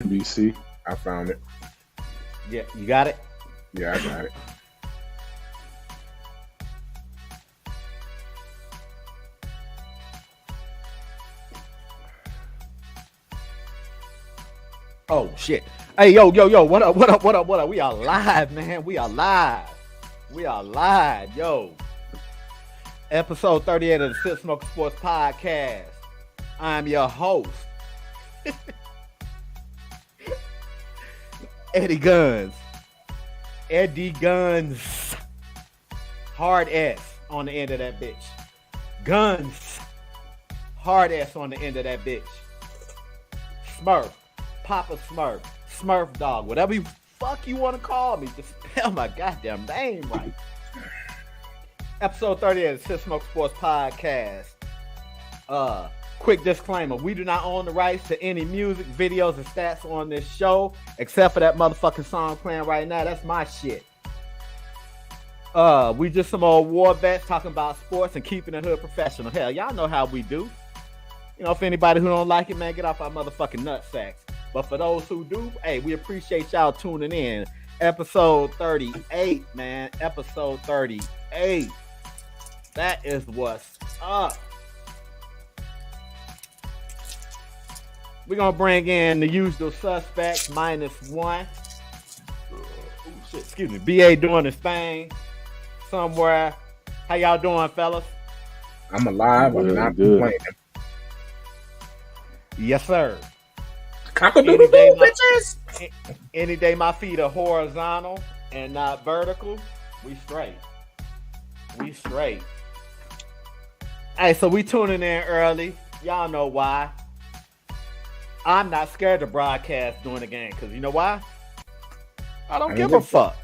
BC. I found it. Yeah, you got it? Yeah, I got it. Oh shit. Hey, yo, what up? We are live, man. We are live, yo. Episode 38 of the Sip Smoke Sports Podcast. I'm your host, Eddie Guns. Hard S on the end of that bitch. Guns. Hard S on the end of that bitch. Smurf. Papa Smurf. Smurf Dog. Whatever you fuck you want to call me. Just spell my goddamn name right. Episode 38 of the Sip Smoke Sports Podcast. Quick disclaimer. We do not own the rights to any music, videos, and stats on this show. Except for that motherfucking song playing right now. That's my shit. We just some old war vets talking about sports and keeping the hood professional. Hell, y'all know how we do. You know, if anybody who don't like it, man, get off our motherfucking nutsacks. But for those who do, hey, we appreciate y'all tuning in. Episode 38, man. Episode 38. That is what's up. We're going to bring in the usual suspects, -1. Oh, shit, excuse me. BA doing his thing somewhere. How y'all doing, fellas? I'm alive. I'm not complaining. Yes, sir. Cock-a-doodle-doo, bitches. Any day my feet are horizontal and not vertical, we straight. Hey, so we tuning in early. Y'all know why. I'm not scared to broadcast during the game, because you know why? I don't give a fuck.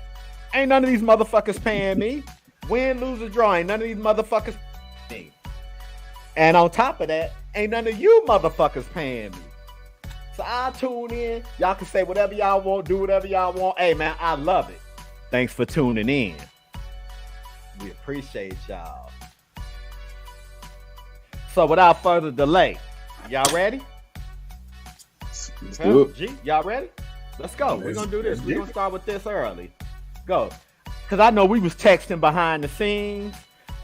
Ain't none of these motherfuckers paying me. Win, lose, or draw, ain't none of these motherfuckers paying me. And on top of that, ain't none of you motherfuckers paying me. So I'll tune in. Y'all can say whatever y'all want, do whatever y'all want. Hey, man, I love it. Thanks for tuning in. We appreciate y'all. So without further delay, y'all ready? Let's do it. G, y'all ready? Let's go. We're going to do this. We're going to start with this early. Go. Because I know we was texting behind the scenes,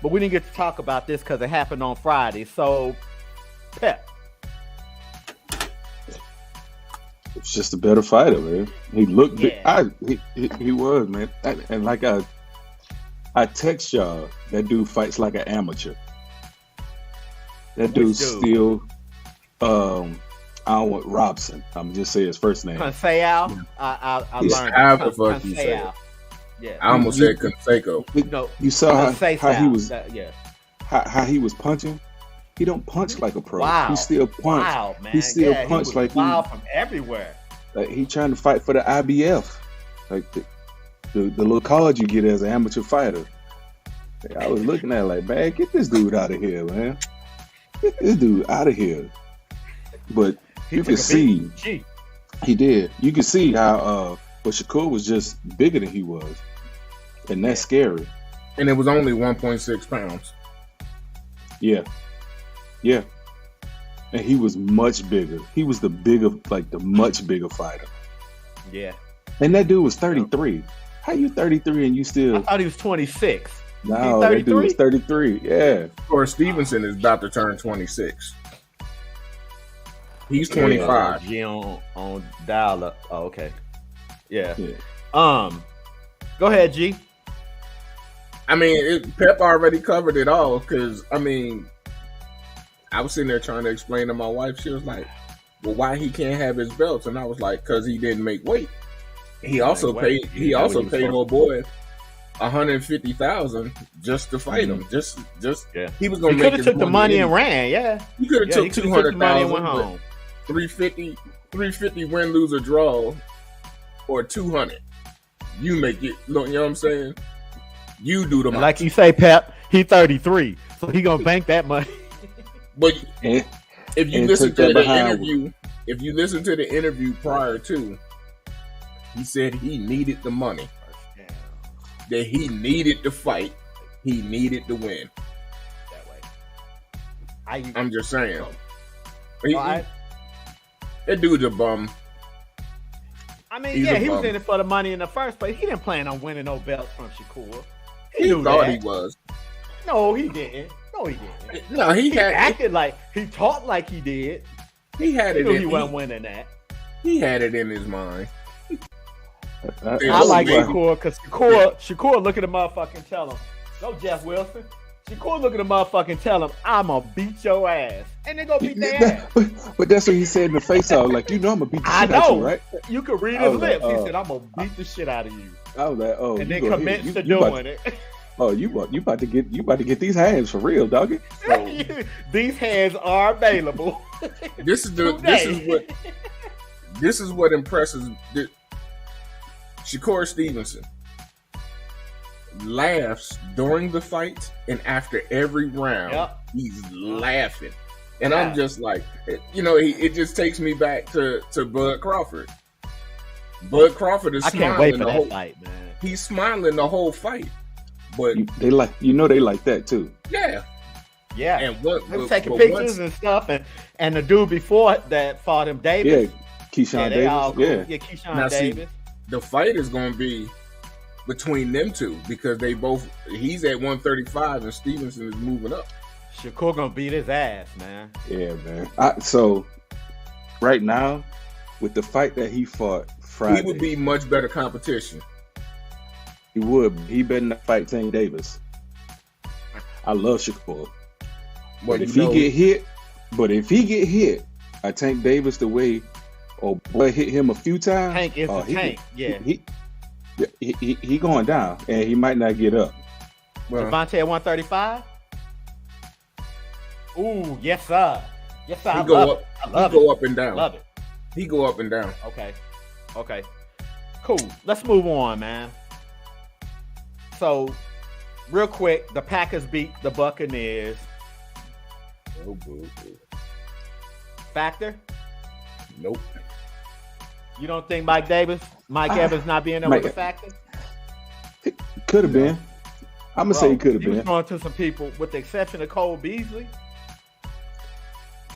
but we didn't get to talk about this because it happened on Friday. So, Pep. It's just a better fighter, man. He looked big. He was, man. And like I text y'all, that dude fights like an amateur. That dude's still I don't want Robson. I'm just say his first name. Conseil. I learned. How the fuck you say it? Yeah. I almost said Conseco. No, you saw how he was. Yeah. How he was punching. He don't punch like a pro. Wow. He still punch. Wow, man. He still punch he like wild from everywhere. Like he trying to fight for the IBF. Like the little card you get as an amateur fighter. I was looking at it like, man, get this dude out of here, man. Get this dude out of here. But you can see he did. You can see how but Shakur was just bigger than he was. And that's scary. And it was only 1.6 pounds. Yeah. Yeah. And he was much bigger. He was the much bigger fighter. Yeah. And that dude was 33. How you 33 and you still... I thought he was 26. No, that dude was 33. Yeah. Or Stevenson is about to turn 26. He's 25. G on dial up. Oh, okay. Yeah. Go ahead, G. I mean, Pep already covered it all because, I mean, I was sitting there trying to explain to my wife. She was like, well, why he can't have his belts? And I was like, because he didn't make weight. He also paid old boy $150,000 just to fight him. Just he was gonna make. He could have took the money and ran. Yeah, he could have took 200,000 and went home. 350 win, lose, or draw, or 200. You make it. Look, you know what I'm saying? You do the like you say, Pep. He 33, so he gonna bank that money. But if you listen to the interview prior to, he said he needed the money. That he needed to fight. He needed to win. That way. I'm just saying. That dude's a bum. I mean, He's yeah, a he was bum. in it for the money in the first place. He didn't plan on winning no belts from Shakur. He knew thought that. he was. No, he didn't. No, he didn't. No, he had acted like he talked like he did. he had He it knew in he wasn't winning that. he had it in his mind. I like baby. Shakur because Shakur look at the motherfucker and tell him, "No, Jeff Wilson." Shakur look at the motherfucker and tell him, "I'm gonna beat your ass," and they gonna beat their ass. But that's what he said in the face off. Like, I'm gonna beat the I shit out know, you, right? You could read I his was lips. like, He said, "I'm gonna beat the shit out of you," I was like, oh, and you then go commits ahead. to You doing it. Oh, you about to get these hands for real, doggy. So, These hands are available. this is what impresses Shakur Stevenson. Laughs during the fight and after every round. Yep. He's laughing, and Yeah. I'm just like, it just takes me back to Bud Crawford. Bud Crawford is I smiling can't wait for the that whole. fight, man. He's smiling the whole fight, but They like that too. yeah, Yeah, and what they were but- taking but pictures once- and stuff, and the dude before that fought him, Yeah, Davis. Keyshawn they all cool. Davis. Yeah, Keyshawn Now, see, Davis. the fight is going to be between them two because he's at 135 and Stevenson is moving up. Shakur gonna beat his ass, man. Yeah, man. So right now, with the fight that he fought Friday, He would be much better competition. He would. He better not fight Tank Davis. I love Shakur. But if he get hit by Tank Davis the way boy hit him a few times, Tank is a tank. Yeah. He going down, and he might not get up. Well, Devontae at 135. Ooh, yes sir. Yes sir. he I go love up. it. I He love go it. up and down. Love it. He go up and down. Okay. Cool. Let's move on, man. So, real quick, the Packers beat the Buccaneers. Oh, boo. Factor? Nope. You don't think Mike Evans not being there Mike- was a factor? Could have been. I'm gonna say he could have He was been. throwing to some people, with the exception of Cole Beasley.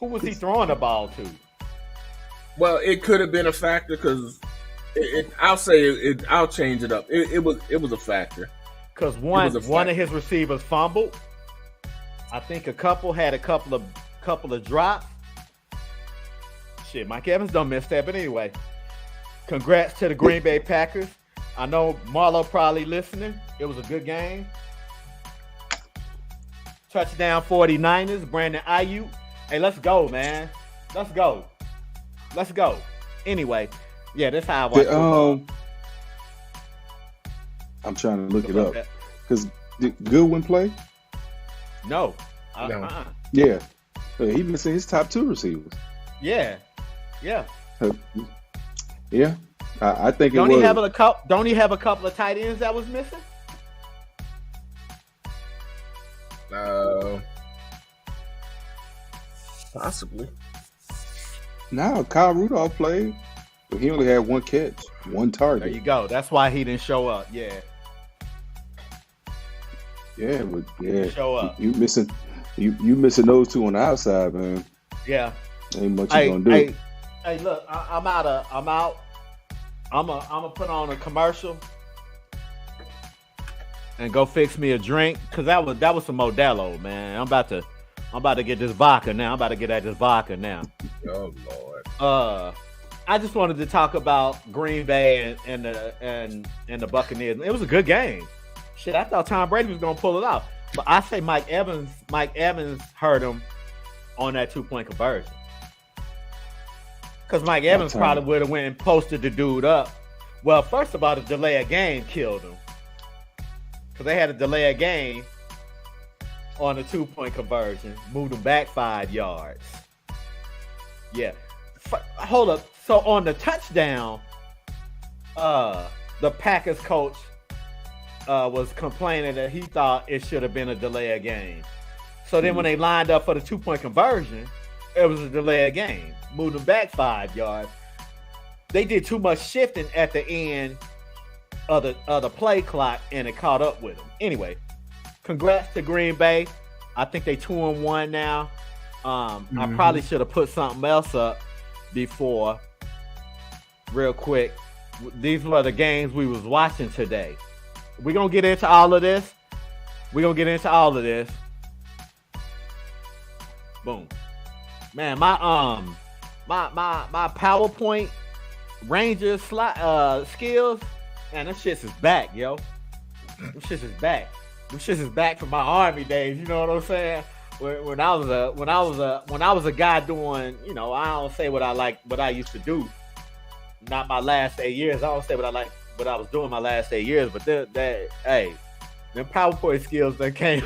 Who was he throwing the ball to? Well, it could have been a factor because I'll change it up. It was a factor. Because was a one factor. of his receivers fumbled. I think a couple of drops. Shit, Mike Evans don't miss that, but anyway. Congrats to the Green Bay Packers. I know Marlo probably listening. It was a good game. Touchdown 49ers, Brandon Ayuk. Hey, let's go, man. Let's go. Anyway, yeah, that's how I watch football. I'm trying to look it What's up that? because did Goodwin play? No. No. Yeah, he missing his top two receivers. Yeah. Yeah, I think Don't it he was. have a couple of tight ends that was missing? Possibly. Now Kyle Rudolph played, but he only had one catch, one There target. you go. That's why he didn't show up. Yeah. Show up. You missing those two on the outside, man. Yeah. Ain't much you gonna do. Hey, look, I'm out. I'm gonna put on a commercial and go fix me a drink because that was some Modelo, man. I'm about to get this vodka now. I'm about to get at this vodka now. Oh Lord. I just wanted to talk about Green Bay and the Buccaneers. It was a good game. Shit, I thought Tom Brady was gonna pull it out, but I say Mike Evans hurt him on that 2-point conversion. Because Mike Evans probably would have went and posted the dude up. Well, first of all, the delay of game killed him. Because they had a delay of game on the 2-point conversion, moved him back 5 yards. Yeah. Hold up. So on the touchdown, the Packers coach was complaining that he thought it should have been a delay of game. So then when they lined up for the 2-point conversion, it was a delay of game. Moved them back 5 yards. They did too much shifting at the end of the play clock, and it caught up with them. Anyway, congrats to Green Bay. I think they 2-1 now. I probably should have put something else up before, real quick. these were the games we was watching today. We're gonna get into all of this. Boom. Man, my PowerPoint Rangers skills, man, them shits is back, yo. Them shits is back from my Army days. You know what I'm saying? When I was a guy doing, you know, I don't say what I used to do. Not my last 8 years. I don't say what I was doing my last 8 years. But them PowerPoint skills that came.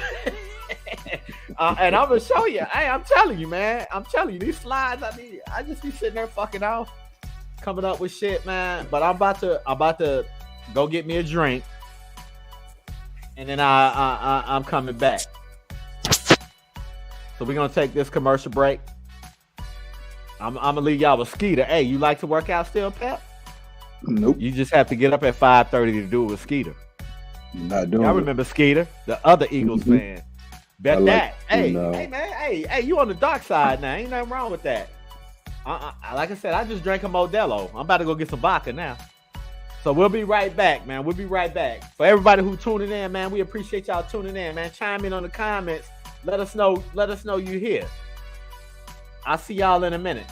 And I'm gonna show you. Hey, I'm telling you, man. I'm telling you, these slides. I just be sitting there fucking off, coming up with shit, man. But I'm about to go get me a drink, and then I'm coming back. So we're gonna take this commercial break. I'm gonna leave y'all with Skeeter. Hey, you like to work out still, Pep? Nope. You just have to get up at 5:30 to do it with Skeeter. Not doing Y'all it. remember Skeeter, the other Eagles fan? Bet that. Hey, no. hey, man. Hey, you on the dark side now. Ain't nothing wrong with that. Like I said, I just drank a Modelo. I'm about to go get some vodka now. So we'll be right back, man. We'll be right back. For everybody who tuning in, man, we appreciate y'all tuning in, man. Chime in on the comments. Let us know you're here. I'll see y'all in a minute.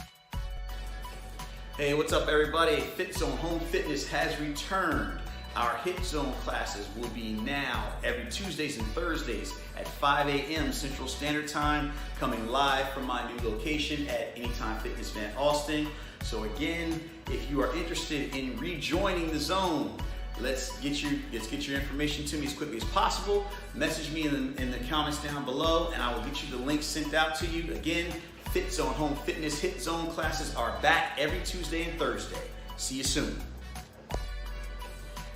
Hey, what's up, everybody? Fit Zone Home Fitness has returned. Our Hit Zone classes will be now every Tuesdays and Thursdays at 5 a.m. Central Standard Time, coming live from my new location at Anytime Fitness Van Austin. So again, if you are interested in rejoining the zone, let's get your information to me as quickly as possible. Message me in the comments down below, and I will get you the link sent out to you. Again, Fit Zone Home Fitness Hit Zone classes are back every Tuesday and Thursday. See you soon.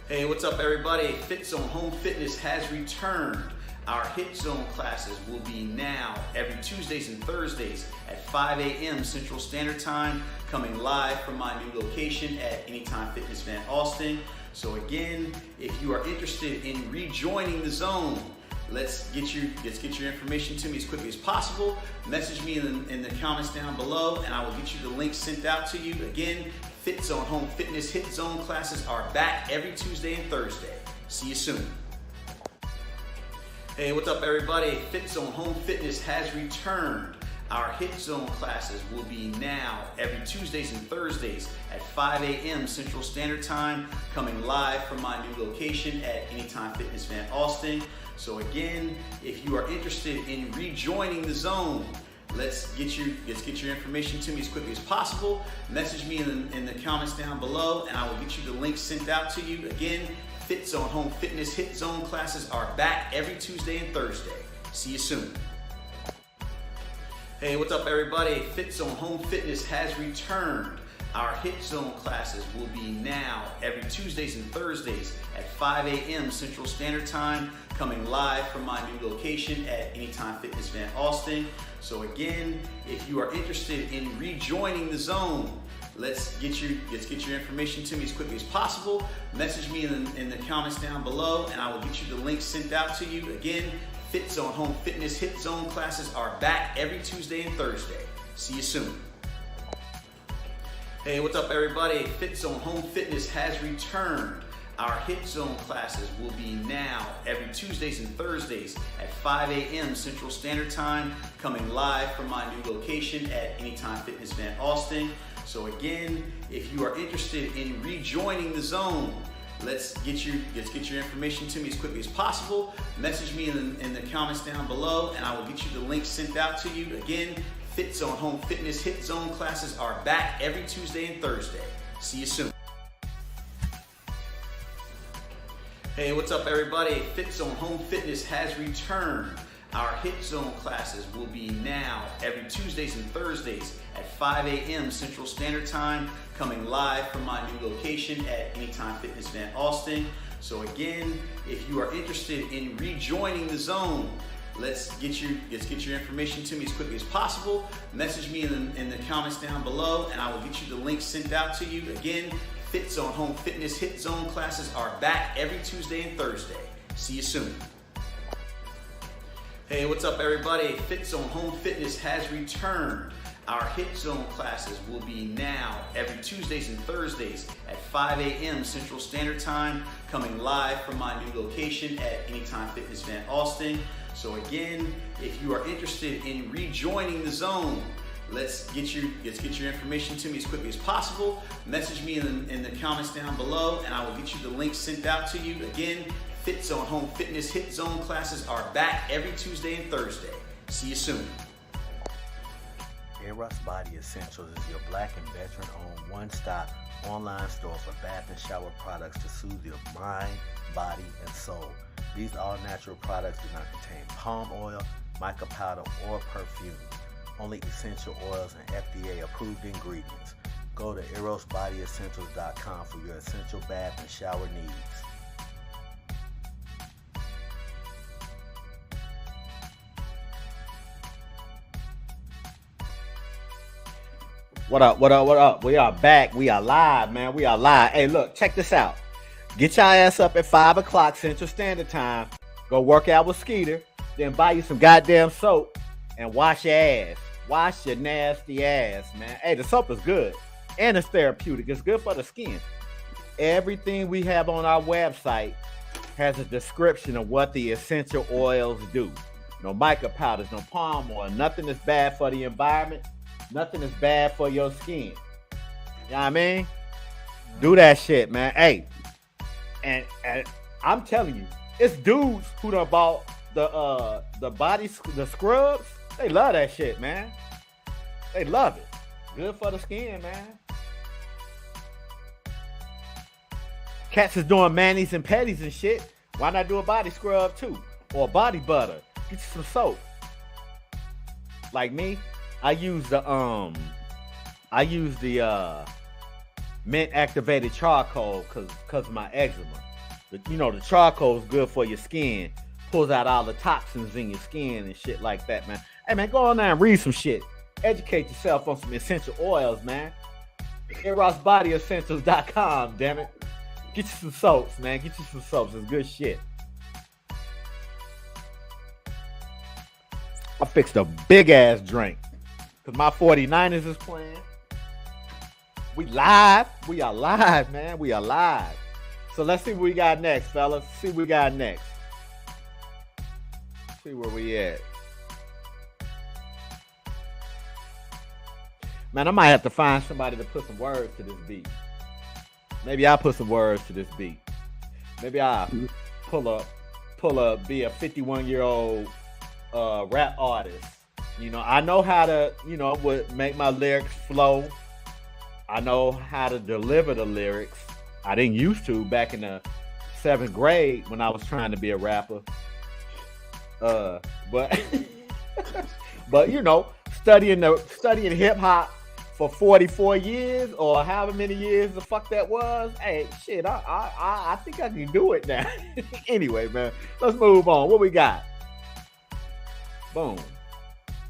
Hey, what's up, everybody? Fit Zone Home Fitness has returned. Our Hit Zone classes will be now every Tuesdays and Thursdays at 5 a.m. Central Standard Time, coming live from my new location at Anytime Fitness Van Austin. So again, if you are interested in rejoining the zone, let's get your information to me as quickly as possible. Message me in the comments down below, and I will get you the link sent out to you. Again, Fit Zone Home Fitness Hit Zone classes are back every Tuesday and Thursday. See you soon. Hey, what's up, everybody? Fit Zone Home Fitness has returned. Our Hit Zone classes will be now every Tuesdays and Thursdays at 5 a.m. Central Standard Time, coming live from my new location at Anytime Fitness Van Austin. So again, if you are interested in rejoining the zone, let's get your information to me as quickly as possible. Message me in the comments down below, and I will get you the link sent out to you. Again, Fit Zone Home Fitness Hit Zone classes are back every Tuesday and Thursday. See you soon. Hey, what's up, everybody? Fit Zone Home Fitness has returned. Our Hit Zone classes will be now every Tuesdays and Thursdays at 5 a.m. Central Standard Time, coming live from my new location at Anytime Fitness Van Austin. So again, if you are interested in rejoining the zone, let's get your information to me as quickly as possible. Message me in the comments down below, and I will get you the link sent out to you. Again, Fit Zone Home Fitness Hit Zone classes are back every Tuesday and Thursday. See you soon. Hey, what's up, everybody? Fit Zone Home Fitness has returned. Our Hit Zone classes will be now every Tuesdays and Thursdays at 5 a.m. Central Standard Time, coming live from my new location at Anytime Fitness Van Austin. So again, if you are interested in rejoining the zone, let's get your information to me as quickly as possible. Message me in the comments down below, and I will get you the link sent out to you. Again, Fit Zone Home Fitness Hit Zone classes are back every Tuesday and Thursday. See you soon. Hey, what's up, everybody? Fit Zone Home Fitness has returned. Our Hit Zone classes will be now every Tuesdays and Thursdays at 5 a.m. Central Standard Time, coming live from my new location at Anytime Fitness Van Austin. So again, if you are interested in rejoining the zone, let's get your information to me as quickly as possible. Message me in the comments down below, and I will get you the link sent out to you. Again, Fit Zone Home Fitness Hit Zone classes are back every Tuesday and Thursday. See you soon. Hey, what's up, everybody? Fit Zone Home Fitness has returned. Our Hit Zone classes will be now every Tuesdays and Thursdays at 5 a.m. Central Standard Time, coming live from my new location at Anytime Fitness Van Alstyne. So again, if you are interested in rejoining the zone, let's get your information to me as quickly as possible. Message me in the comments down below, and I will get you the link sent out to you. Again, Fit Zone Home Fitness Hit Zone classes are back every Tuesday and Thursday. See you soon. Eros Body Essentials is your Black and veteran-owned one-stop online store for bath and shower products to soothe your mind, body, and soul. These all-natural products do not contain palm oil, mica powder, or perfume. Only essential oils and FDA-approved ingredients. Go to erosbodyessentials.com for your essential bath and shower needs. What up, what up, what up? We are back. We are live, man. We are live. Hey, look, check this out. Get your ass up at 5 o'clock Central Standard Time. Go work out with Skeeter. Then buy you some goddamn soap and wash your ass. Wash your nasty ass, man. Hey, the soap is good. And it's therapeutic. It's good for the skin. Everything we have on our website has a description of what the essential oils do. No mica powders, no palm oil. Nothing is bad for the environment. Nothing is bad for your skin. You know what I mean? Do that shit, man. Hey, and I'm telling you, it's dudes who done bought the scrubs. They love that shit, man. They love it. Good for the skin, man. Cats is doing manis and petties and shit. Why not do a body scrub too? Or body butter? Get you some soap. Like me, I use the mint activated charcoal cause of my eczema. The charcoal is good for your skin. Pulls out all the toxins in your skin and shit like that, man. Hey man, go on there and read some shit. Educate yourself on some essential oils, man. ErosBodyEssentials.com, damn it. Get you some soaps, man. Get you some soaps. It's good shit. I fixed a big ass drink. Cause my 49ers is playing. We live. We are live, man. We are live. So let's see what we got next, fellas. See what we got next. See where we at. Man, I might have to find somebody to put some words to this beat. Maybe I'll put some words to this beat. Maybe I'll pull up, be a 51-year-old rap artist. I know how to, make my lyrics flow. I know how to deliver the lyrics. I didn't used to back in the 7th grade when I was trying to be a rapper. But studying hip hop for 44 years or however many years the fuck that was. Hey, shit, I think I can do it now. Anyway, man, let's move on. What we got? Boom.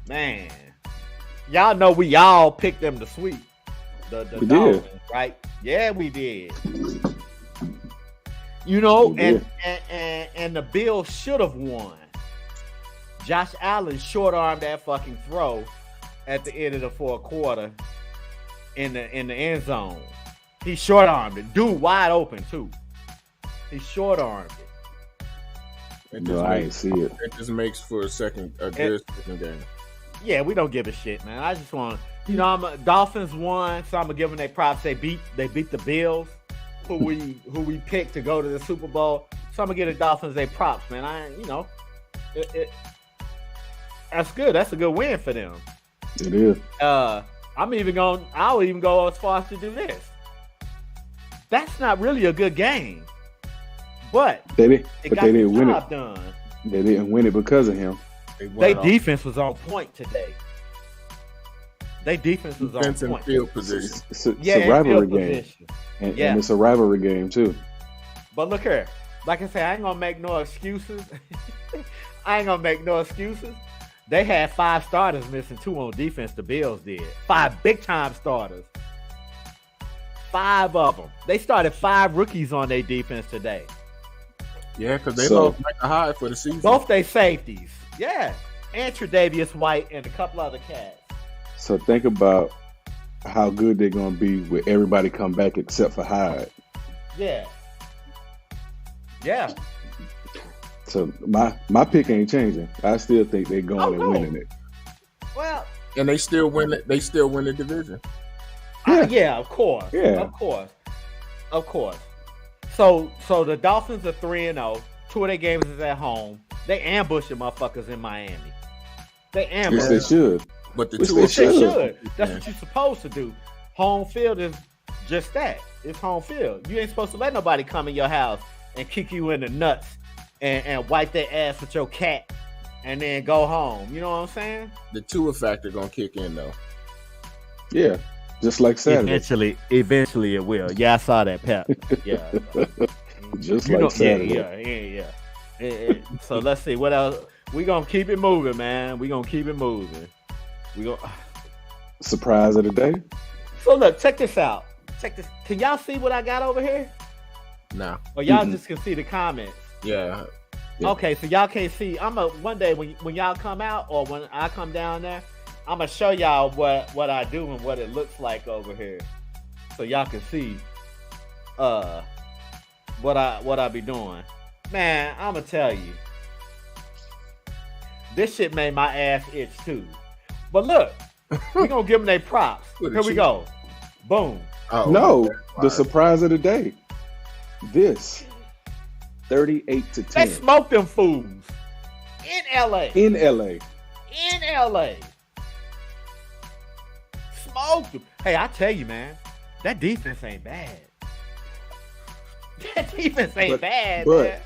Man, y'all know we all picked them to sweep the Dolphins, right? Yeah, we did. And the Bills should have won. Josh Allen short-armed that fucking throw at the end of the fourth quarter in the end zone. He short-armed it. Dude wide open too. He short-armed it. I ain't see it. It just makes for a good second game. Yeah, we don't give a shit, man. I just want Dolphins won, so I'm gonna give them their props. They beat the Bills, who we picked to go to the Super Bowl. So I'm gonna give the Dolphins their props, man. That's good. That's a good win for them. It is. I'll even go as far as to do this. That's not really a good game, but they didn't win it. Done. They didn't win it because of him. Their defense was on point today. Their defense was on point. Field position. It's a rivalry game, and it's a rivalry game too. But look here, like I said, I ain't gonna make no excuses. They had 5 starters missing, 2 on defense. The Bills did 5 big time starters. 5 of them. They started 5 rookies on their defense today. Yeah, because they lost Micah Hyde for the season. Both their safeties. Yeah. And Tre'Davious White and a couple other cats. So think about how good they're gonna be with everybody come back except for Hyde. Yeah. Yeah. So my pick ain't changing. I still think they're going and winning it. Well, and they still win it. They still win the division. Yeah, of course. Yeah. Of course. So the Dolphins are 3-0. 2 of their games is at home. They ambush the motherfuckers in Miami. They ambush. Yes, they should. But the Which two they of should. That's what you're supposed to do. Home field is just that. It's home field. You ain't supposed to let nobody come in your house and kick you in the nuts and wipe their ass with your cat and then go home. You know what I'm saying? the Tua factor gonna kick in though. Yeah, just like Saturday. Eventually it will. Yeah, I saw that, Pep. Yeah. Just like Yeah. Saturday. So let's see what else. We gonna keep it moving, man. We gonna keep it moving. Surprise of the day. So look, check this out. Check this. Can y'all see what I got over here? Nah. Or y'all just can see the comments? Yeah. Okay, so y'all can't see. One day when y'all come out or when I come down there, I'm gonna show y'all what I do and what it looks like over here, so y'all can see what I be doing. Man, I'm gonna tell you, this shit made my ass itch too. But look, we gonna give them their props. Here we go. Boom. Oh, No, the surprise of the day. This 38-10 They smoked them fools in LA. in LA. In LA. Smoked them. Hey, I tell you, man, that defense ain't bad. That defense ain't bad, man.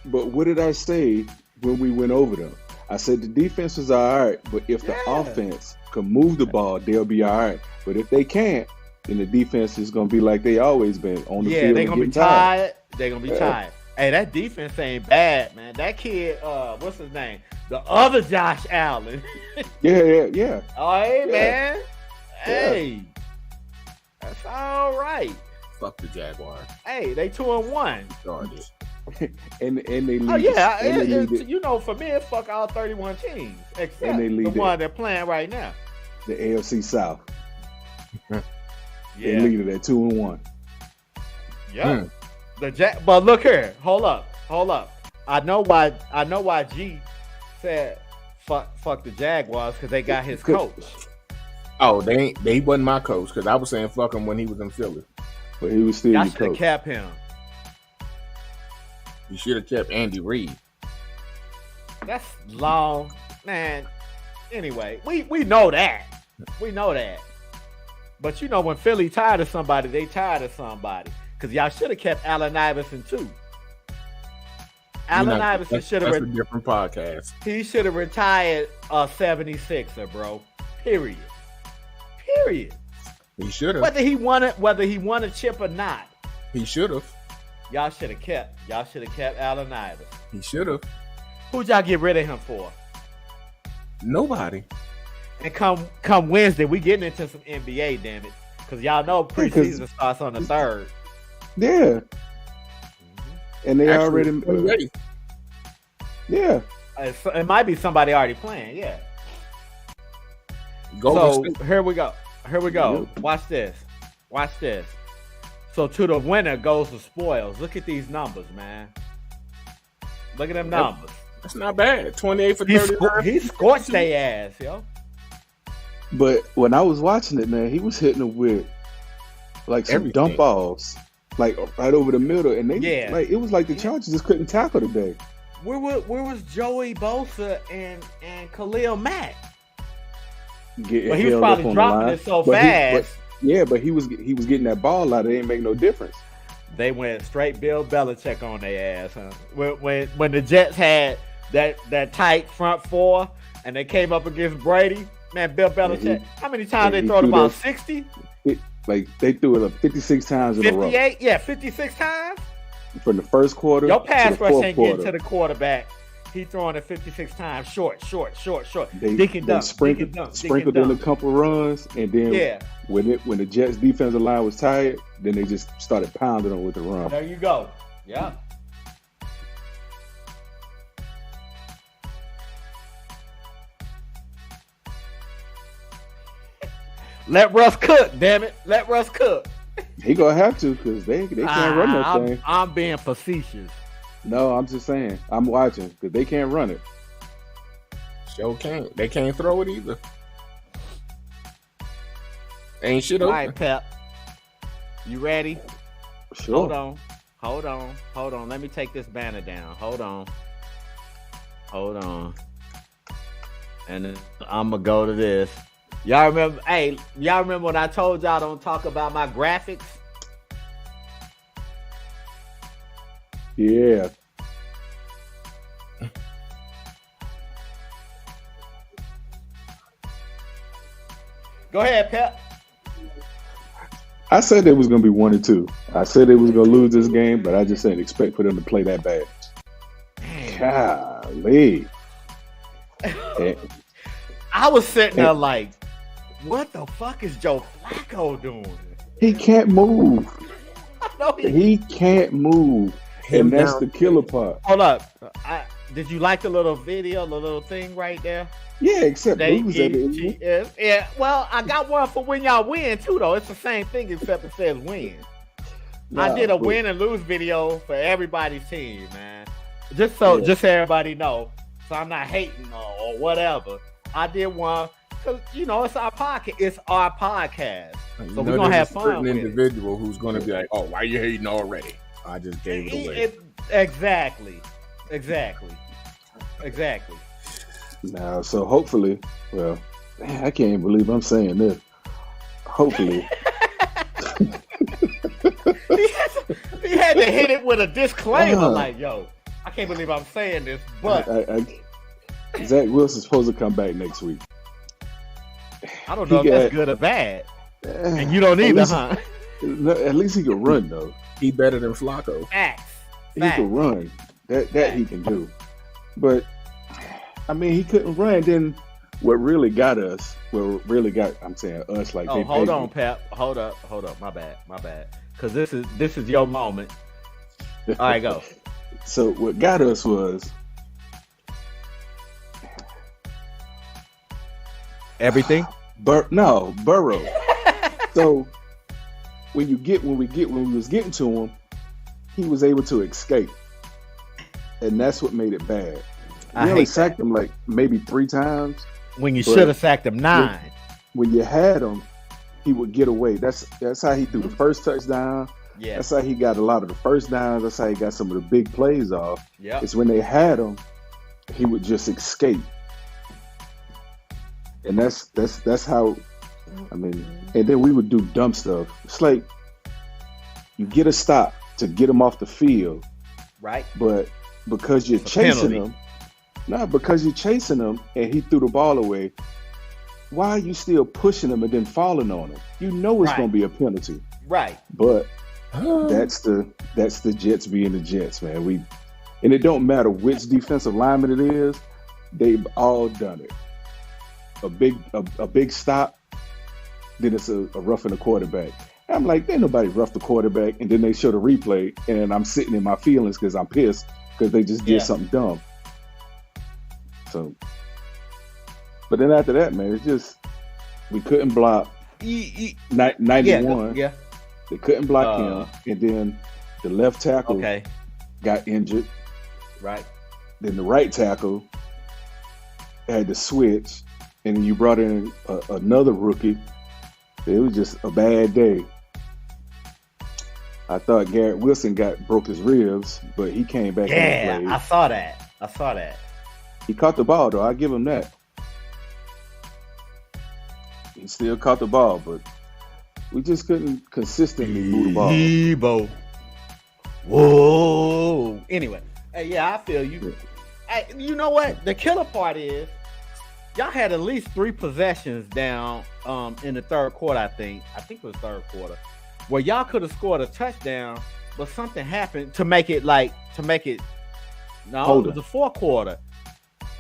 But what did I say when we went over them? I said the defense was all right, but if the offense can move the ball, they'll be all right. But if they can't, then the defense is going to be like they always been on the field. Yeah, they're going to be tired. They're going to be Yeah. tired. Hey, that defense ain't bad, man. That kid, what's his name? The other Josh Allen. Yeah. Oh, hey, Yeah. man. Yeah. Hey. That's all right. Fuck the Jaguars. Hey, they 2-1. Chargers. And they lead. Oh, yeah. and they lead You know, for me, it's fuck all 31 teams, except And they the lead one they're playing right now. the AFC South. They Yeah. lead it at 2-1. Yeah. But look here. Hold up. I know why G said fuck the Jaguars, because they got his coach. Oh, they wasn't my coach, because I was saying fuck him when he was in Philly. But he was still Y'all your should have coach. kept him. You should have kept Andy Reid. That's long, man. Anyway, we know that. We know that. But you know, when Philly tired of somebody, they tired of somebody. Because y'all should have kept Allen Iverson too. Allen Iverson should have. That's a different podcast. He should have retired a 76er, bro. Period. He should have. Whether he won a chip or not, He should have. y'all should have kept Allen Iverson. He should have. Who'd y'all get rid of him for? Nobody. And come Wednesday, we getting into some NBA, damn it. Because y'all know preseason starts on the 3rd. Yeah. And they Actually, already. Yeah. It might be somebody already playing, yeah. Golden So State. here we go. Watch this. So to the winner goes the spoils. Look at these numbers, man. Look at them numbers. That's not bad. 28 for 39. He scorched their ass, yo. But when I was watching it, man, he was hitting it with like some Everything. dump balls, like right over the middle, and they like it was like the Chargers just couldn't tackle today. Where was Joey Bosa and Khalil Mack? Getting Well, he was held up probably on the dropping line. it so But fast. but he was getting that ball out. It didn't make no difference. They went straight Bill Belichick on their ass, huh? When the Jets had that tight front four and they came up against Brady, man, Bill Belichick, how many times they throw it? About 60? Like they threw it up 56 times in a row 58? Yeah, 56 times? from the first quarter. Your to pass the rush fourth ain't quarter. getting to the quarterback. He throwing it 56 times. Short. They Dink and dunk. sprinkled in a couple runs, and then when the Jets defensive line was tired, then they just started pounding them with the run. There you go. Yeah. Let Russ cook, damn it. Let Russ cook. He gonna have to because they can't run that thing. I'm being facetious. No, I'm just saying. I'm watching because they can't run it. Sure can't. They can't throw it either. Ain't shit open. All right, Pep. You ready? Sure. Hold on. Let me take this banner down. Hold on. And then I'm gonna go to this. Y'all remember? Hey, y'all remember when I told y'all don't talk about my graphics? Yeah. Go ahead, Pep. I said they was gonna be 1-2. I said they was gonna lose this game, but I just didn't expect for them to play that bad. Golly. I was sitting there like, what the fuck is Joe Flacco doing? He can't move. No, He can't move. And that's the killer part. Hold up. Did you like the little video, the little thing right there? Yeah, except lose at the Yeah, well, I got one for when y'all win too, though. It's the same thing except it says win. I did a win and lose video for everybody's team, man. Just so everybody know. So I'm not hating or whatever. I did one because it's our podcast. It's our podcast, so we're gonna have fun with individual who's gonna be like, "Oh, why you hating already?" I just gave it away. Exactly. Now, so hopefully, well, man, I can't even believe I'm saying this. Hopefully. he had to hit it with a disclaimer, like, yo, I can't believe I'm saying this, but Zach Wilson's supposed to come back next week. I don't know if that's good or bad. And you don't either, huh? At least he can run, though. He better than Flacco. Facts. He can run. That he can do. But I mean, he couldn't run. Then what really got us? I'm saying us, like they. Hold on, Pep. Hold up. My bad. Because this is your moment. All right, go. So what got us was everything. Burrow. So when we was getting to him, he was able to escape, and that's what made it bad. We only sacked him like maybe 3 times. When you should have sacked him 9. When you had him, he would get away. That's how he threw the first touchdown. Yeah. That's how he got a lot of the first downs. That's how he got some of the big plays off. Yeah. It's when they had him, he would just escape. And that's how, I mean, and then we would do dumb stuff. It's like you get a stop to get him off the field. Right. But because you're chasing him, and he threw the ball away, why are you still pushing him and then falling on him? You know it's going to be a penalty. Right. But that's the Jets being the Jets, man. And it don't matter which defensive lineman it is, they've all done it. A big stop, then it's a roughing the quarterback. And I'm like, ain't nobody rough the quarterback, and then they show the replay, and I'm sitting in my feelings because I'm pissed because they just did something dumb. So, but then after that, man, it's just we couldn't block. 91. Yeah. They couldn't block him, and then the left tackle got injured. Right. Then the right tackle had to switch, and then you brought in another rookie. It was just a bad day. I thought Garrett Wilson broke his ribs, but he came back. Yeah, I saw that. He caught the ball, though. I give him that. He still caught the ball, but we just couldn't consistently move the ball. Debo. Whoa. Anyway, I feel you. Hey, you know what? The killer part is y'all had at least 3 possessions down in the third quarter, I think it was third quarter, where y'all could have scored a touchdown, but something happened to make it. It was the fourth quarter.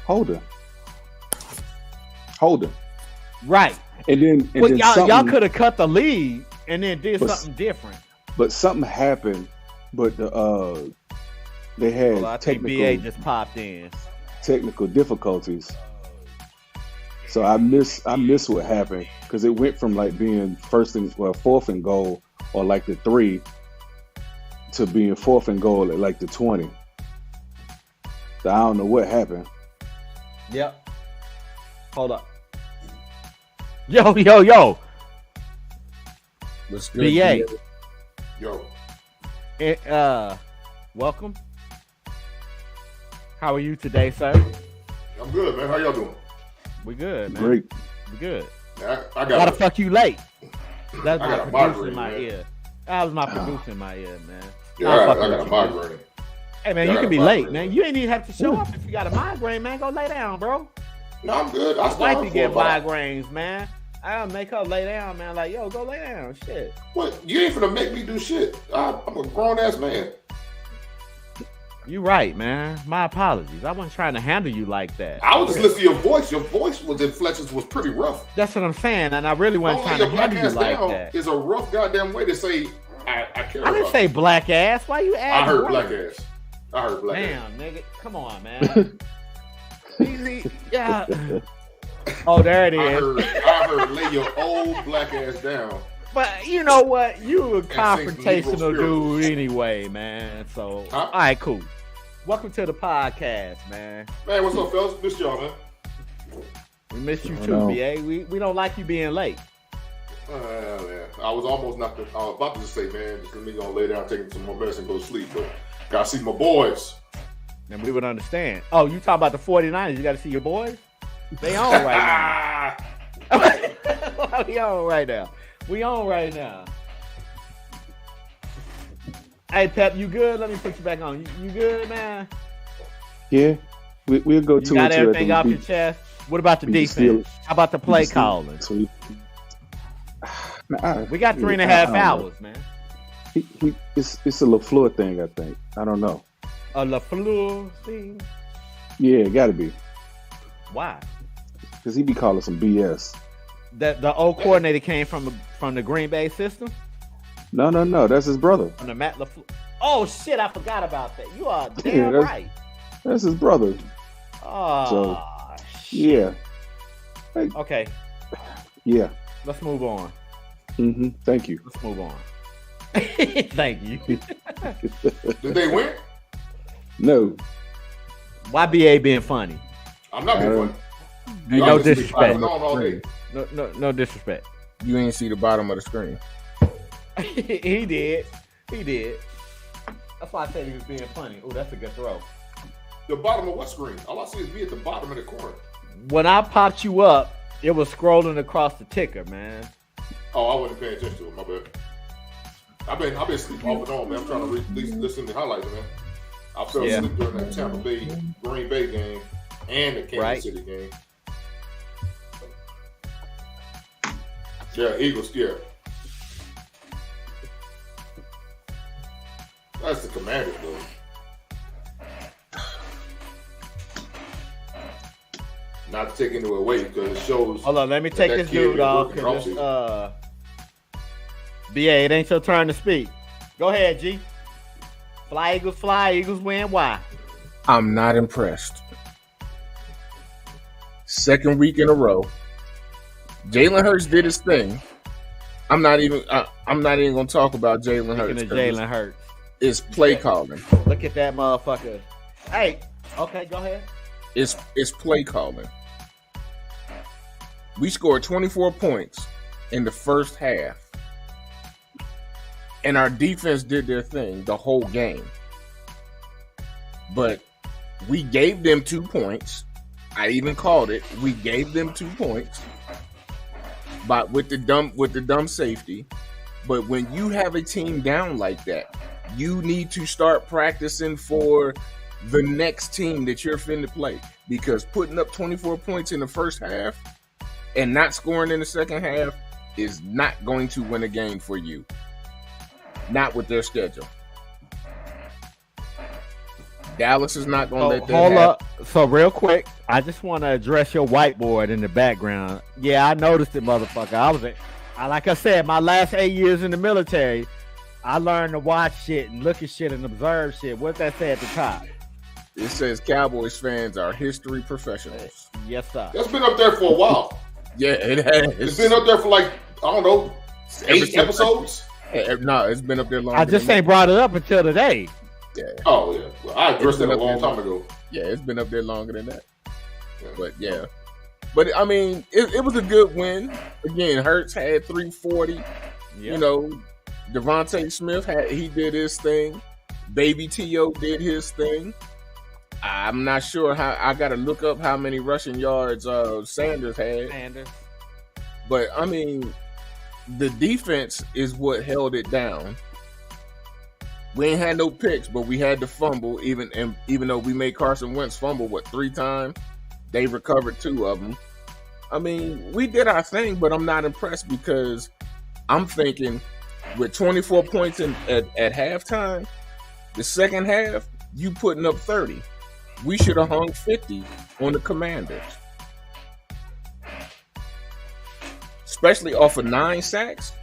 Hold on. Right. And then y'all could have cut the lead and then did something different. But something happened. But they had I think BA just popped in. Technical difficulties. So I miss what happened because it went from like being fourth and goal or like the 3 to being fourth and goal at like the 20. So I don't know what happened. Yep. Hold up. Yo. What's good, BA. Yo. Welcome. How are you today, sir? I'm good, man. How y'all doing? We good, man. Great. We good. I Why the fuck you late? That's I my got a producer migraine, in my man. ear. That was my producer in my ear, man. Yeah, I'll I fuck got with a you. migraine. Hey, man, Yeah, you I can got be a late, migraine. man. You ain't even have to show up if you got a migraine, man. Go lay down, bro. No, I'm good. I Wife started be for getting about. migraines, man. I don't make her lay down, man. Like, yo, go lay down. Shit. What? You ain't finna make me do shit. I'm a grown ass man. You right, man. My apologies. I wasn't trying to handle you like that. I was just listening to your voice. Your voice was inflections was pretty rough. That's what I'm saying, and I really wasn't Don't trying lay to your black handle you ass like down that. is a rough goddamn way to say I care I didn't about say you. black ass. Why you I adding heard words? black ass. I heard black ass. Damn, nigga. Come on, man. Easy. Yeah. Oh, there it I is. heard lay your old black ass down. But you know what? You a sing some Negro confrontational dude spirituals. anyway, man. So, Huh? all right, cool. Welcome to the podcast, man. Man, what's up, fellas? Missed y'all, man. We miss you I too, know. BA. We don't like you being late. Man. I was almost not. I was about to just say, man, just let me go lay down, take some more medicine, go to sleep. But gotta see my boys. And we would understand. Oh, you talking about the 49ers. You got to see your boys? They on right now. We on right now. We on right now. Hey, Pep, you good? Let me put you back on. You good, man? Yeah, we'll go You to got it. everything off your chest? What about the we can defense? still- How about the play calling? So We got 3.5 hours, man. It's a LaFleur thing, I think. I don't know. A LaFleur thing? Yeah, it got to be Why? because he be calling some BS. That the old coordinator came from the Green Bay system? No, that's his brother. From the Matt LaFleur. Oh shit, I forgot about that. You are Yeah, damn that's- right. That's his brother. Oh shit. Yeah, Okay, yeah. let's move on. Thank you. Let's move on. Thank you. Did they win? No, Why BA being funny? I'm not being funny. Hey, Y'all no just be disrespect. piling on all day. No disrespect. You ain't see the bottom of the screen. He did. That's why I said he was being funny. Oh, that's a good throw. The bottom of what screen? All I see is me at the bottom of the corner. When I popped you up, it was scrolling across the ticker, man. Oh, I wasn't paying attention to it. My bad. I've been sleeping off and on, man. I'm trying to listen to highlights, man. I fell asleep during that Tampa Bay Green Bay game and the Kansas City game. Yeah, Eagles, yeah. That's the Commanders, though. Not to take anything away because it shows. Hold on, let me that take that this kid dude been off. working 'Cause this, offseason. BA, it ain't your turn to speak. Go ahead, G. Fly, Eagles win. Why? I'm not impressed. Second week in a row, Jalen Hurts did his thing. I'm not even gonna talk about Jalen Hurts. Speaking of Jalen Hurts, It's play calling. look at that motherfucker. Hey, okay, go ahead. It's play calling. We scored 24 points in the first half, and our defense did their thing the whole game. But we gave them 2 points. I even called it. We gave them 2 points, but with the dumb safety. But when you have a team down like that, you need to start practicing for the next team that you're finna play, because putting up 24 points in the first half and not scoring in the second half is not going to win a game for you. Not with their schedule. Dallas is not going to let that Hold happen. up. So real quick, I just want to address your whiteboard in the background. Yeah, I noticed it, motherfucker. Like I said, my last 8 years in the military, I learned to watch shit and look at shit and observe shit. What's that say at the top? It says Cowboys fans are history professionals. Yes, sir. That's been up there for a while. Yeah, it has. It's been up there for like, I don't know, Ever 8 since- episodes. No, it's been up there longer. I just than ain't brought it up until today. that. Yeah, Oh, yeah. Well, I addressed It's that a been up long there time ago. yeah, it's been up there longer than that. Yeah. But yeah, but I mean, it was a good win. Again, Hurts had 340. Yeah. You know, Devontae Smith did his thing. Baby T.O. did his thing. I'm not sure how. I got to look up how many rushing yards Sanders had. Sanders. But I mean, the defense is what held it down. We ain't had no picks, but we had to fumble. Even though we made Carson Wentz fumble 3 times, they recovered 2 of them. I mean, we did our thing, but I'm not impressed because I'm thinking with 24 points at halftime, the second half you putting up 30. We should have hung 50 on the Commanders. Especially off of 9 sacks.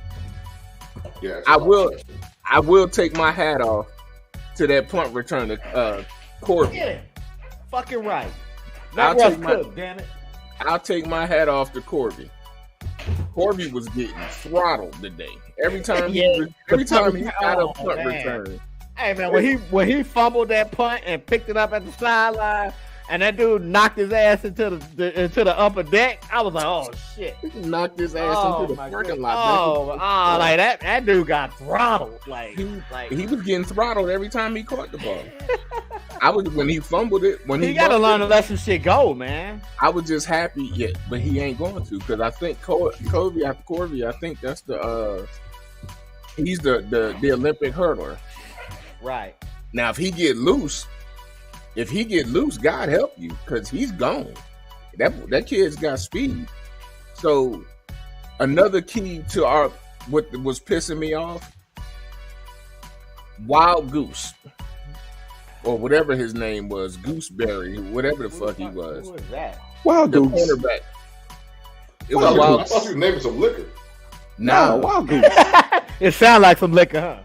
Yeah, I will take my hat off to that punt return to Corbin. Get it. Fucking right. I'll Not Russ take my- Cook, damn it. I'll take my hat off to Corby. Corby was getting throttled today. Every time he got a punt man. return. Hey man, when he fumbled that punt and picked it up at the sideline, and that dude knocked his ass into the upper deck, I was like, oh shit. He knocked his ass into the parking lot. Like that dude got throttled. Like He was getting throttled every time he caught the ball. When he fumbled it, when he he gotta bumped learn it, to let some shit go, man. I was just happy, but he ain't going to because I think Corby, I think that's he's the Olympic hurdler. Right. Now, if he get loose, God help you, because he's gone. That kid's got speed. So another key to what was pissing me off, Wild Goose, or whatever his name was, Gooseberry, whatever the fuck he was. Who was that? Wild The Goose. cornerback. It was I Wild. thought you were naming some liquor. No, No, Wild Goose. It sounds like some liquor, huh?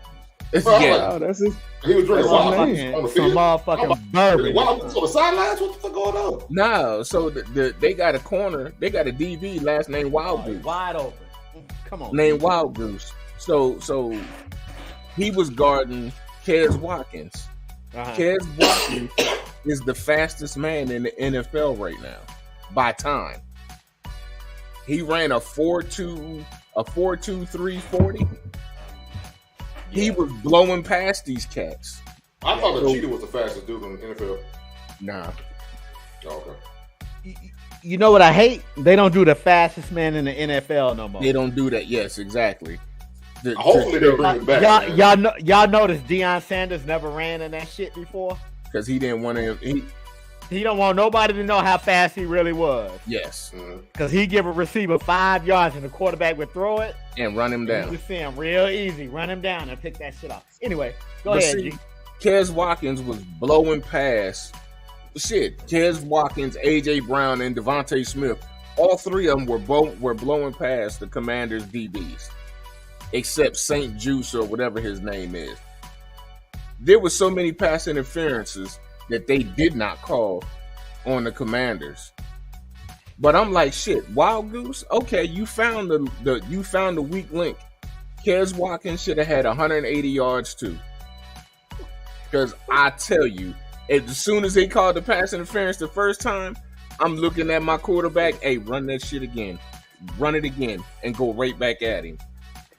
it's Bro, yeah. Oh, that's it. He was drinking That's Wild my Goose name. on the Some field. motherfucking bourbon. Wild Goose on the sidelines? What the fuck going on? No, so they got a corner. They got a DB last name Wild Goose. Wide open. Come on. Named Wild Goose. So he was guarding Kez Watkins. Uh-huh. Kez Watkins is the fastest man in the NFL right now by time. He ran a 4.2 340. He was blowing past these cats. I thought the Cheetah was the fastest dude in the NFL. Nah. Oh, okay. You know what I hate? They don't do the fastest man in the NFL no more. They don't do that. Yes, exactly. Hopefully they bring it back. Y'all noticed Deion Sanders never ran in that shit before? Because he didn't want to. He don't want nobody to know how fast he really was. Yes. Because he give a receiver 5 yards and the quarterback would throw it. And run him You down. just see him real easy. Run him down and pick that shit off. Anyway, go But ahead. see, G. Kez Watkins was blowing past Kez Watkins, AJ Brown, and Devontae Smith. All 3 of them were blowing past the Commanders' DBs, except St. Juice or whatever his name is. There were so many pass interferences that they did not call on the Commanders. But I'm like, shit, Wild Goose. Okay, you found the weak link. Kez Watkins should have had 180 yards too. Because I tell you, as soon as they called the pass interference the first time, I'm looking at my quarterback. Hey, run that shit again, run it again, and go right back at him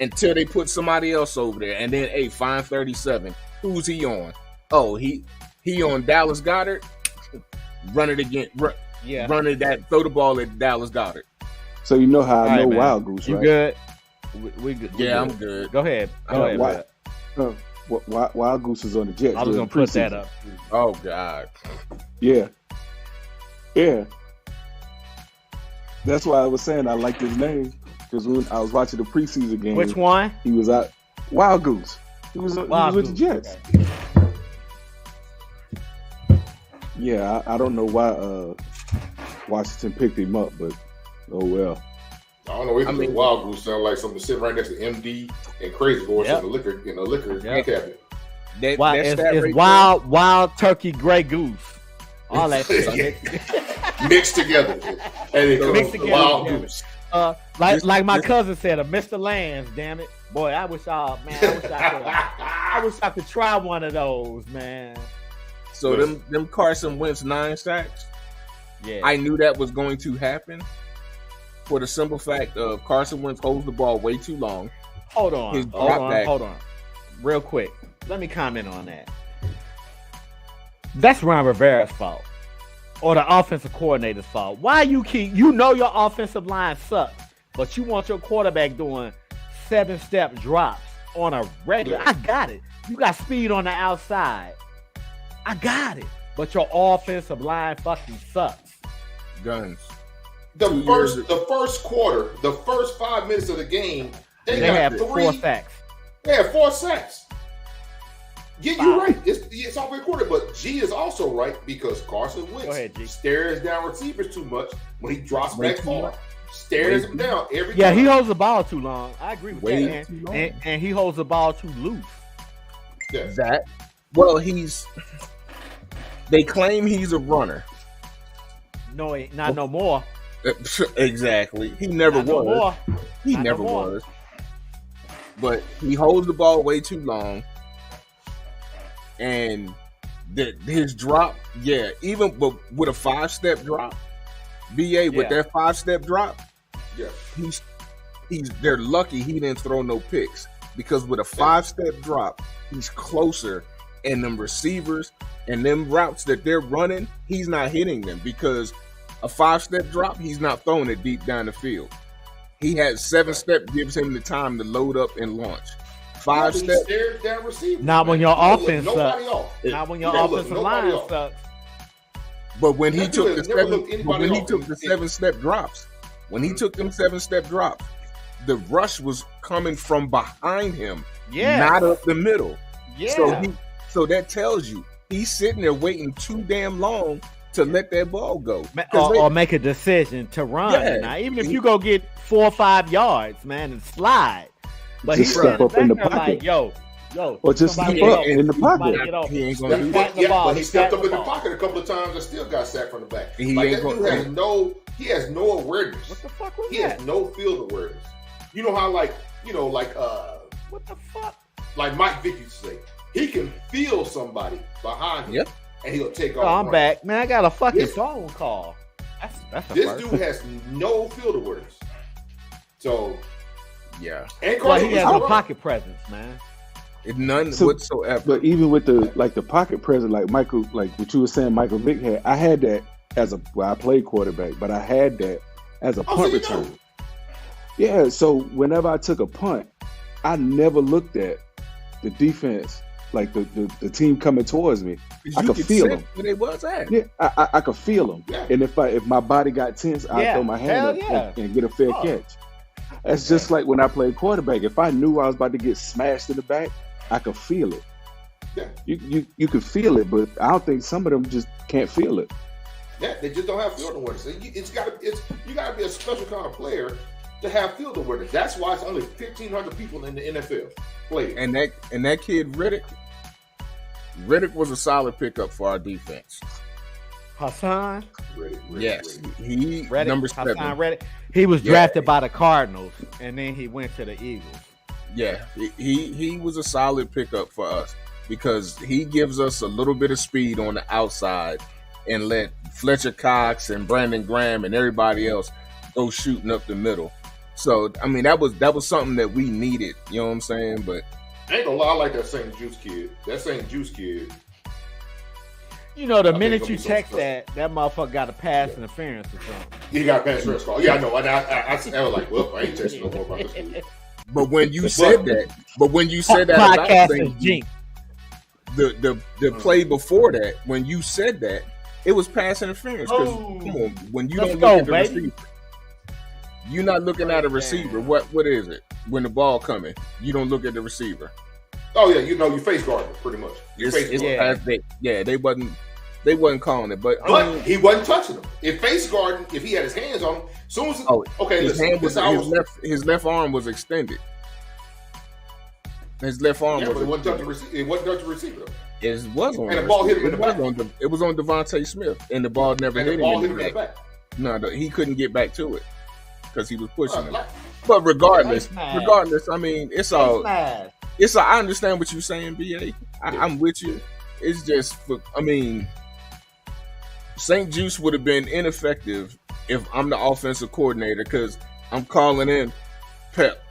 until they put somebody else over there. And then, hey, fine 37. Who's he on? Oh, he on Dallas Goedert. Run it again. Run it that. Throw the ball at Dallas Goedert. So you know how I know man. Wild Goose, You right? good? We good. Yeah, I'm good. Go ahead. Go ahead. Wild Goose is on the Jets. I was during gonna put that preseason. up. Oh God. Yeah. That's why I was saying I liked his name, because when I was watching the preseason game, Which one? he was out. Wild Goose. He was with the Jets. Okay. Yeah, I don't know why Washington picked him up, but oh well. I don't know. It was Wild Goose sound like something sitting right next to MD and Crazy Horse in the liquor cabinet. It's wild turkey gray goose. All that shit mixed together, and it comes a wild goose. Like my cousin said, a Mr. Lands, damn it. Boy, I wish I could try one of those, man. So them Carson Wentz 9 sacks, yeah, I knew that was going to happen for the simple fact of Carson Wentz holds the ball way too long. Hold on. Real quick. Let me comment on that. That's Ron Rivera's fault. Or the offensive coordinator's fault. Why you know your offensive line sucks, but you want your quarterback doing 7-step drops on a regular. I got it. You got speed on the outside. I got it. But your offensive line fucking sucks. Guns. The first quarter, the first 5 minutes of the game, they had 4 sacks. They had 4 sacks. Yeah, you're right. It's all recorded, but G is also right because Carson Wentz stares down receivers too much when he drops back far. Stares them down every time. Yeah, he holds the ball too long. I agree with that. And he holds the ball too loose. Yeah. They claim he's a runner. No, not no more. Exactly. He never was. He never was. But he holds the ball way too long. And his drop, even with a 5-step drop, BA with that 5-step drop, they're lucky he didn't throw no picks because with a 5-step drop, he's closer, and them receivers and them routes that they're running, he's not hitting them because a 5-step drop, he's not throwing it deep down the field. He has 7-step gives him the time to load up and launch. 5 steps. Not when your offense sucks. Not when your offensive line sucks. But when he took the 7-step drops, the rush was coming from behind him, not up the middle. Yeah. So that tells you he's sitting there waiting too damn long to let that ball go, or make a decision to run. Yeah. Now, even if you go get 4 or 5 yards, man, and slide. But just step up in the pocket. Like, yo, or just step up in the pocket. He ain't gonna do that. But he stepped up in the pocket a couple of times and still got sacked from the back. He has no awareness. What the fuck was he that? Has no field awareness. You know how what the fuck? Like Mike Vick used to say, he can feel somebody behind him, and he'll take off. I'm back, man. I got a fucking phone call. That's this dude has no field awareness. So. Yeah, and he has no pocket presence, man. None whatsoever. But even with the pocket presence, like Michael, like what you were saying, Michael Vick had. I had that I played quarterback, but I had that as a punt return. Yeah, so whenever I took a punt, I never looked at the defense, like the team coming towards me. I could feel them. Where they was at. Yeah, I could feel them. Yeah. And if my body got tense, I'd throw my hand up and get a fair catch. That's just like when I played quarterback. If I knew I was about to get smashed in the back, I could feel it. Yeah, you can feel it, but I don't think some of them just can't feel it. Yeah, they just don't have field awareness. You gotta be a special kind of player to have field awareness. That's why it's only 1,500 people in the NFL playing. And that kid Riddick was a solid pickup for our defense. Hassan? Reddick, yes. He number 7. Hassan Reddick. He was drafted by the Cardinals, and then he went to the Eagles. Yeah, he was a solid pickup for us because he gives us a little bit of speed on the outside and let Fletcher Cox and Brandon Graham and everybody else go shooting up the middle. So, I mean, that was something that we needed. You know what I'm saying? But I ain't gonna lie, I like that St. Juice kid. That St. Juice kid. You know, the minute you text that motherfucker got a pass interference or something. He got a pass interference call. Yeah, I know. I was like, well, I ain't texting no more about this dude. But when you said that, podcast the play before that, when you said that, it was pass interference. Because come on, when you don't look at the receiver, you're not looking at a receiver. What is it? When the ball coming, you don't look at the receiver. Oh yeah, you face guard pretty much. They wasn't calling it, but he wasn't touching him. If face guarding, if he had his hands on him, soon as his left arm was extended. His left arm but it wasn't touching the receiver. It was on. And the ball hit him in the back. It was on Devontae Smith, and the ball never hit him in the back. No, he couldn't get back to it because he was pushing him. But regardless, I mean, it's all. I understand what you're saying, BA. I'm with you. It's just, I mean, St. Juice would have been ineffective if I'm the offensive coordinator because I'm calling in Pep,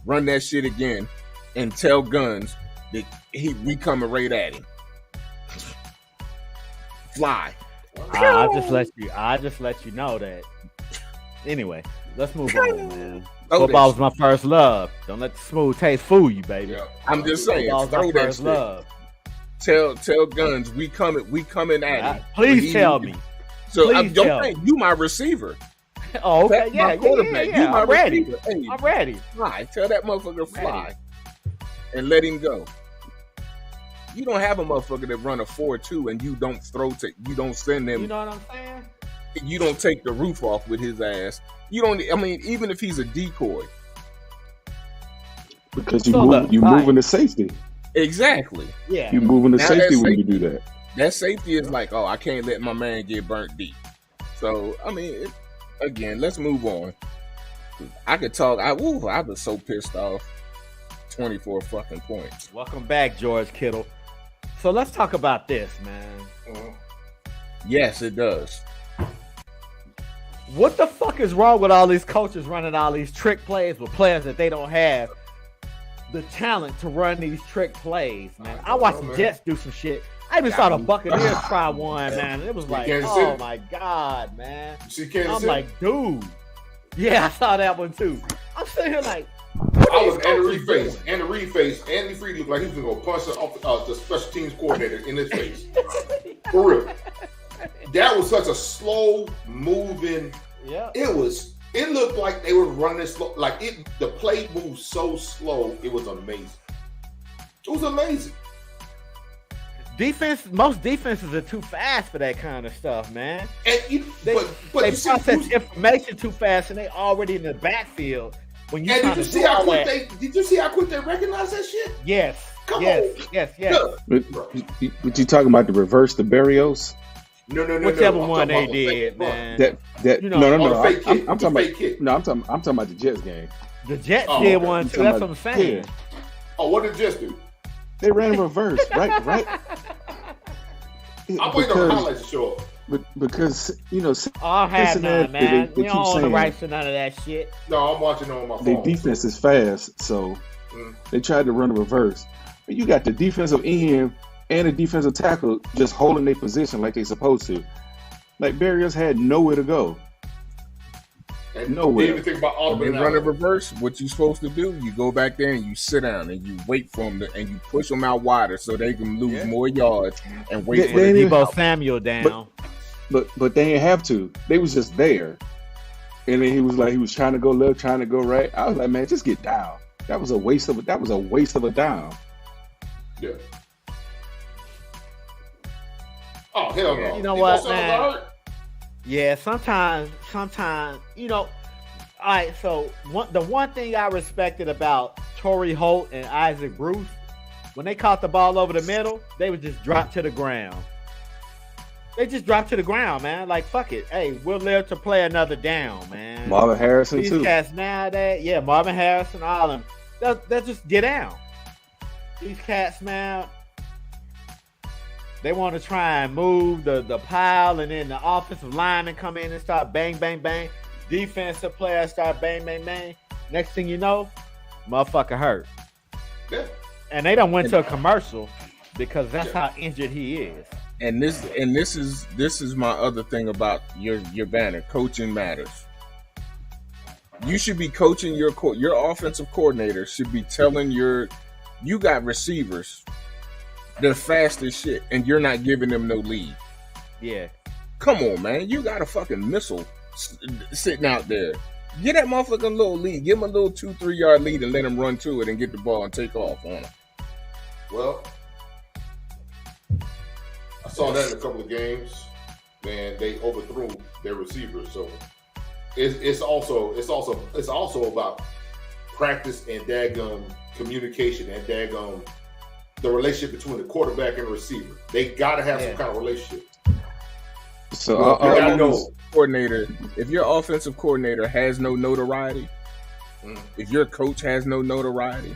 run that shit again, and tell Guns that we coming right at him. Fly. I just let you know that. Anyway, let's move on, man. Football was my first love. Don't let the smooth taste fool you, baby. Yeah. I'm just saying, throw that shit. Love. Tell Guns we coming at him. Please tell me. So you my receiver. Oh, okay. That's my quarterback. You my receiver. Hey, I'm ready. Fly. Tell that motherfucker fly and let him go. You don't have a motherfucker that run a 4.2 and you don't you don't send them. You know what I'm saying? You don't take the roof off with his ass. You don't. I mean, even if he's a decoy, because you moving the safety. Exactly. Yeah. You moving the safety when you do that. That safety is like, I can't let my man get burnt deep. So I mean, again, let's move on. I could talk. I was so pissed off. 24 fucking points. Welcome back, George Kittle. So let's talk about this, man. Yes, it does. What the fuck is wrong with all these coaches running all these trick plays with players that they don't have the talent to run these trick plays, man? I watched the Jets do some shit. I even saw the Buccaneers try one, man. And it was like, oh my God, man. I'm like, dude. Yeah, I saw that one too. I'm sitting here like, I was Andy Reid face. Andy Reid looked like he was going to punch the special teams coordinator in his face. For real. That was such a slow moving. Yeah. It looked like they were running it slow. Like the play moved so slow. It was amazing. It was amazing. Most defenses are too fast for that kind of stuff, man. And they process information too fast, and they already in the backfield. When you did you see how quick they recognize that shit? Yes. Yes. But you talking about the reverse, the Barrios? No. Whichever one they did, man. No. I'm talking fake kick. No, I'm talking about the Jets game. The Jets did one too. That's what I'm saying. Yeah. Oh, what did the Jets do? They ran reverse, right? I'm waiting on the highlights to show up. Because I'll have none, man. We don't own the rights to none of that shit. No, I'm watching on my phone. Their defense is fast, so they tried to run a reverse. But you got the defensive end and the defensive tackle just holding their position like they supposed to. Like Barrios had nowhere to go. And nowhere. Didn't even think about all the run a reverse. What you supposed to do? You go back there and you sit down and you wait for them and you push them out wider so they can lose more yards and wait for the Debo Samuel down. But they didn't have to. They was just there. And then he was trying to go left, trying to go right. I was like, man, just get down. That was a waste of a down. Yeah. Oh hell no! You know what, man? Yeah, sometimes, all right, so the one thing I respected about Torrey Holt and Isaac Bruce, when they caught the ball over the middle, they would just drop to the ground. They just dropped to the ground, man. Like, fuck it. Hey, we'll live to play another down, man. Marvin Harrison, these too. Cats nowadays, Marvin Harrison, all of them. They'll just get down. These cats, man, they want to try and move the pile, and then the offensive linemen come in and start bang, bang, bang. Defensive players start bang, bang, bang. Next thing you know, motherfucker hurt. Yeah. And they done went to a commercial because that's how injured he is. And this is my other thing about your banner. Coaching matters. You should be coaching your offensive coordinator should be telling you got receivers the fastest shit, and you're not giving them no lead. Yeah. Come on, man. You got a fucking missile sitting out there. Get that motherfucker a little lead. Give him a little 2-3 yard lead and let him run to it and get the ball and take off on him. Well, I saw that in a couple of games, and they overthrew their receivers. So it's also about practice and daggum communication and daggum the relationship between the quarterback and the receiver. They got to have some kind of relationship. So you gotta know. Coordinator, if your offensive coordinator has no notoriety, if your coach has no notoriety,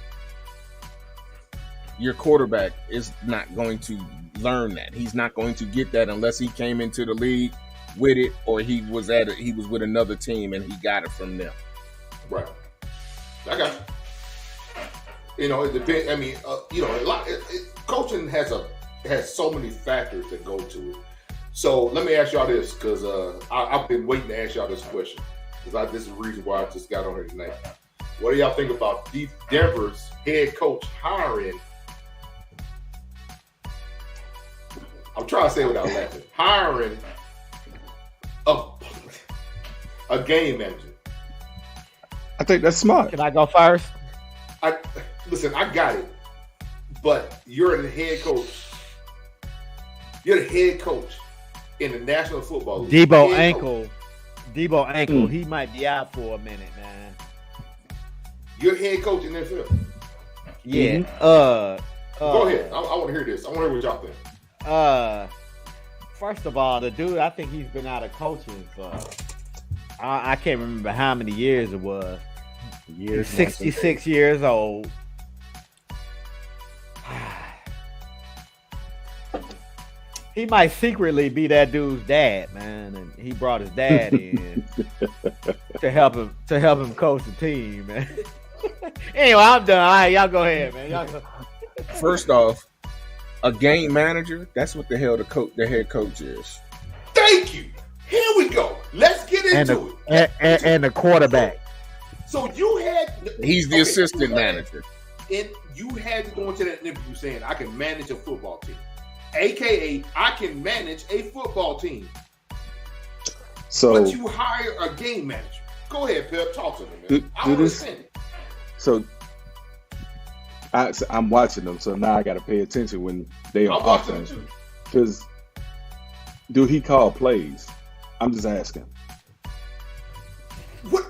your quarterback is not going to learn that. He's not going to get that unless he came into the league with it, or he was with another team and he got it from them. Right. I got you. You know, it depends. I mean, you know, coaching has so many factors that go to it. So let me ask y'all this, because I've been waiting to ask y'all this question, because this is the reason why I just got on here tonight. What do y'all think about Denver's head coach hiring? I'm trying to say it without laughing. Hiring a game manager. I think that's smart. Can I go first? Listen, I got it, but you're the head coach. You're the head coach in the National Football League. Debo ankle. He might be out for a minute, man. You're head coach in the NFL. Yeah. Go ahead. I want to hear this. I want to hear what y'all think. First of all, the dude, I think he's been out of coaching for I can't remember how many years it was. He's 66 years old. He might secretly be that dude's dad, man, and he brought his dad in to help him coach the team, man. Anyway, I'm done. All right, y'all go ahead, man. First off, a game manager, that's what the hell the head coach is. Thank you. Here we go. Let's get into it. And the quarterback. So you had... He's the assistant manager. And you had to go into that interview saying, I can manage a football team. AKA, I can manage a football team. So, but you hire a game manager. Go ahead, Pep. Talk to me, man. I understand it. So, I'm watching them, so now I got to pay attention when they are offense. Because do he call plays? I'm just asking. What?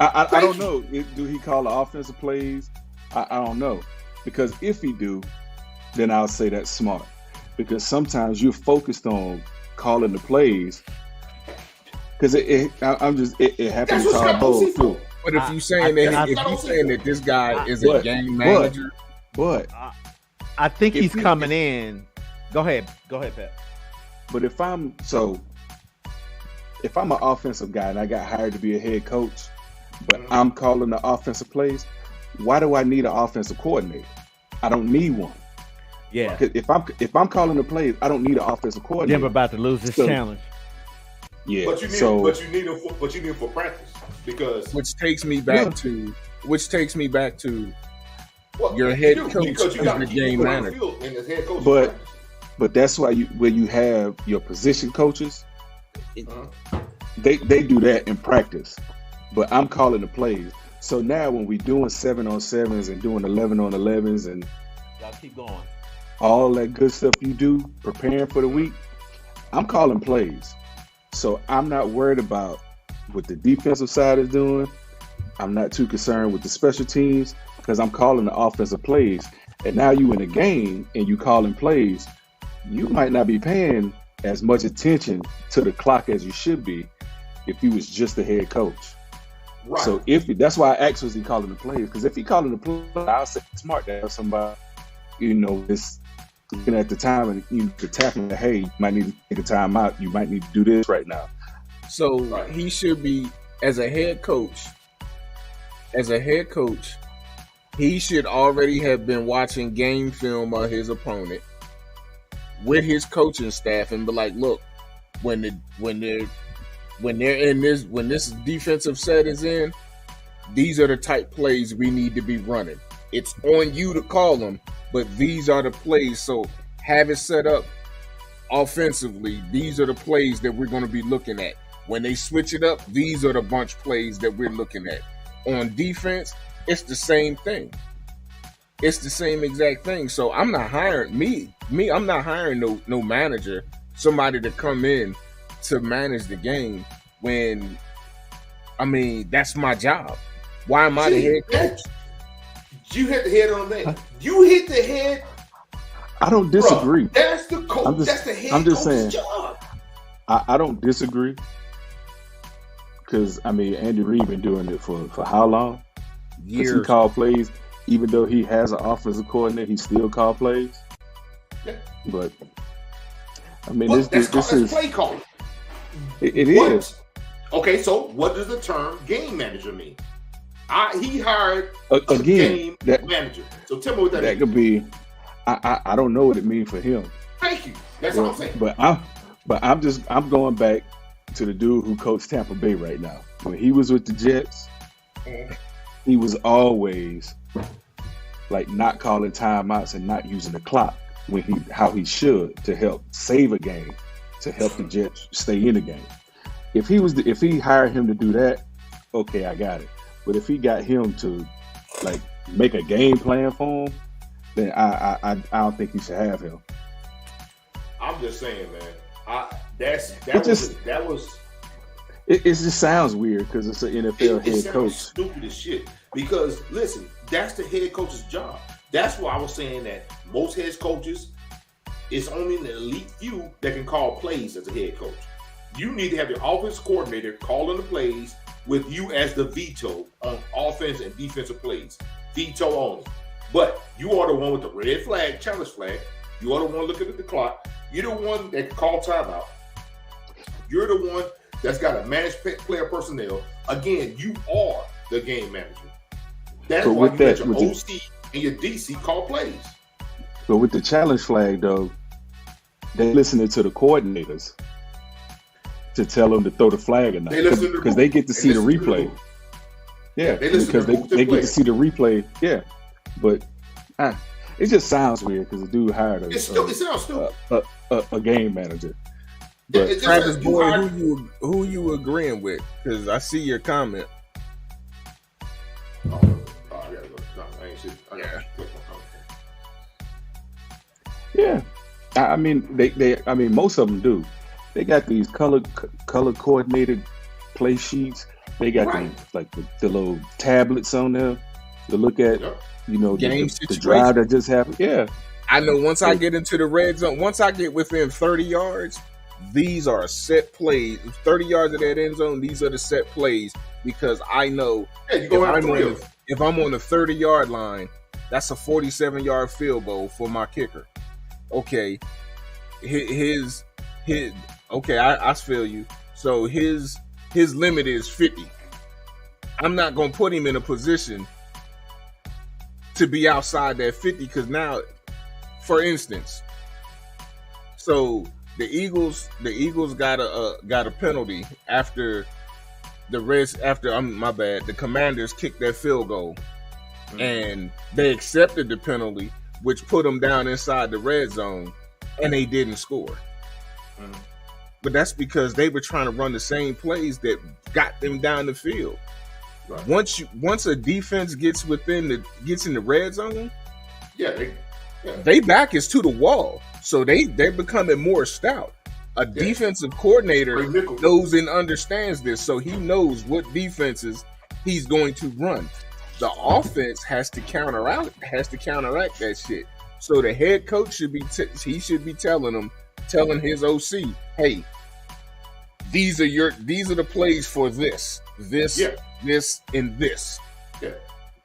I don't know. Do he call the offensive plays? I don't know. Because if he do, then I'll say that's smart. Because sometimes you're focused on calling the plays. Because it happens to our both too. But if you're saying that this guy is a game manager, but I think he's coming in. Go ahead, Pat. But if I'm an offensive guy and I got hired to be a head coach, but I'm calling the offensive plays, why do I need an offensive coordinator? I don't need one. Yeah. If I'm calling the plays, I don't need an offensive coordinator. Denver about to lose this challenge. Yeah. But you need him for practice, because which takes me back to your head coach is the game manager. But that's why when you have your position coaches, they do that in practice. But I'm calling the plays. So now when we're doing 7-on-7s and doing 11-on-11s and y'all keep going, all that good stuff you do, preparing for the week, I'm calling plays. So I'm not worried about what the defensive side is doing. I'm not too concerned with the special teams because I'm calling the offensive plays. And now you in a game and you calling plays, you might not be paying as much attention to the clock as you should be if you was just the head coach. Right. So that's why I asked, was he calling the plays? Because if he calling the plays, I'll say it's smart to have somebody, just looking at the time and to tap him, hey, you might need to take a time out. You might need to do this right now. So he should be, as a head coach, he should already have been watching game film of his opponent with his coaching staff and be like, look, when this defensive set is in, these are the type plays we need to be running. It's on you to call them, but these are the plays. So have it set up offensively. These are the plays that we're going to be looking at. When they switch it up, these are the bunch plays that we're looking at. On defense, it's the same thing. It's the same exact thing. So I'm not hiring I'm not hiring no manager, somebody to come in to manage the game when, that's my job. Why am I the head coach? You hit the head on that. You hit the head I don't disagree. Bruh, that's the coach. That's the head coach's saying, job. I don't disagree. Because, I mean, Andy Reid been doing it for how long? Years. He called plays. Even though he has an offensive coordinator, he still called plays. Yeah. But, I mean, But this is play calling. It is. Okay, so what does the term game manager mean? He hired Again, game manager. So tell me what that means. Could be. I don't know what it means for him. Thank you. That's what I'm saying. But I'm going back to the dude who coached Tampa Bay right now. When he was with the Jets, he was always like not calling timeouts and not using the clock how he should to help save a game, to help the Jets stay in the game. If he hired him to do that, okay, I got it. But if he got him to like make a game plan for him, then I don't think he should have him. I'm just saying, man. It just sounds weird because it's an NFL head coach. Stupid as shit. Because listen, that's the head coach's job. That's why I was saying that most head coaches, it's only an elite few that can call plays as a head coach. You need to have your offense coordinator calling the plays with you as the veto on offense and defensive plays. Veto only. But you are the one with the red flag, challenge flag. You are the one looking at the clock. You're the one that can call timeout. You're the one that's got to manage player personnel. Again, you are the game manager. That's why you let your OC and your DC call plays. But with the challenge flag, though, they listening to the coordinators to tell them to throw the flag or not. Because they get to see the replay. Yeah, because they get to see the replay. Yeah, but it just sounds weird because the dude hired it sounds stupid. A game manager. But Travis Boy, who you agreeing with? Because I see your comment. I gotta go. No, I ain't shit. I gotta click my comment. Yeah, I mean most of them do. They got these color coordinated play sheets. They got the little tablets on there to look at. You know, the drive that just happened. Yeah, I know. Once I get into the red zone, once I get within 30 yards, these are set plays. 30 yards of that end zone, these are the set plays because I know if I'm on the 30-yard line, that's a 47-yard field goal for my kicker. Okay, I feel you. So his limit is 50. I'm not gonna put him in a position to be outside that 50 because now, for instance, so the Eagles got a penalty after the Commanders kicked that field goal, and they accepted the penalty, which put them down inside the red zone, and they didn't score. But that's because they were trying to run the same plays that got them down the field. Right. Once a defense gets in the red zone, they back is to the wall, so they're becoming more stout. A defensive coordinator knows and understands this, so he knows what defenses he's going to run. The offense has to counteract that shit. So the head coach should be telling his OC, hey, these are the plays for this, and this. Yeah.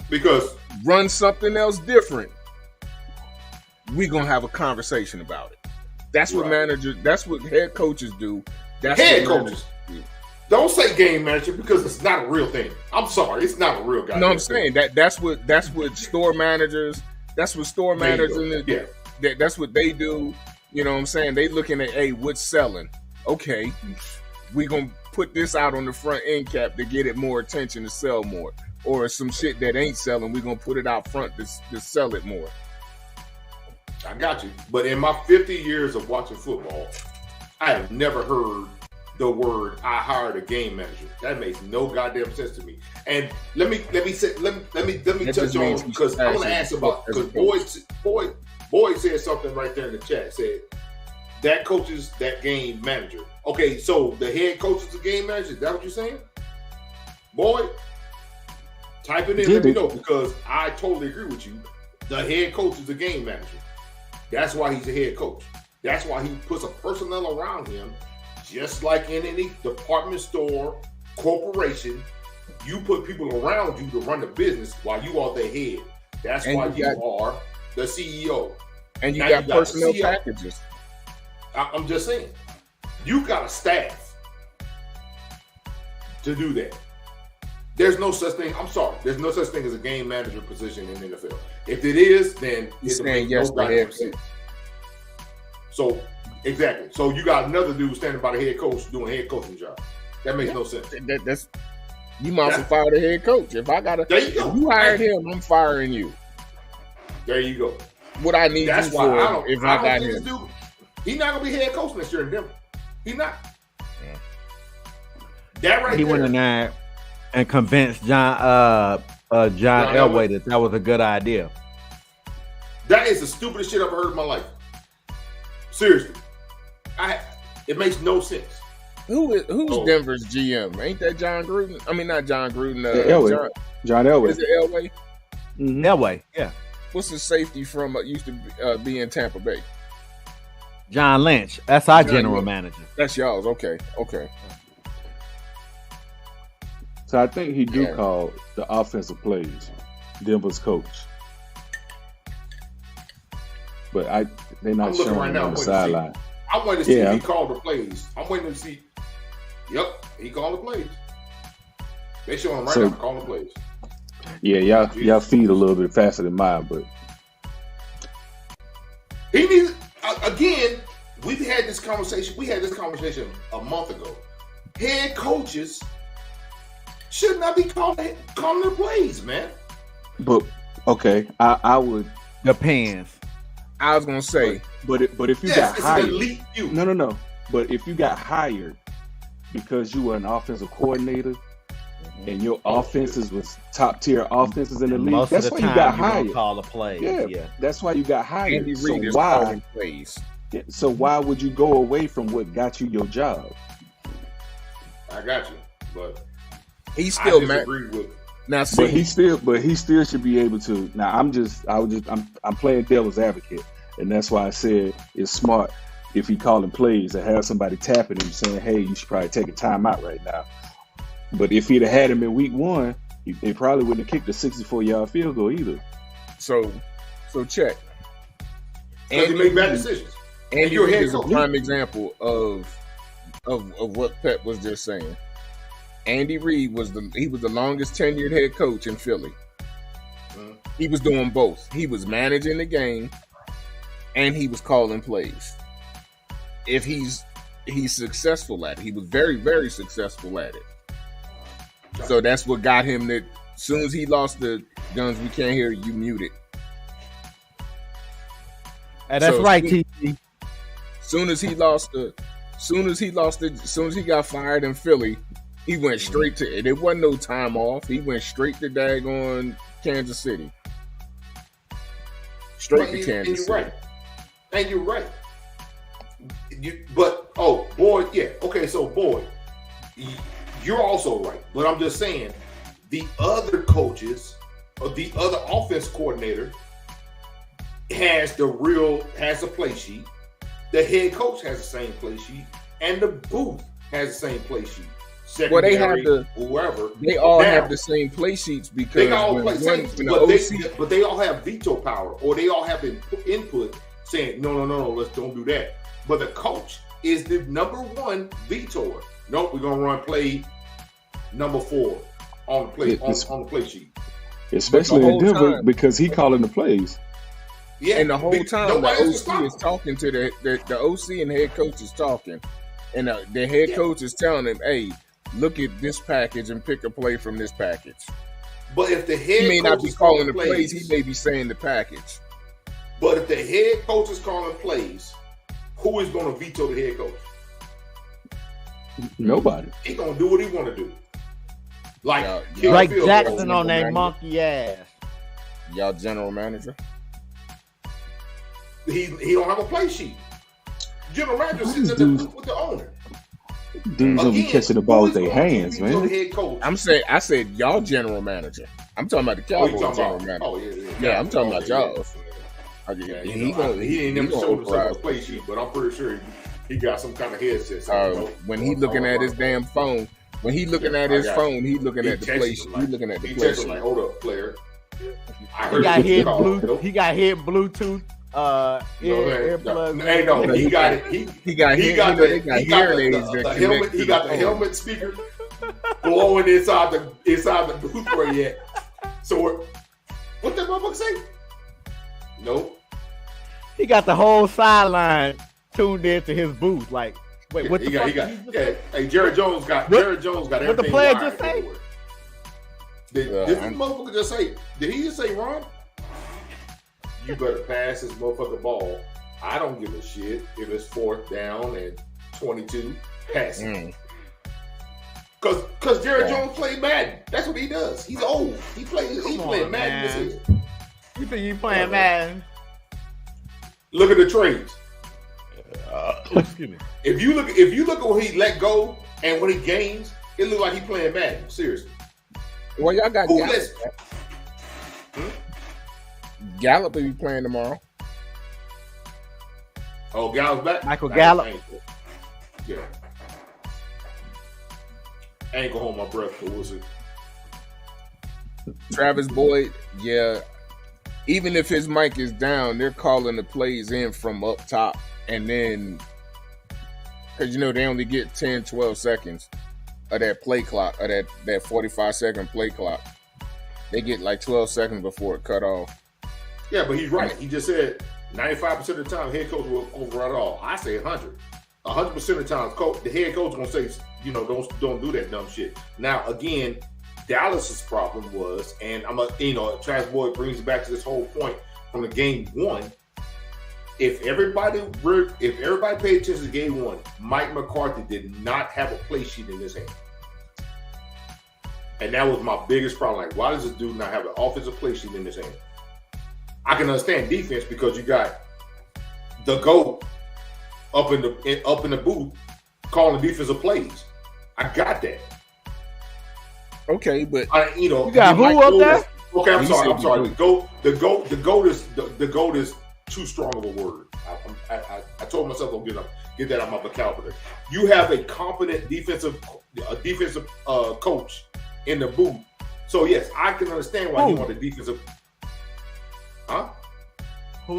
Because run something else different. We're gonna have a conversation about it. That's what that's what head coaches do. That's head coaches. Don't say game manager because it's not a real thing. I'm sorry, it's not a real guy. No, I'm saying that's what store managers. That's what store managers. That's what they do. You know what I'm saying? They looking at, hey, what's selling? Okay, we gonna put this out on the front end cap to get it more attention to sell more, or some shit that ain't selling, we gonna put it out front to sell it more. I got you. But in my 50 years of watching football, I have never heard the word "I hired a game manager." That makes no goddamn sense to me. And let me touch on because I want to ask about because Boyd said something right there in the chat. Said that coach is that game manager. Okay, so the head coach is the game manager. Is that what you're saying, Boyd? Type it in. Let me know because I totally agree with you. The head coach is the game manager. That's why he's a head coach. That's why he puts a personnel around him, just like in any department store, corporation. You put people around you to run the business while you are the head. That's why you are the CEO. And you got personnel packages. I'm just saying, you got a staff to do that. There's no such thing. I'm sorry. There's no such thing as a game manager position in the NFL. If it is, then it's saying yes to head coach. So exactly. So you got another dude standing by the head coach doing a head coaching job. That makes no sense. That's you might as well fire the head coach. If I gotta, there you go. If you hired him, I'm firing you. There you go. What I need you for if I got him. Dude, he's not gonna be head coach next year in Denver. He's not. Yeah. That right he there. went in there and convinced John Elway that was a good idea. That is the stupidest shit I've heard in my life. Seriously, it makes no sense. Who's Denver's GM? Ain't that John Gruden? I mean, not John Gruden. Elway. John Elway. Is it Elway? Mm-hmm. Elway, yeah. What's the safety from used to be in Tampa Bay? John Lynch. That's our general manager. That's y'all's. Okay. So I think he do call the offensive plays, Denver's coach. But they're not showing right now, on the sideline. I'm waiting to see if he called the plays. I'm waiting to see. Yep, he called the plays. They show him right now calling the plays. Yeah, y'all feed a little bit faster than mine, but he needs again. We've had this conversation. We had this conversation a month ago. Head coaches should not be calling the plays, man. But okay, I would depends. I was gonna say, but if you got hired, no. But if you got hired because you were an offensive coordinator and your offenses was top tier offenses in the league, that's why you got hired. Call the plays. Yeah, that's why you got hired. Andy Reid is calling plays. So why would you go away from what got you your job? I got you, but he still agreed with. Now, see, but he still should be able to. Now, I'm playing devil's advocate, and that's why I said it's smart if he calling plays to have somebody tapping him saying, "Hey, you should probably take a timeout right now." But if he'd have had him in week 1, they probably wouldn't have kicked a 64-yard field goal either. So check. And he make bad decisions. Andy Reid is a prime example of what Pep was just saying. Andy Reid was the longest tenured head coach in Philly. He was doing both. He was managing the game and he was calling plays. If he's successful at it. He was very, very successful at it. So that's what got him that as soon as he lost the guns, we can't hear you muted. And that's right, TC. Soon as he got fired in Philly, he went straight to it. It wasn't no time off. He went straight to daggone Kansas City. Straight to Kansas City. And you're right. Boyd, you're also right. But I'm just saying, the other coaches, or the other offense coordinator, has a play sheet. The head coach has the same play sheet, and the booth has the same play sheet. Well, they have whoever. They all have the same play sheets because they all play same, but they all have veto power, or they all have input saying no, let's don't do that. But the coach is the number one vetoer. Nope, we're gonna run play number 4 on the play on the play sheet. Especially in Denver because he calling the plays. Yeah, and the whole time the OC is talking to the OC and the head coach is talking, and the head coach is telling him, "Hey, look at this package and pick a play from this package." But if the head he may coach not be calling the plays, he may be saying the package. But if the head coach is calling plays, who is going to veto the head coach? Nobody. He's going to do what he want to do. Like Jackson on that monkey ass. Y'all general manager. He don't have a play sheet. General manager sits in the booth with the owner. Dudes will be catching the ball with their hands, man. I said y'all general manager. I'm talking about the Cowboys general manager. Oh yeah. Yeah, I'm talking about y'all. Yeah, he ain't never showed himself a play sheet, but I'm pretty sure he got some kind of headset. When he looking at his damn phone, when he looking at his phone, he looking at the play sheet. He looking at the play sheet. Like, hold up, player. He got hidden Bluetooth. Earplugs. Hey, no, he got it. He got the helmet speaker blowing inside the booth where he at. So what that motherfucker say? Nope. He got the whole sideline tuned into his booth. Like, wait, what the fuck? Hey, Jerry Jones got everything. What the player just say? Did this motherfucker just say? Did he just say, Ron? You better pass this motherfucker ball. I don't give a shit if it's 4th down and 22. Pass it. Cause Jerry Jones played Madden. That's what he does. He's old. He played Madden. You think you playing Madden? Look at the trades. Excuse me. If you look at what he let go and what he gains, it look like he playing Madden. Seriously. Well, y'all got Gallup will be playing tomorrow. Oh, Gallup's back. Michael Gallup. Yeah. I ain't gonna hold my breath, but we'll see. Travis Boyd, yeah. Even if his mic is down, they're calling the plays in from up top. And then, because, they only get 10, 12 seconds of that play clock, or that 45-second play clock. They get like 12 seconds before it cut off. Yeah, but he's right. He just said 95% of the time, head coach will override all. I say 100. 100% of the time, the head coach is going to say, don't do that dumb shit. Now, again, Dallas's problem was, and Travis Boyd brings it back to this whole point from the game one. If everybody paid attention to game one, Mike McCarthy did not have a play sheet in his hand. And that was my biggest problem. Like, why does this dude not have an offensive play sheet in his hand? I can understand defense because you got the GOAT up in the booth calling defensive plays. I got that. Okay, but you got who up there? Okay, I'm sorry. The GOAT is too strong of a word. I told myself I'll get that out of my vocabulary. You have a competent defensive coach in the booth. So yes, I can understand why you want a defensive. Huh?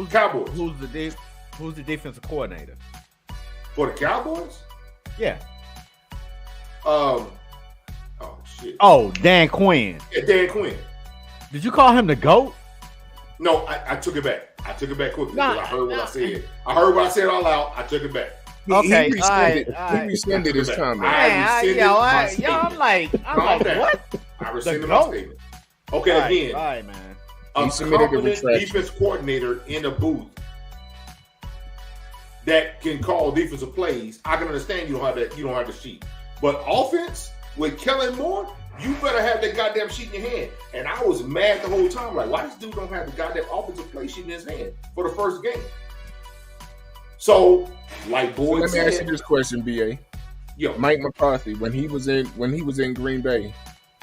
Cowboys? Who's the defensive coordinator for the Cowboys? Yeah. Oh shit. Oh, Dan Quinn. Yeah, Dan Quinn. Did you call him the GOAT? No, I took it back. I took it back quickly because I heard what I said. I heard what I said all out. I took it back. Okay, he rescinded his comment. I'm like, what? I rescinded my statement. Okay, again. All right, man. A competent defense coordinator in a booth that can call defensive plays. I can understand you don't have the sheet. But offense with Kellen Moore, you better have that goddamn sheet in your hand. And I was mad the whole time. Like, why this dude don't have the goddamn offensive play sheet in his hand for the first game? So, like Boyd let me ask you this question, BA. Yo, Mike McCarthy, when he was in Green Bay,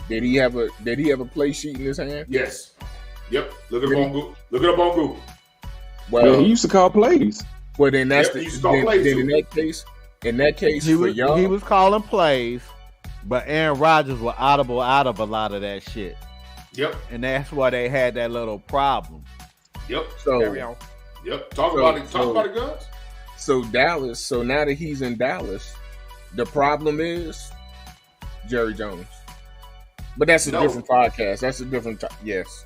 did he have a play sheet in his hand? Yes. Yep. Look it up on Google. Well, he used to call plays. Well, then that's he used to call plays. Then in that case, he was calling plays, but Aaron Rodgers was audible out of a lot of that shit. Yep. And that's why they had that little problem. Yep. So yep. Talk about the guns. So Dallas. So now that he's in Dallas, the problem is Jerry Jones. But that's a different podcast. That's a different yes.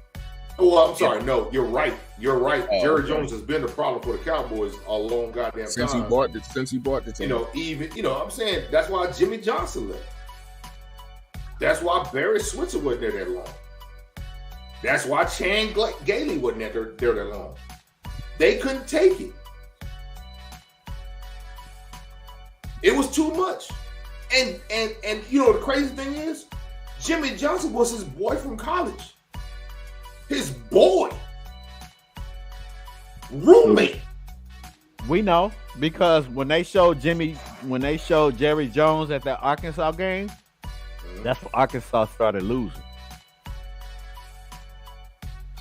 Well, I'm sorry. No, you're right. Jerry Jones has been the problem for the Cowboys a long goddamn time. Since he bought the team. I'm saying that's why Jimmy Johnson left. That's why Barry Switzer wasn't there that long. That's why Chan Gailey wasn't there that long. They couldn't take it. It was too much. And the crazy thing is, Jimmy Johnson was his boy from college. His boy. Roommate. We know because when they showed Jerry Jones at that Arkansas game, that's when Arkansas started losing.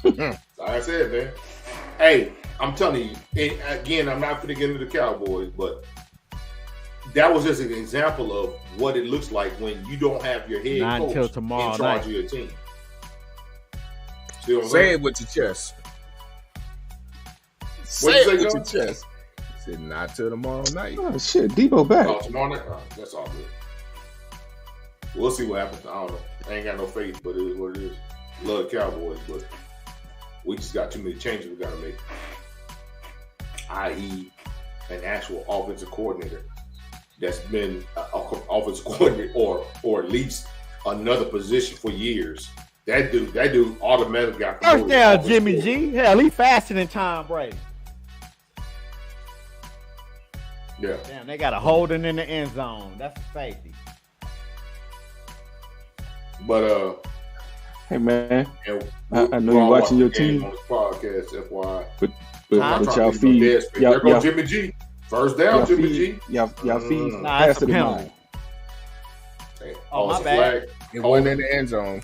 Like I said, man. Hey, I'm telling you, and again, I'm not going to get into the Cowboys, but that was just an example of what it looks like when you don't have your head Not coach until tomorrow in charge night. of your team. See what I'm Say saying? it with your chest. Say What'd you it say, with John? your chest. Said not till tomorrow night. Oh shit, Debo back. Oh, tomorrow night? That's all good. We'll see what happens. I don't know. I ain't got no faith, but it is what it is. Love the Cowboys, but we just got too many changes we got to make. I.e., an actual offensive coordinator that's been an offensive coordinator or at least another position for years. That dude automatically got First down, offensive Jimmy coordinator. G. Hell, he faster than Tom Brady. Yeah. Damn, they got a holding in the end zone. That's a safety. But Hey man, and I know you're watching your team. on this podcast, FYI. but Tom y'all feed There goes Jimmy G. First down, y'all Jimmy feed G. y'all feed Nah, that's faster a than penalty. mine. Hey, Oh, my it's a bad. flag. It wasn't in the end zone.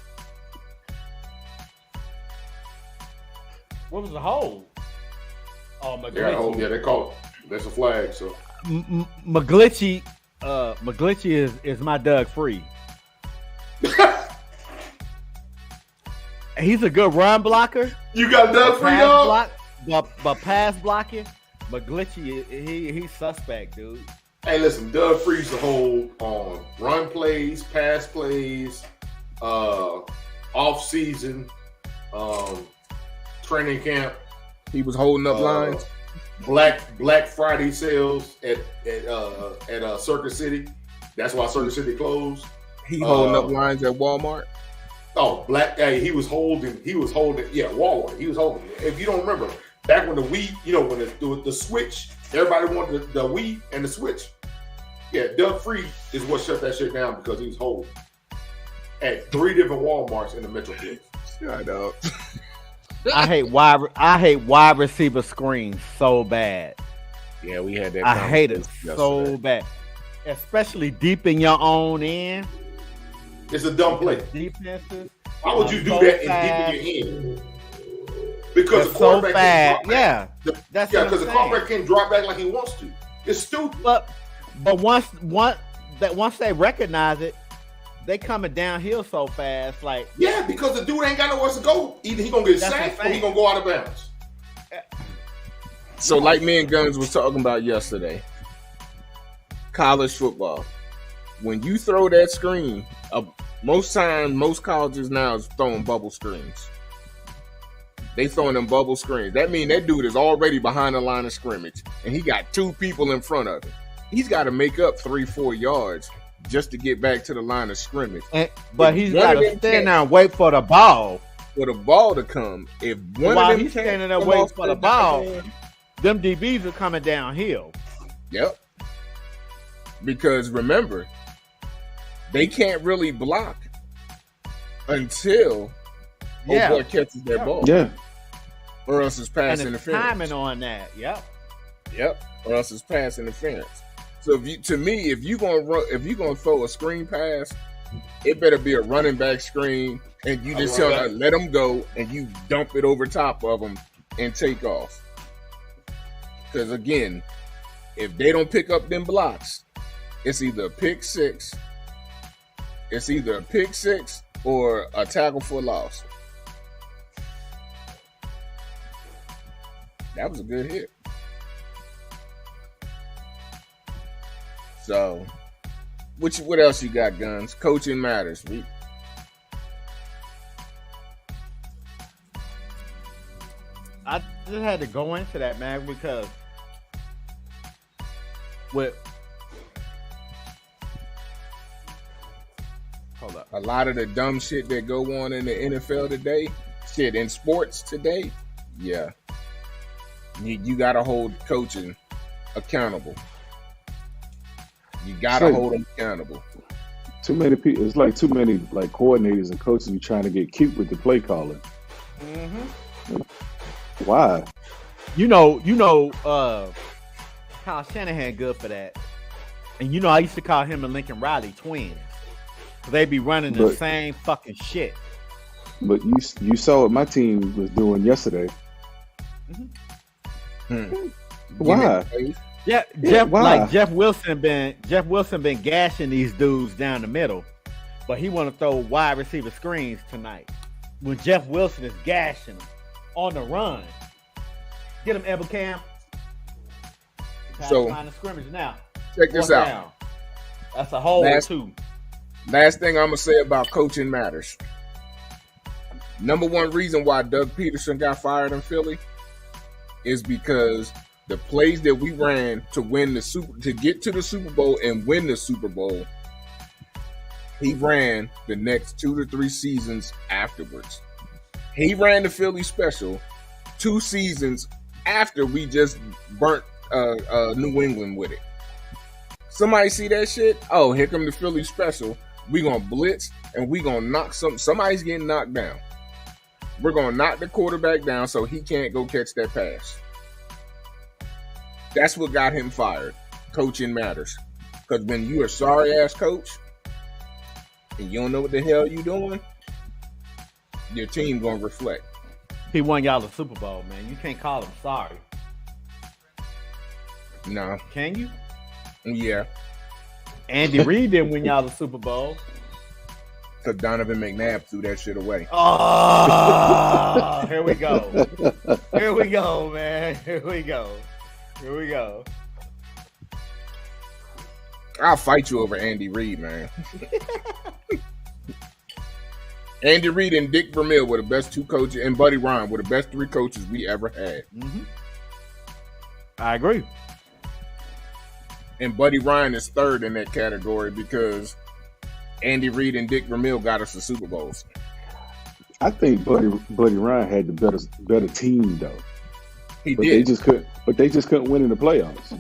What was the hold? Oh, Yeah, they call it. That's a flag. So McGlitchy is my Doug Free. He's a good run blocker. you got Doug Free Pass on. block, but pass blocking, McGlitchy he's suspect, dude. Hey, listen, Doug Freeze the hold on run plays, pass plays, off season, training camp, He was holding up lines. Black Friday sales at Circuit City. That's why Circuit City closed. He holding up lines at Walmart. Oh, Hey, he was holding. Yeah, Walmart. He was holding. If you don't remember, back when the Wii, when the Switch, everybody wanted the Wii and the Switch. Yeah, Doug Free is what shut that shit down because he was holding at 3 different Walmarts in the Metroplex. Shut up. I hate wide receiver screens so bad. Yeah, we had that. I hate it conversation so yesterday. bad, especially deep in your own end. It's a dumb play. Defenses. Why would you do so that fast. in deep in your end? Because They're the so quarterback fast. can't drop back. Yeah, that's Yeah, what I'm because the saying. quarterback can't drop back like he wants to. It's stupid. But once they recognize it, they coming downhill so fast. Like Yeah, because the dude ain't got nowhere to go. Either he gonna get That's sacked what or I'm he gonna go out of bounds. So, like me and Guns was talking about yesterday, college football. When you throw that screen, most times, most colleges now is throwing bubble screens. They throwing them bubble screens. That means that dude is already behind the line of scrimmage, and he got 2 people in front of him. He's got to make up 3-4 yards just to get back to the line of scrimmage. but If he's one got of to them stand can't- there and wait for the ball. For the ball to come, if one While of them he's can't standing there come waiting off for the that ball. goddamn- Them DBs are coming downhill. Yep. Because remember, they can't really block until Yeah. boy catches that ball. Yeah, Or else it's pass And it's interference. timing on that. Yep. Yep. Or else it's pass interference. So if you gonna throw a screen pass, it better be a running back screen, and you just tell them let them go, and you dump it over top of them and take off. Because again, if they don't pick up them blocks, it's either a pick six or a tackle for loss. That was a good hit. So, what else you got, Guns? Coaching matters. I just had to go into that, man, because hold up. A lot of the dumb shit that go on in the NFL today, shit in sports today, yeah. You got to hold coaching accountable. You got to So- hold them accountable. too many people. It's like too many like coordinators and coaches who trying to get cute with the play calling. Why? You know, Kyle Shanahan good for that. And I used to call him and Lincoln Riley twins. Cause they be running the But- same fucking shit. But you saw what my team was doing yesterday. Why? Yeah, Jeff Wilson been gashing these dudes down the middle, but he want to throw wide receiver screens tonight. When Jeff Wilson is gashing them on the run, get him, Ebelcam. So Find the scrimmage now. Check this out. Down. That's a hole too. Last thing I'm gonna say about coaching matters. Number one reason why Doug Peterson got fired in Philly is because the plays that we ran to get to the Super Bowl and win the Super Bowl, he ran the next 2 to 3 seasons afterwards. He ran the Philly special 2 seasons after we just burnt New England with it. Somebody see that shit? Oh, here come the Philly special. We gonna blitz and we gonna knock somebody's getting knocked down. We're gonna knock the quarterback down so he can't go catch that pass. That's what got him fired. Coaching matters. Because when you're a sorry ass coach and you don't know what the hell you doing, your team gonna reflect. He won y'all the Super Bowl, man. You can't call him sorry. No. Can you? Yeah. Andy Reid didn't win y'all the Super Bowl. Because Donovan McNabb threw that shit away. Oh, here we go. Here we go, man. Here we go. I'll fight you over Andy Reid, man. Andy Reid and Dick Vermeil were the best 2 coaches, and Buddy Ryan were the best 3 coaches we ever had. Mm-hmm. I agree. And Buddy Ryan is 3rd in that category because Andy Reid and Dick Vermeil got us the Super Bowls. I think Buddy Ryan had the better team though. He but did. They just couldn't win in the playoffs.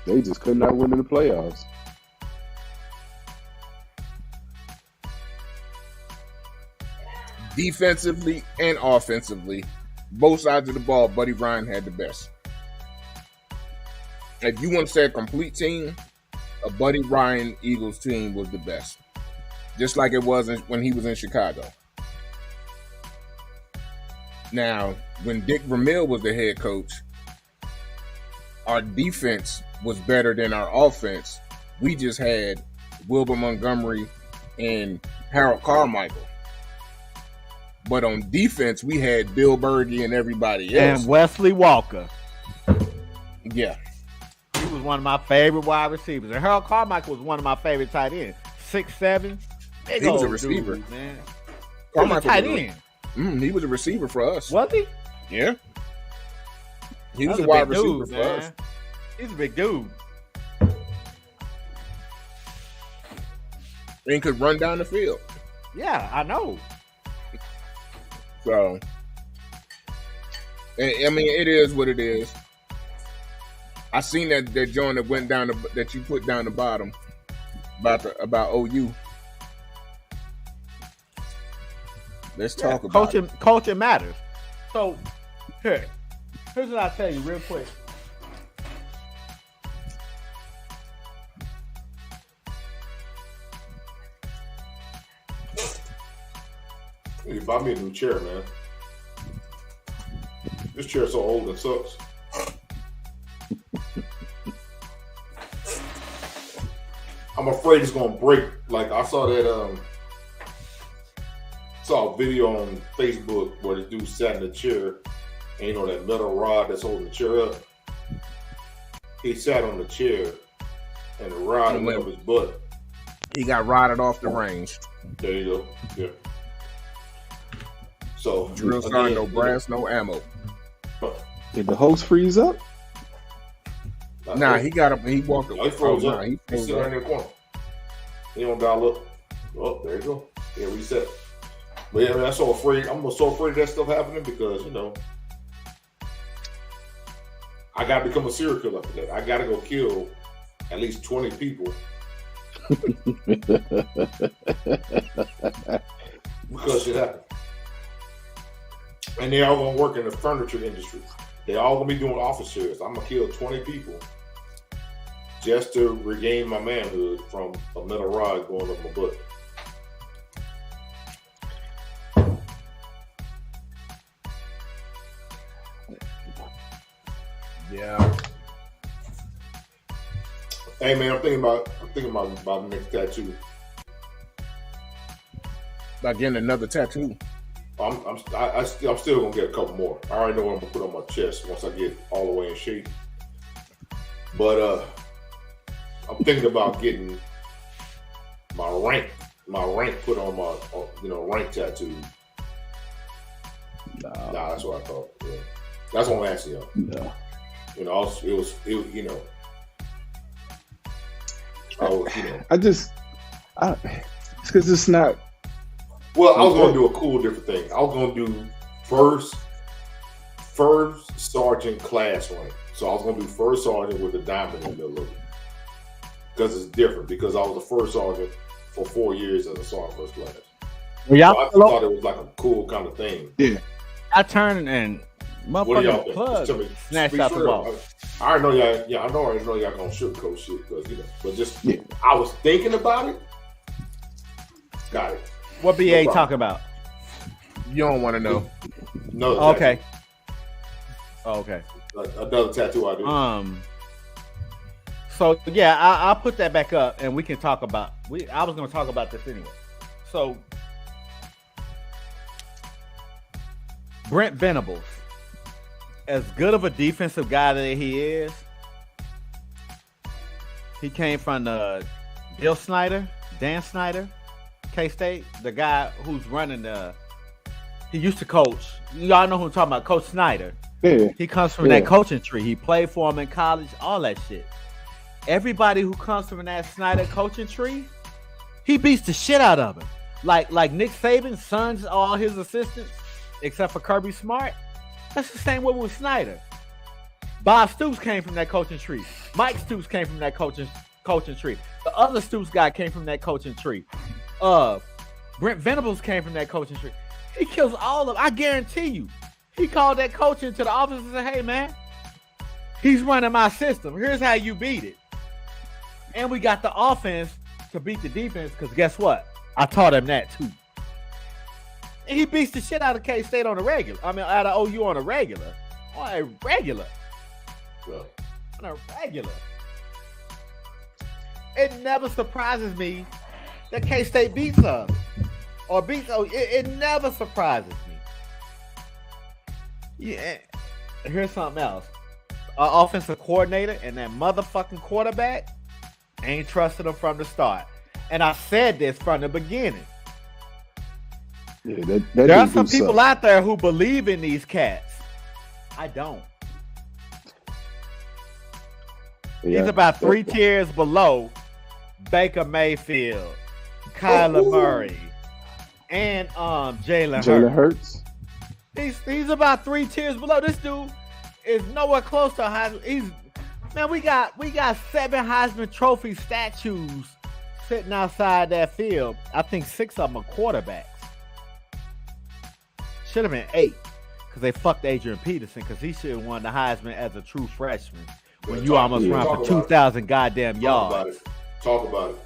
They just could not win in the playoffs. Defensively and offensively, both sides of the ball, Buddy Ryan had the best. If you want to say a complete team, a Buddy Ryan Eagles team was the best. Just like it was when he was in Chicago. Now, when Dick Vermeil was the head coach, our defense was better than our offense. We just had Wilbur Montgomery and Harold Carmichael. But on defense, we had Bill Berge and everybody else. And Wesley Walker. Yeah. He was one of my favorite wide receivers. And Harold Carmichael was one of my favorite tight ends. 6'7". He was a receiver. Dude, man. Carmichael He was a tight end. He was a receiver for us. Was he? Yeah. He was That's a wide big receiver dude, for man. us. He's a big dude. And could run down the field. Yeah, I know. So, I mean, it is what it is. I seen that joint that went down that you put down the bottom about OU. Let's talk about it. Culture matters. So, here's what I'll tell you real quick. You buy me a new chair, man. This chair's so old and sucks. I'm afraid it's gonna break. Like I saw that saw a video on Facebook where the dude sat in the chair and you know that metal rod that's holding the chair up. He sat on the chair and the rod went up his butt. He got rotted off the range. There you go. Yeah. So drill sergeant, no brass, no ammo. Did the hose freeze up? Nah, he got up and he walked up. He froze up. He He's sitting right in the corner. He don't dial up. Oh, there you go. Yeah, reset. But yeah, man, I'm so afraid of that stuff happening because, you know, I gotta become a serial killer after that. I gotta go kill at least 20 people. Because shit happened. And they all gonna work in the furniture industry. They all gonna be doing office chairs. I'm gonna kill 20 people just to regain my manhood from a metal rod going up my butt. Yeah. Hey man, I'm thinking about the next tattoo. About getting another tattoo. I'm still gonna get a couple more. I already know what I'm gonna put on my chest once I get all the way in shape. But I'm thinking about getting my rank put on my rank tattoo. Nah, that's what I thought. Yeah. That's what I'm asking y'all. No. It's because it's not. Well, I was going to do a cool different thing. I was going to do first sergeant class rank. So I was going to do first sergeant with a diamond in the middle of it. Because it's different. Because I was a first sergeant for 4 years as a sergeant first class. Well, y'all I thought it was like a cool kind of thing. Yeah. I turned and What do y'all think? plug Just tell me. snatched out the ball. I already know y'all. Yeah, I already know y'all gonna sugarcoat shit because But just Yeah. I was thinking about it. Got it. What BA talking about? You don't want to know. No. Okay. Okay. Another tattoo I do. So yeah, I'll put that back up, and we can talk about. I was going to talk about this anyway. So Brent Venables, as good of a defensive guy that he is, he came from the Dan Snyder, K-State, the guy who's running he used to coach. Y'all know who I'm talking about, Coach Snyder. Yeah. He comes from that coaching tree. He played for him in college, all that shit. Everybody who comes from that Snyder coaching tree, he beats the shit out of him. Like Nick Saban's sons, all his assistants, except for Kirby Smart. That's the same way with Snyder. Bob Stoops came from that coaching tree. Mike Stoops came from that coaching tree. The other Stoops guy came from that coaching tree. Brent Venables came from that coaching tree. He kills all of them. I guarantee you. He called that coach into the office and said, hey, man, he's running my system. Here's how you beat it. And we got the offense to beat the defense because guess what? I taught him that too. And he beats the shit out of K-State on a regular. I mean, out of OU on a regular. On a regular. Yeah. On a regular. It never surprises me that K-State beats us. Or beats OU. It never surprises me. Yeah. Here's something else. Our offensive coordinator and that motherfucking quarterback ain't trusted him from the start. And I said this from the beginning. Yeah, that there are some suck. people out there who believe in these cats. I don't. Yeah, He's about 3 tiers below Baker Mayfield, Kyler Murray, and Jalen Hurts. He's about 3 tiers below. This dude is nowhere close to Heisman. We got 7 Heisman Trophy statues sitting outside that field. I think 6 of them are quarterbacks. Should have been 8 because they fucked Adrian Peterson because he should have won the Heisman as a true freshman when you almost run for 2,000 goddamn yards. Talk about it.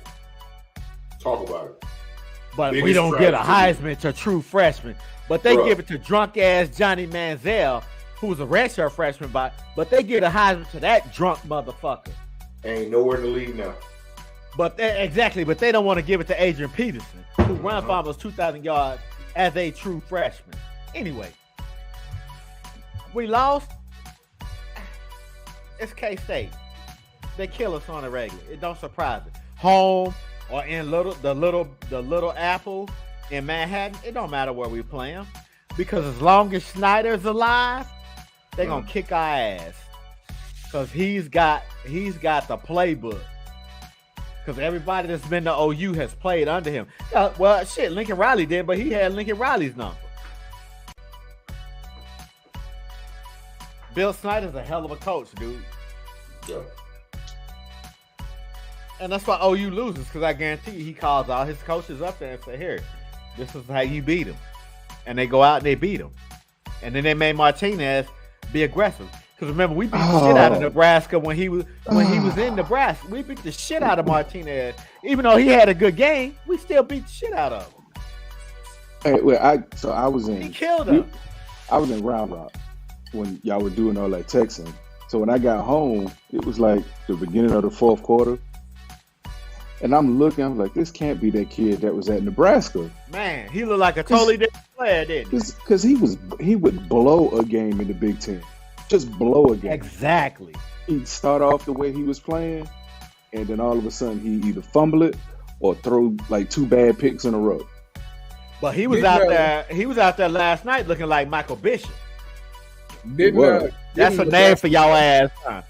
But we don't get a Heisman to true freshman. But they give it to drunk ass Johnny Manziel, who was a redshirt freshman, but they give a Heisman to that drunk motherfucker. Ain't nowhere in the league now. But they don't want to give it to Adrian Peterson, who ran for almost 2,000 yards as a true freshman. Anyway, we lost. It's K-State. They kill us on a regular. It don't surprise me. Home or in the little Apple in Manhattan, it don't matter where we play them, because as long as Snyder's alive, they're gonna kick our ass. Cause he's got the playbook. Because everybody that's been to OU has played under him. Well, shit, Lincoln Riley did, but he had Lincoln Riley's number. Bill Snyder's a hell of a coach, dude. Yeah. And that's why OU loses, because I guarantee you he calls all his coaches up there and say, here, this is how you beat him. And they go out and they beat him. And then they made Martinez be aggressive. Because remember, we beat the shit out of Nebraska when he was in Nebraska. We beat the shit out of Martinez. Even though he had a good game, we still beat the shit out of him. Hey, well, I was in. He killed him. I was in Round Rock when y'all were doing all that texting. So when I got home, it was like the beginning of the fourth quarter. And I'm looking, I'm like, this can't be that kid that was at Nebraska. Man, he looked like a totally different player, didn't he? Because he would blow a game in the Big Ten. Just blow a game. Exactly. He'd start off the way he was playing, and then all of a sudden he either fumble it or throw like 2 bad picks in a row. But he was out there. He was out there last night looking like Michael Bishop. That's a name for y'all ass. Huh?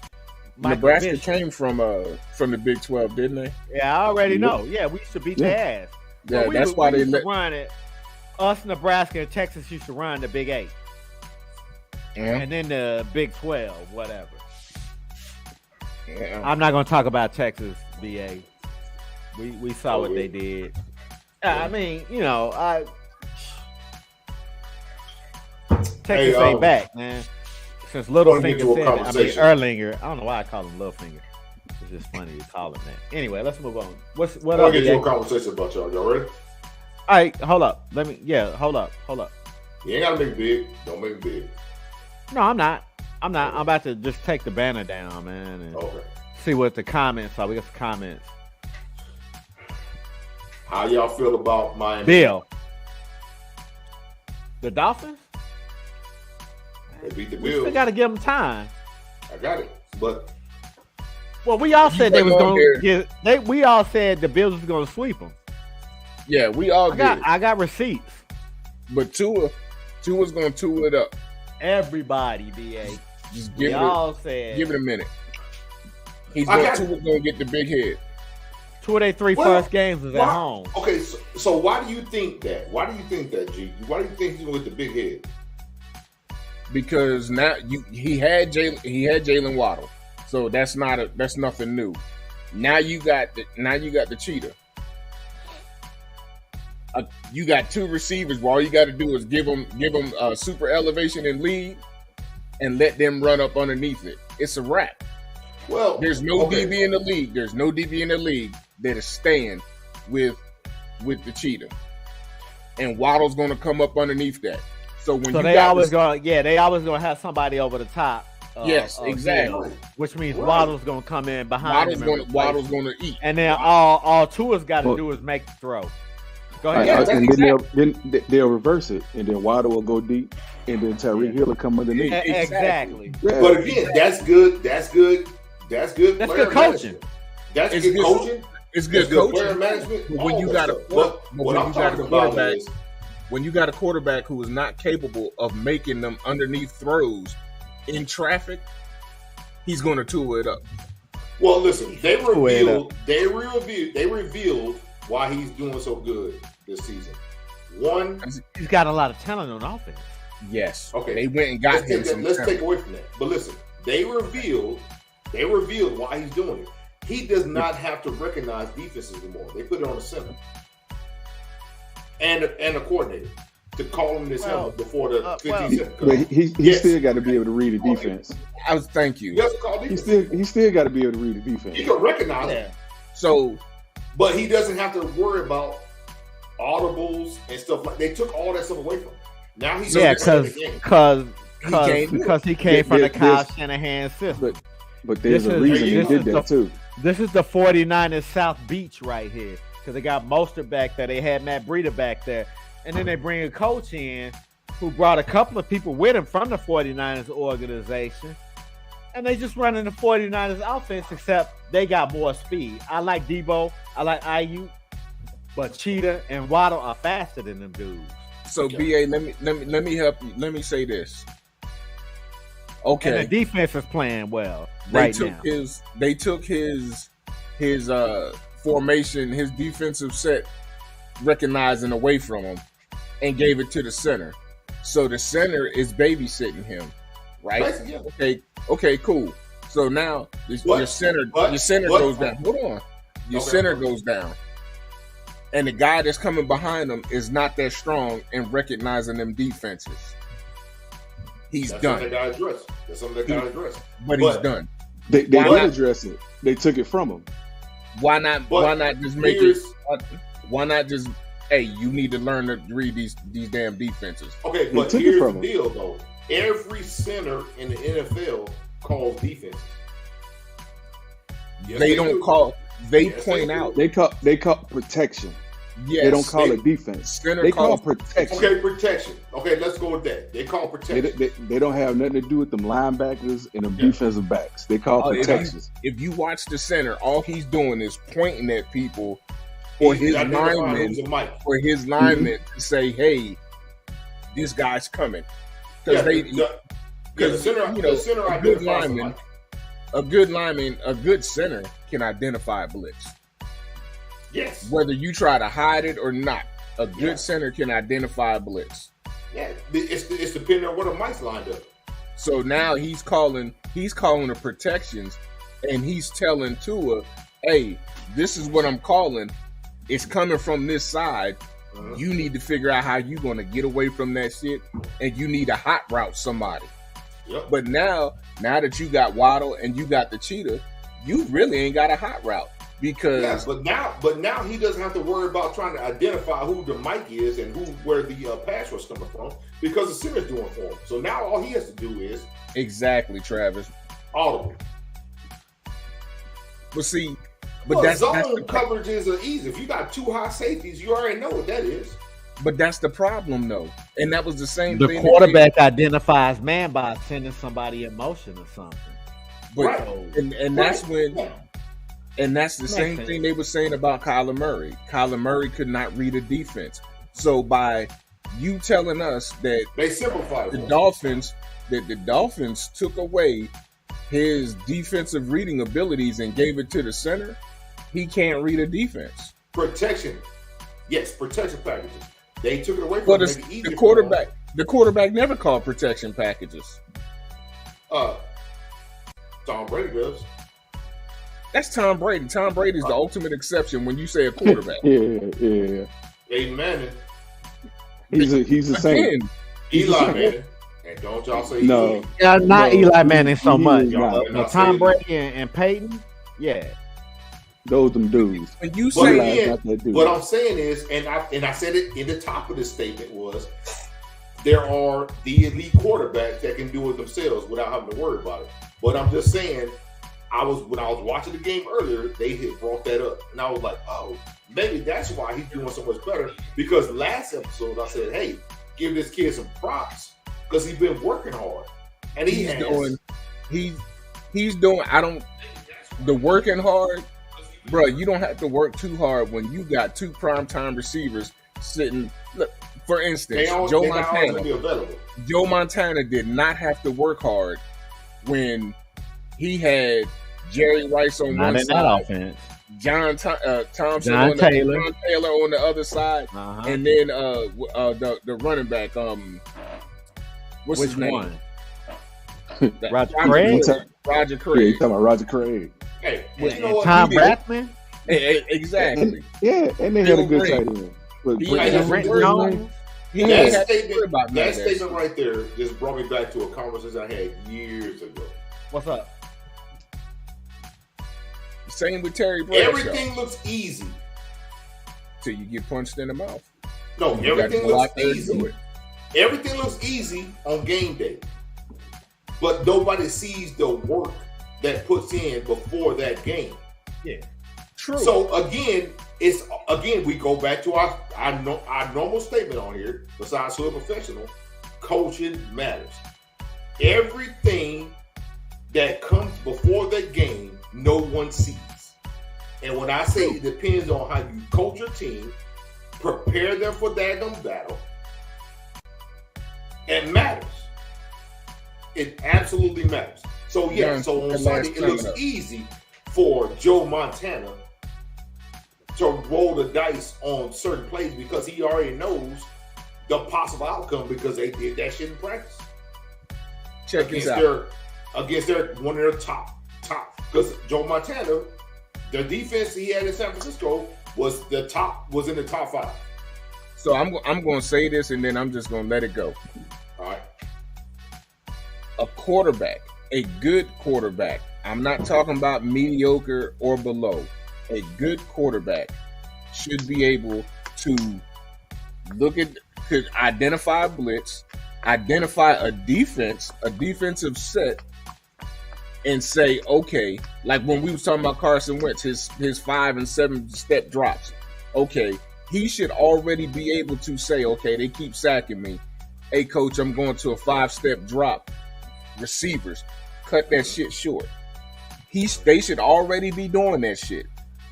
Nebraska Bishop came from the Big 12, didn't they? Yeah, I already know. Yeah, we used to beat their ass. Yeah, that's why they run it. Us, Nebraska, and Texas used to run the Big 8, and then the Big 12, whatever. Yeah. I'm not gonna talk about Texas, BA. We saw what they did. I mean, you know, Texas ain't back, man. Since Littlefinger said, Erlinger. I don't know why I call him Littlefinger. It's just funny to call him that. Anyway, let's move on. What I'll get you a conversation about y'all. Y'all ready? All right, hold up. Hold up. You ain't gotta make it big. Don't make it big. No, I'm not. I'm about to just take the banner down, man, and see what the comments are. We got some comments. How y'all feel about Miami? Bill. The Dolphins? They beat the We Bills. still got to give them time. I got it, but we all said they was going to get. We all said the Bills was going to sweep them. Yeah, we all did. I got receipts. But Tua's going to tool it up. Everybody, BA. Just give it a minute. Tua's going to get the big head. 2 of their 3 first games was at home. Okay, so why do you think that? Why do you think that, G? Why do you think he's going to get the big head? Because now he had Jalen Waddle, so that's nothing new. Now you got the cheetah. You got 2 receivers where all you got to do is give them super elevation and lead, and let them run up underneath it. It's a wrap. Well, there's no DB in the league. There's no DB in the league that is staying with the cheetah, and Waddle's going to come up underneath that. So they always gonna have somebody over the top. Yes, exactly. Which means Waddle's gonna come in behind him. Waddle's gonna eat, and then all Tua's got to do is make the throw. Go ahead. And then they'll reverse it, and then Waddle will go deep, and then Tyreek Hill will come underneath. Exactly. Yeah. But again, that's good. That's good. That's good coaching. That's good coaching. It's good coaching. Player management. But when you got a quarterback who is not capable of making them underneath throws in traffic, he's going to tool it up. Well, listen, they revealed why he's doing so good this season. One, he's got a lot of talent on offense. Yes. Okay. They went and got him. Let's take away from that. But listen, they revealed why he's doing it. He does not have to recognize defenses anymore. They put it on the center and a coordinator to call him this helmet before the 15 seconds. But he still got to be able to read the defense. Thank you. He still got to be able to read the defense. He can recognize it. So, but he doesn't have to worry about audibles and stuff like. They took all that stuff away from him. Now he's because he came from the Kyle Shanahan system. But there's a reason he did that too. This is the 49ers South Beach right here, because they got Mostert back there. They had Matt Breida back there. And then they bring a coach in who brought a couple of people with him from the 49ers organization. And they just running the 49ers offense, except they got more speed. I like Debo. I like Ayuk. But Cheetah and Waddle are faster than them dudes. So, BA, let me help you. Let me say this. Okay. And the defense is playing well They took his formation, his defensive set, recognizing away from him, and gave it to the center. So the center is babysitting him, right? Okay, cool. So now your center goes down. Hold on. Your center goes down. And the guy that's coming behind him is not that strong in recognizing them defenses. He's done. That's something they got to address. But he's done. They did address it. They took it from him. Why not just make it? Why not just? Hey, you need to learn to read these damn defenses. Okay, but here's the deal, though. Every center in the NFL calls defenses. Yes, They don't do. call. They Yes, point they do. out. They call Yes, protection. They don't call it defense. Center They call calls protection. Okay, protection. Okay, let's go with that. They call protection. They don't have nothing to do with them linebackers and them defensive backs. They call protections. If you watch the center, all he's doing is pointing at people for his linemen, to say, "Hey, this guy's coming." Because the center a good lineman, a good center can identify a blitz. Yes. Whether you try to hide it or not, a good center can identify a blitz. Yeah, it's depending on what a Mike's lined up. So now he's calling the protections, and he's telling Tua, "Hey, this is what I'm calling. It's coming from this side. You need to figure out how you're going to get away from that shit, and you need to hot route somebody." Yep. But now that you got Waddle and you got the cheetah, you really ain't got a hot route. Because but now he doesn't have to worry about trying to identify who the Mike is and where the pass rush coming from, because the center's doing for him. So now all he has to do is exactly, Travis, audible. But see, that's zone coverages are easy. If you got two high safeties, you already know what that is. But that's the problem, though, and that was the same thing. The quarterback identifies man by sending somebody in motion or something. But and that's when. And that's the same thing they were saying about Kyler Murray. Kyler Murray could not read a defense. So by you telling us that they simplified the Dolphins took away his defensive reading abilities and gave it to the center, he can't read a defense. Protection. Yes, protection packages. They took it away from him. The quarterback. The quarterback never called protection packages. Tom Brady does. That's Tom Brady. Tom Brady is the ultimate exception when you say a quarterback. Yeah. Peyton Manning. He's the same. Eli Manning. And don't y'all say no. Yeah, not Eli Manning so much. Tom Brady and Peyton. Yeah. Those them dudes. When you say what I'm saying is, and I said it in the top of the statement was, there are the elite quarterbacks that can do it themselves without having to worry about it. But I'm just saying, when I was watching the game earlier, they had brought that up, and I was like, oh, maybe that's why he's doing so much better. Because last episode I said, hey, give this kid some props because he's been working hard, and he's doing. The working hard, bro. You don't have to work too hard when you got two primetime receivers sitting. Look, for instance, Joe Montana did not have to work hard when he had Jerry Rice on one side, that offense. John Taylor on the other side, and then the running back. What's his name? One? Roger Craig. Roger Craig. Yeah, you talking about Roger Craig? Hey, Tom Braxton. Exactly. And they had a good tight end. That statement right there just brought me back to a conversation I had years ago. What's up? Same with Terry Bradshaw. Everything looks easy till you get punched in the mouth. No, everything looks easy. Everything looks easy on game day, but nobody sees the work that puts in before that game. Yeah, true. So we go back to our normal statement on here. Besides who a professional, coaching matters. Everything that comes before that game, no one sees. And when I say it depends on how you coach your team, prepare them for that battle, it matters. It absolutely matters. So so on Sunday it looks easy for Joe Montana to roll the dice on certain plays because he already knows the possible outcome because they did that shit in practice. Check this out. Against one of their top, because Joe Montana, the defense he had in San Francisco was in the top 5. So I'm going to say this and then I'm just going to let it go. All right. A quarterback, a good quarterback. I'm not talking about mediocre or below. A good quarterback should be able to could identify a blitz, identify a defensive set, and say, okay, like when we was talking about Carson Wentz, his 5 and 7 step drops. Okay, he should already be able to say, okay, they keep sacking me. Hey, coach, I'm going to a 5-step drop. Receivers, cut that shit short. They should already be doing that shit.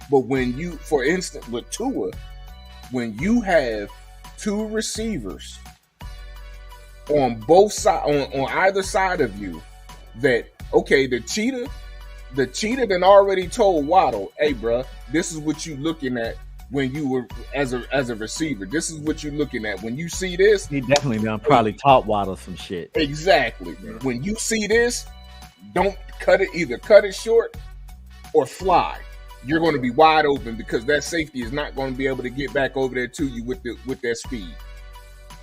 But when you, for instance, with Tua, when you have 2 receivers on both sides, on either side of you, that okay, the cheetah done already told Waddle, hey, bro, this is what you looking at when you were as a receiver. This is what you're looking at when you see this. He definitely done probably taught Waddle some shit. Exactly. Yeah. When you see this, don't cut it. Either cut it short or fly. You're going to be wide open because that safety is not going to be able to get back over there to you with that speed.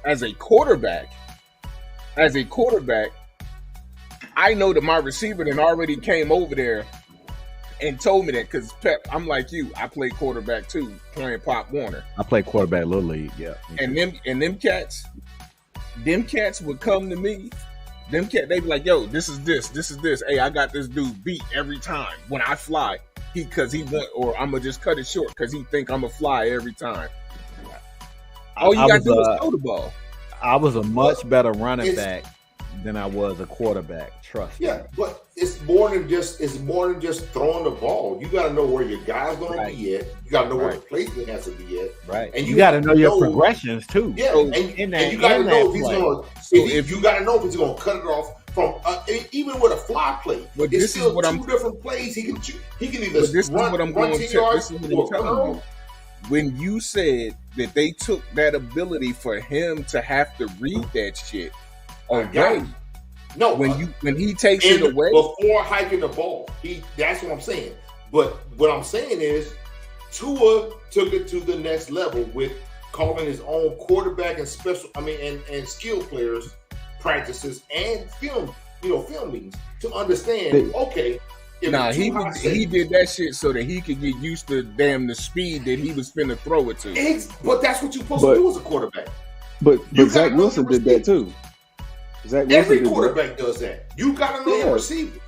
As a quarterback, I know that my receiver then already came over there and told me that because Pep, I'm like you. I played quarterback too, playing Pop Warner. I played quarterback Little League, yeah. And them cats would come to me. They be like, yo, this is this. Hey, I got this dude beat every time when I fly. Because he want, or I'm gonna just cut it short because he think I'm a fly every time. All you gotta do is throw the ball. I was a much better running back than I was a quarterback. Trust me. Yeah, but it's more than just throwing the ball. You got to know where your guy's going to be at. You got to know where the placement has to be at. Right, and you got to know your progressions too. Yeah, and you got to know if he's going to. You got to know if he's going to cut it off from even with a fly play. But it's still two different plays. He can either run 10 yards or curl. When you said that they took that ability for him to have to read that shit away. No, when he takes it away before hiking the ball, that's what I'm saying. But what I'm saying is, Tua took it to the next level with calling his own quarterback and and skill players practices and film meetings to understand. Okay, he did that shit so that he could get used to the speed that he was finna throw it to. But that's what you're supposed to do as a quarterback. But Zach Wilson did that too. Every quarterback does that. You got to know your receiver.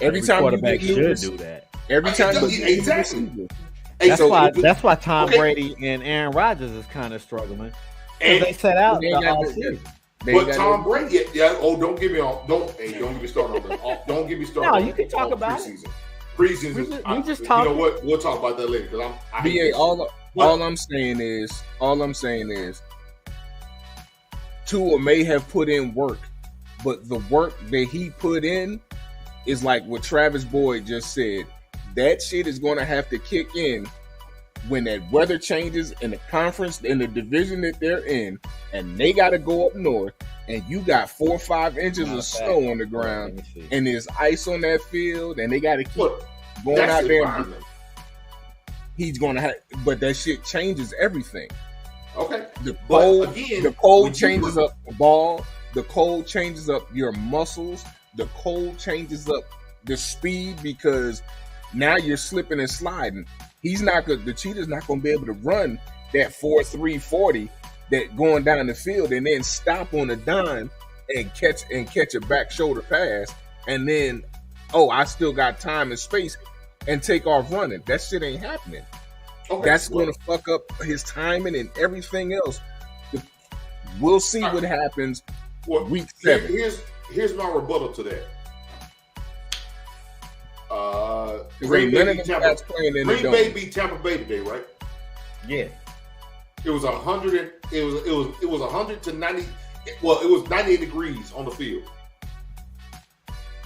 Every time quarterback should do that. Every time, exactly. That's why Tom Brady and Aaron Rodgers is kind of struggling. And they set out the all season. But Tom Brady, don't get me started on that. Don't get me started. No, you can talk about preseason. Preseason. We just talk. You know what? We'll talk about that later. Because all I'm saying is, Tua may have put in work, but the work that he put in is like what Travis Boyd just said. That shit is going to have to kick in when that weather changes in the conference, in the division that they're in, and they got to go up north, and you got 4 or 5 inches of snow on the ground, and there's ice on that field, and they got to keep going out there. He's going to have, but that shit changes everything. Okay. The cold changes up the ball. The cold changes up your muscles. The cold changes up the speed because now you're slipping and sliding. The cheetah's not going to be able to run that 4.3 40 that going down the field and then stop on a dime and catch a back shoulder pass and then I still got time and space and take off running. That shit ain't happening. Okay, that's going to fuck up his timing and everything else. We'll see what happens week 7. Here's my rebuttal to that. Green Bay beat Tampa Bay today, right? Yeah. It was 100. It was 100 to 90. Well, it was 98 degrees on the field.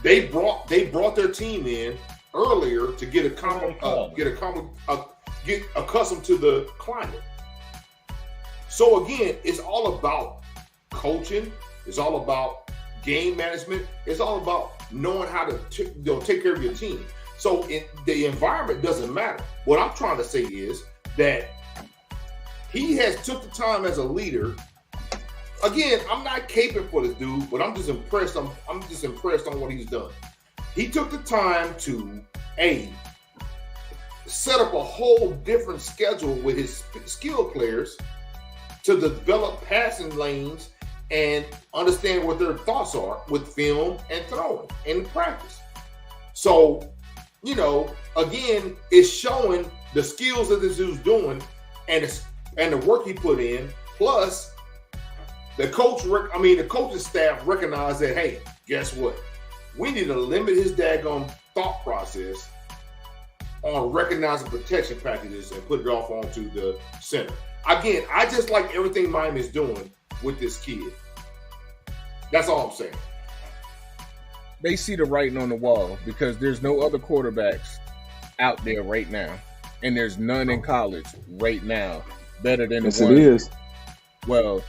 They brought their team in earlier to get accustomed to the climate. So again, it's all about coaching. It's all about game management. It's all about knowing how to take care of your team. So the environment doesn't matter. What I'm trying to say is that he has took the time as a leader. Again, I'm not caping for this dude, but I'm just impressed. I'm just impressed on what he's done. He took the time to set up a whole different schedule with his skill players to develop passing lanes and understand what their thoughts are with film and throwing in practice. So, you know, again, it's showing the skills that this dude's doing and the work he put in. Plus, the coaching staff recognize that, hey, guess what? We need to limit his daggone thought process on recognizing protection packages and put it off onto the center. Again, I just like everything Miami's doing with this kid. That's all I'm saying. They see the writing on the wall because there's no other quarterbacks out there right now, and there's none in college right now better than Yes, the one. it is. Well,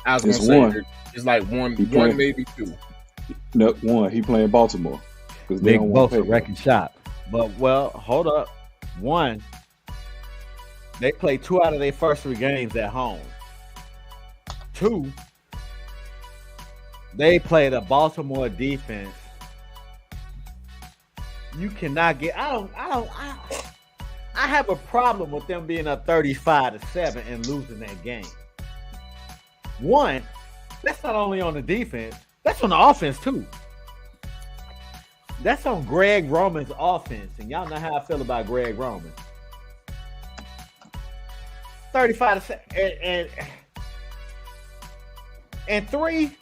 I was It's gonna say one. it's like one, maybe two. No, one. He playing Baltimore because they Nick don't want Bosa to pay. wrecking shop. But well, hold up. One, they played 2 out of their first 3 games at home. 2, they played a Baltimore defense. You cannot get. I have a problem with them being up 35-7 and losing that game. One, that's not only on the defense, that's on the offense too. That's on Greg Roman's offense, and y'all know how I feel about Greg Roman. 35-7 and 3.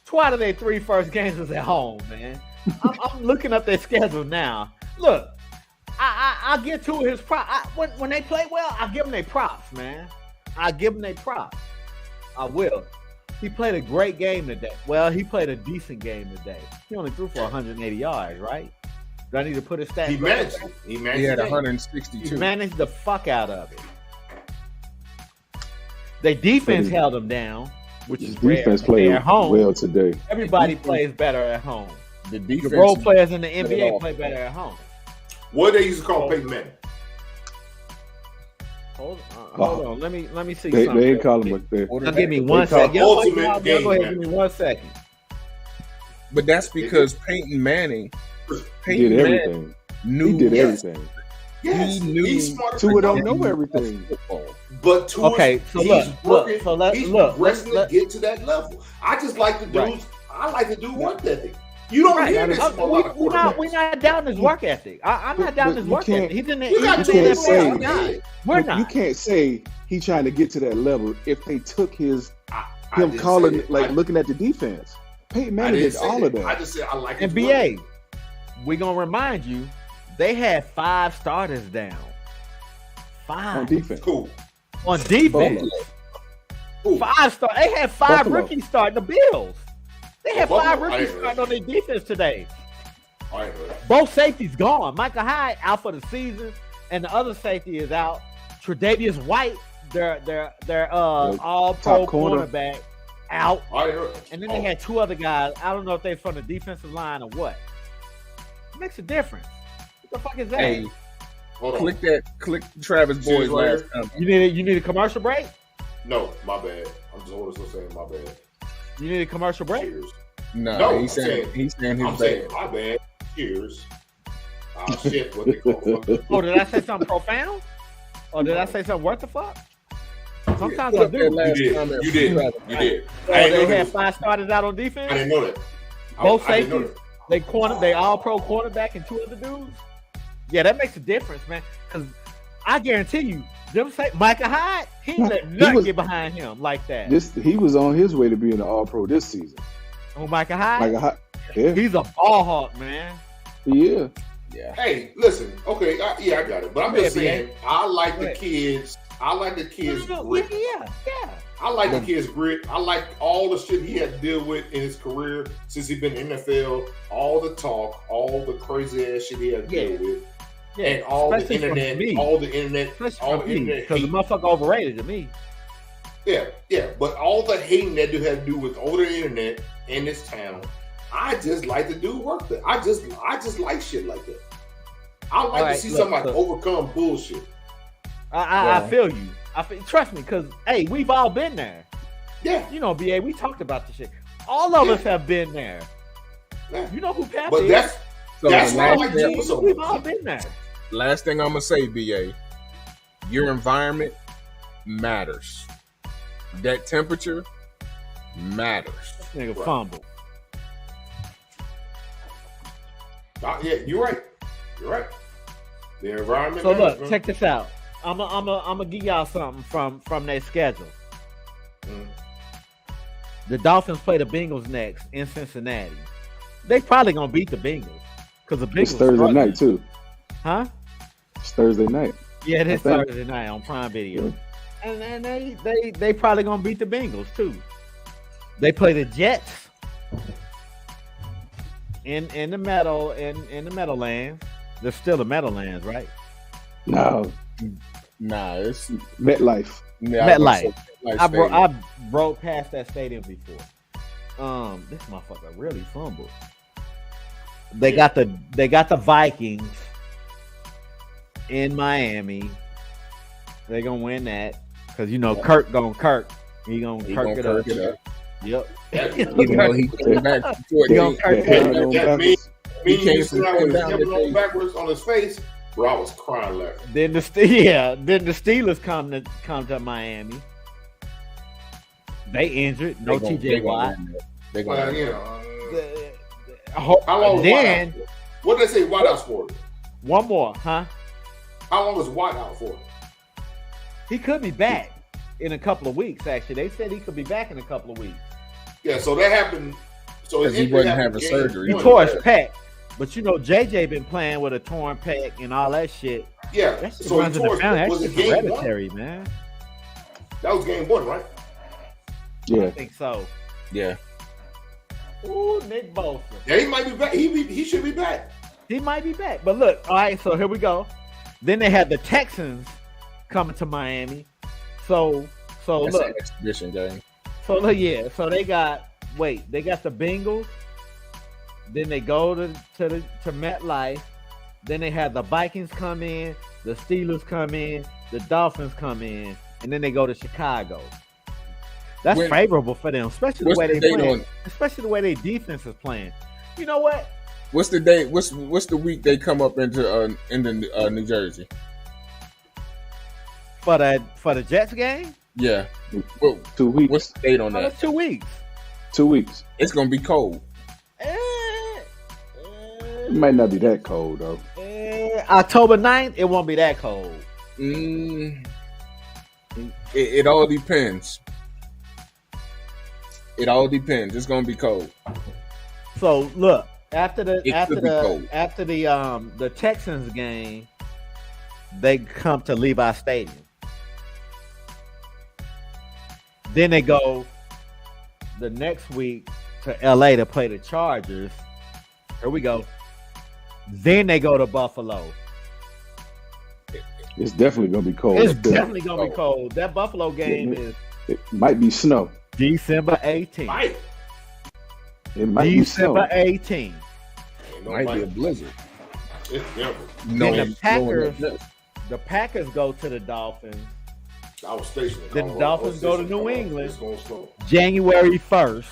2 out of their 3 first games was at home, man. I'm looking up their schedule now. Look, I'll get to his props. When they play well, I'll give them their props, man. I'll give them their props. I will. He played a great game today. Well, he played a decent game today. He only threw for 180 yards, right? Do I need to put his stats? He managed it. He had 162. He managed the fuck out of it. Their defense held him down, which is rare. Defense played at home. well today. Everybody plays better at home. The defense. The role players in the NBA play better at home. What they used to call Peyton Manning. Hold on. Let me see They something. ain't calling him there. Now, give me one call second. ultimate game Go ahead. manager. Give me 1 second. But that's because Peyton Manning He did everything. knew He did Yes. everything. Yes, He knew he's smart. Tua don't enough. know everything. But Tua, Okay, so he's look, working. so let's he's look. progressing Let's- to get to that level. I just like the dudes. Right. I like to do work ethic. You don't hear this from a lot of We're quarterbacks. not down his work ethic. I'm not down But his you work can't- ethic. He's in the You got he's two in the can't say- NFL now. We're But not. you can't say he's trying to get to that level if they took his I him didn't calling say that. like looking at the defense. Peyton I Manning didn't did say all that. of that. I just said I like his NBA, work. we're gonna remind you, they had 5 starters down. on 5 defense. Cool. on defense. Buffalo. Cool. 5 start. They had 5 Buffalo. rookies starting the Bills. They had Buffalo? 5 I rookies didn't know starting on their defense today. All right, bro. Both safeties gone. Michael Hyde out for the season, and the other safety is out. Tre'Davious White, their all pro top corner. cornerback, out. All right, bro. And then they had 2 other guys. I don't know if they're from the defensive line or what. It makes a difference. What the fuck is that? Hey, Hold on. click Travis Boyd's Cheers, last later. comment. You need a commercial break? No, my bad. I'm just holding still saying my bad. You need a commercial break? Cheers. No, No, he's saying his I'm saying bad. my bad. Cheers. Ah, shit. What they call it. Oh, did I say something profound? Or did I say something worth the fuck? Sometimes Put I up that do. last You did. comment You from did. Travis. You did. So I didn't they know had that. 5 starters out on I defense. didn't know that. Both I didn't know safeties. They all pro quarterback and 2 other dudes. Yeah, that makes a difference, man. Because I guarantee you, them say Michael Hyde, he ain't let He nothing was- get behind him like that. He was on his way to being an All Pro this season. Oh, Michael Hyde, Yeah, he's a ball hawk, man. yeah. Yeah. Hey, listen. Okay, I got it. But I'm just Yeah, saying, I like Go the ahead. kids. I like the kids' Yeah, grit. yeah. I like the kid's grit. I like all the shit he had to deal with in his career since he's been in the NFL. All the talk, all the crazy ass shit he had to deal with, Yeah, and all the especially from internet, me. all the internet, all the internet Because the hate. motherfucker overrated to me. Yeah. But all the hating that dude had to do with all the internet in this town, I just like to do work there. I just like shit like that. I like Alright, to see look, somebody look. overcome bullshit. I feel you. Trust me, because hey, we've all been there. Yeah. You know, BA, we talked about this shit. All of us have been there. Yeah. You know who Pap But is. that's So That's the why I last, like Jimmy so We've much. all been there. last thing I'm gonna say, BA, your environment matters. That temperature matters. Nigga Right. fumble. Yeah, you're right. You're right. The environment. So matters, look, check this out. I'm gonna give y'all something from their schedule. The Dolphins play the Bengals next in Cincinnati. They probably gonna beat the Bengals because the Bengals. It's Thursday night too. Huh? It's Thursday night. Yeah, this Thursday night on Prime Video, and they probably gonna beat the Bengals too. They play the Jets in the Meadowlands. They're still the Meadowlands, right? No, Nah, it's MetLife. yeah, MetLife. Stadium. I rode past that stadium before. This motherfucker really fumbled. They got the Vikings in Miami. They gonna win that because Kirk gonna Kirk. He gonna Kirk it up. Yep. Even though he came back before He gonna Kirk it up. Me, He came you from see how he down kept the going face. backwards on his face, bro. I was crying laughing. Then the Steelers come to Miami. They injured. No TJ Watt. They Well, gonna you know, How how long was then Watt out for? What did they say Watt out for? one more, huh? How long was Watt out for? He could be back in a couple of weeks. Actually, they said he could be back in a couple of weeks. Yeah, so that happened. So his Because he injury wasn't happened having game surgery. He one. tore his pec, but JJ been playing with a torn pec and all that shit. Yeah, That shit so he runs in tore the his family. pec. That Was it shit's game one? hereditary, man. That was game one, right? I Yeah, think so. Yeah. Ooh, Nick Bosa. Yeah, he might be back. He should be back. He might be back. But look, all right, so here we go. Then they had the Texans coming to Miami. So That's look, an exhibition game. so look, yeah. So they got the Bengals. Then they go to MetLife. Then they have the Vikings come in, the Steelers come in, the Dolphins come in, and then they go to Chicago. That's When- favorable for them, especially the What's way the they date play, on- especially the way their defense is playing. You know what? What's the day? What's the week they come up into New Jersey? For the Jets game, Yeah. Well, 2 weeks. what's the date on oh, that? that's 2 weeks. 2 weeks. It's gonna be cold. It might not be that cold though. October 9th, it won't be that cold. It all depends. It all depends. It's gonna be cold. So look, after It could be cold. the Texans game, they come to Levi Stadium. Then they go the next week to LA to play the Chargers. Here we go. Then they go to Buffalo. It's definitely gonna be cold. It's up there. definitely gonna be cold. That Buffalo game is It might be snow. December 18th. Might. It might be December snow. 18th. Ain't no Might be a might. blizzard. It's Denver. No, Then the Packers, the Packers go to the Dolphins I was stationed. in Then the Colorado. I was Dolphins go to stationed in New Colorado. England. It's gonna snow. January 1st.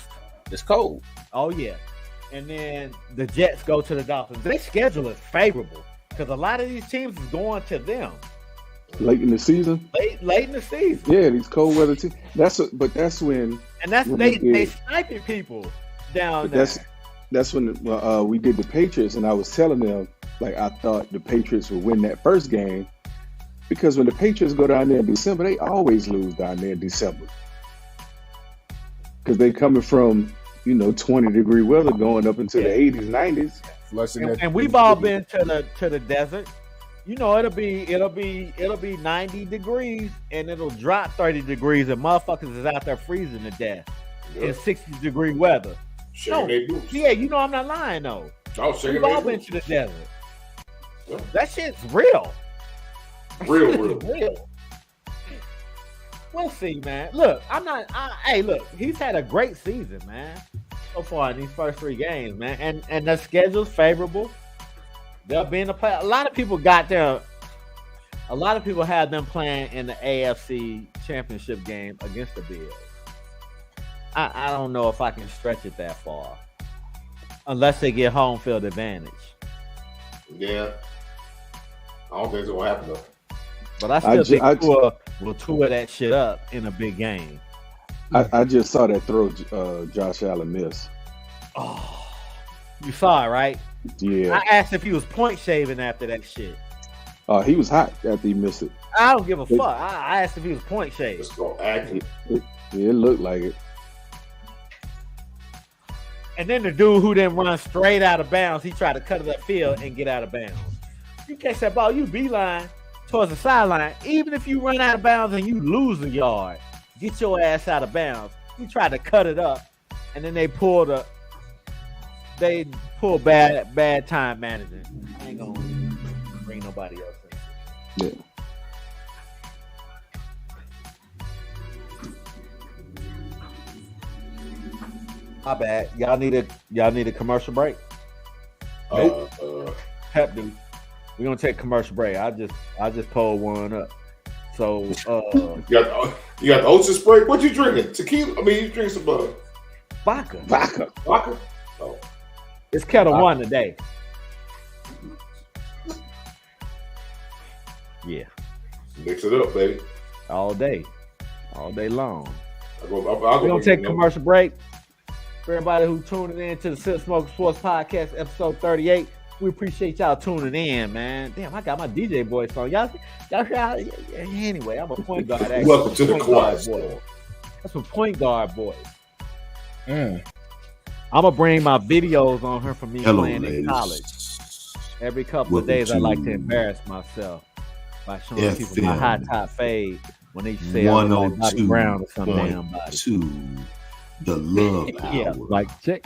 It's cold. Oh yeah. And then the Jets go to the Dolphins. Their schedule is favorable because a lot of these teams is going to them Late in the season. late in the season. Yeah, these cold weather teams. That's when. And that's When they they- sniping people down But there. that's when we did the Patriots, and I was telling them like I thought the Patriots would win that first game because when the Patriots go down there in December, they always lose down there in December because they coming from 20-degree weather going up into the 80s, 90s. And we've all been to the desert. It'll be 90 degrees and it'll drop 30 degrees and motherfuckers is out there freezing to death in 60-degree weather. Shaking their boots. Yeah, I'm not lying though. I was shaking We've their all been boots. to the desert. Yeah. That shit's real. Real. Real. We'll see, man. Look, hey, look, he's had a great season, man. So far in these first 3 games, man. And the schedule's favorable. They'll be in the play. A lot of people had them playing in the AFC championship game against the Bills. I don't know if I can stretch it that far. Unless they get home field advantage. Yeah. I don't think it's gonna happen though. But I still think Tua will tour that shit up in a big game. I just saw that throw Josh Allen miss. Oh, you saw it, right? Yeah. I asked if he was point shaving after that shit. He was hot after he missed it. I don't give a fuck. I asked if he was point shaving. Let's go acting. It looked like it. And then the dude who then run straight out of bounds, he tried to cut it upfield and get out of bounds. You catch that ball, you beeline towards the sideline. Even if you run out of bounds and you lose a yard, get your ass out of bounds. He tried to cut it up, and then they pull bad time management. I ain't gonna bring nobody else in. Yeah. My bad. Y'all need a commercial break? Pep dude. We're gonna take a commercial break. I just pulled one up. So you got the Ocean Spray. What you drinking? Tequila? I mean, you drink some vodka. Vodka? Oh. It's Kettle One today. Yeah. Mix it up, baby. All day long. We're gonna take a commercial break. For everybody who tuning in to the Sip Smoke Sports Podcast, episode 38, we appreciate y'all tuning in, man. Damn, I got my DJ voice on. Y'all anyway, I'm a point guard. Actually. Welcome to the quiet boy. That's a point guard boy. I'm gonna bring my videos on her from me playing in college. Every couple of days, I like to embarrass myself by showing people my high top fade when they say I'm like Bobby Brown or some damn body. The love yeah, hour. Mike check.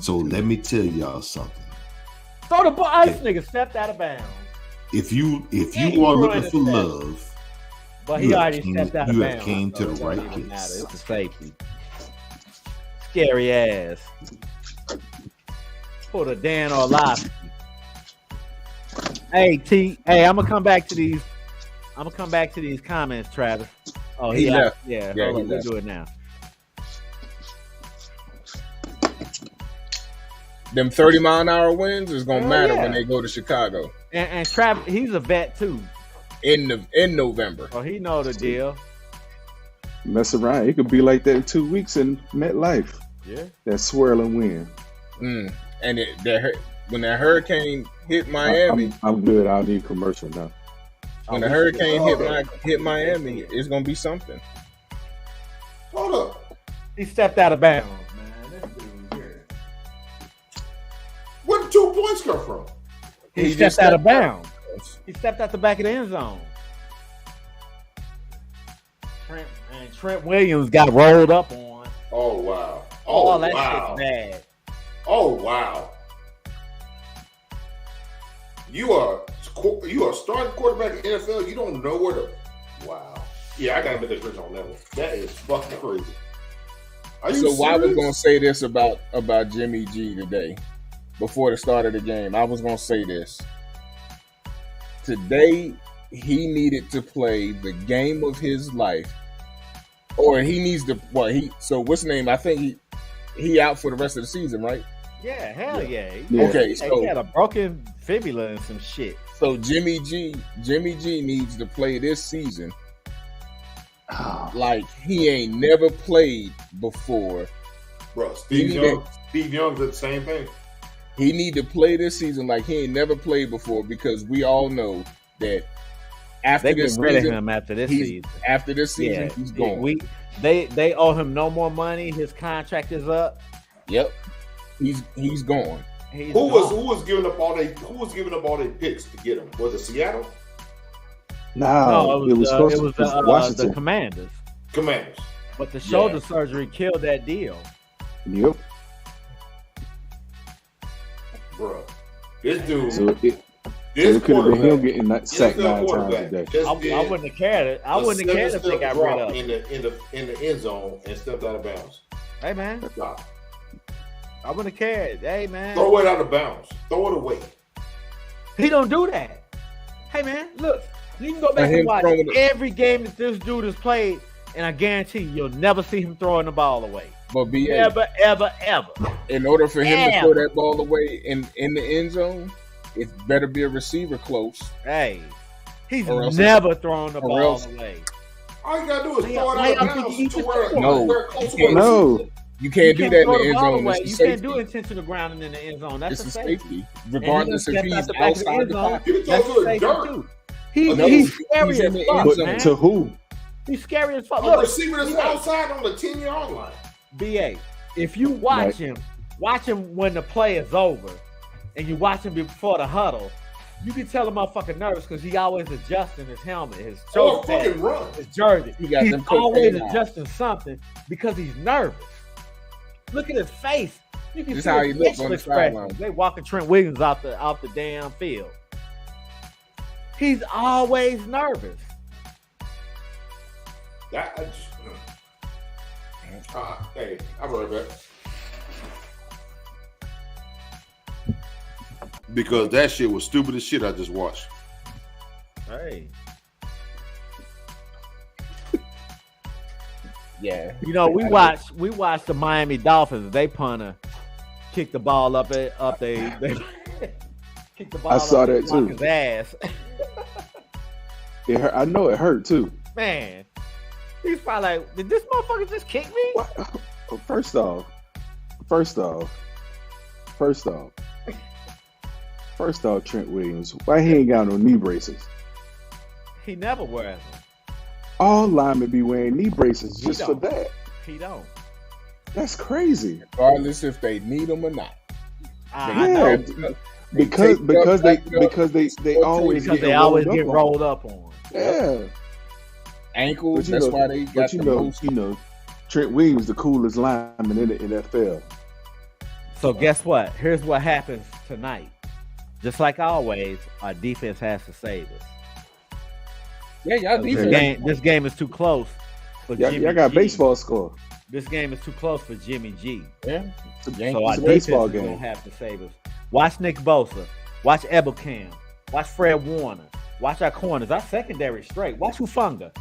So let me tell y'all something. Throw the ball. This nigga stepped out of bounds. If you are looking for love, but he already stepped out of bounds. You have came to the right place. It's a safety. Scary ass. Pull the Dan Orlovsky. Hey I'm gonna come back to these. Comments, Travis. Oh, he left. Yeah, we'll do it now. Them 30-mile-an-hour winds is gonna matter when they go to Chicago. And Travis, he's a vet too. In November. Oh, he know the deal. Mess around. It could be like that in 2 weeks in MetLife. Yeah. That swirling wind. And when that hurricane hit Miami, I'm good. I don't need commercial now. When the hurricane hit Miami, it's gonna be something. Hold up. He stepped out of bounds, man. This dude here. Where did 2 points come from? He stepped out of bounds. He stepped out the back of the end zone. Trent Williams got rolled up on. Oh wow. That shit's bad. Oh wow. You are starting quarterback in the NFL. You don't know where to. Wow. Yeah, I gotta make a switch on that one. That is fucking crazy. So I was gonna say this about Jimmy G today, before the start of the game. I was gonna say this. Today, he needed to play the game of his life, or he needs to. So what's the name? I think he out for the rest of the season, right? Yeah, hell yeah. Okay, so he had a broken fibula and some shit. So Jimmy G needs to play this season like he ain't never played before. Bro, Steve Young did the same thing. He need to play this season like he ain't never played before, because we all know that after this season, after this season, he's gone. They owe him no more money. His contract is up. Yep, he's gone. Who was giving up all their picks to get him? Was it Seattle? No, it was Washington. The Commanders. But the shoulder surgery killed that deal. Yep. Bro, this dude. It could have been him getting that sacked 9 times a day. I wouldn't have cared. I wouldn't have cared if they got rid of him in the end zone and stepped out of bounds. Hey man, I wouldn't have cared. Hey man, throw it out of bounds. Throw it away. He don't do that. Hey man, look, you can go back and watch every game that this dude has played, and I guarantee you'll never see him throwing the ball away. But ever. In order for him to throw that ball away in the end zone, it better be a receiver close. Hey, he's never thrown the ball away. All you gotta do is throw it out of bounds to where no, close. You can't do that in throw the the end ball zone. away. It's a You safety. can't do intentional grounding in the end zone. That's It's a a safety. safety, regardless if he's outside the pocket. You That's throw to a the safety dirt. too. No, He's he's scary in as the fuck, end But zone. man. to who? He's scary as fuck. A Look, receiver that's outside on the 10-yard line. BA, if you watch him when the play is over, and you watch him before the huddle, you can tell the motherfucker nervous because he always adjusting his helmet, his Or shoulder fucking pad, run. his jersey. He got He's them always cocaine eyes. adjusting something because he's nervous. Look at his face. You can This see how his he look on facial the expressions. sideline. They walking Trent Williams off the damn field. He's always nervous. Hey, I'll be right back. Because that shit was stupid as shit I just watched. Hey. Yeah, You know, we watched the Miami Dolphins. They punter kick the ball up they kick the ball I saw up that too. his ass. It hurt. I know it hurt too. Man, he's probably like, did this motherfucker just kick me? What? First off, Trent Williams, why he ain't got no knee braces? He never wears them. All linemen be wearing knee braces just for don't. that. He don't. That's crazy. regardless if they need them or not. I Yeah, know. because take they up, they always Because get they always rolled get up rolled up on. on. Yeah, ankles. but you That's know, why they got but the you know, most. Trent Williams the coolest lineman in the NFL. So guess what? Here's what happens tonight. Just like always, our defense has to save us. Yeah, y'all defense. This game is too close for Jimmy Y'all got G. baseball score. This game is too close for Jimmy G. Yeah. So our It's a defense baseball is game. gonna have to save us. Watch Nick Bosa. Watch Ebelcam. Watch Fred Warner. Watch our corners. Our secondary straight. Watch Hufunga.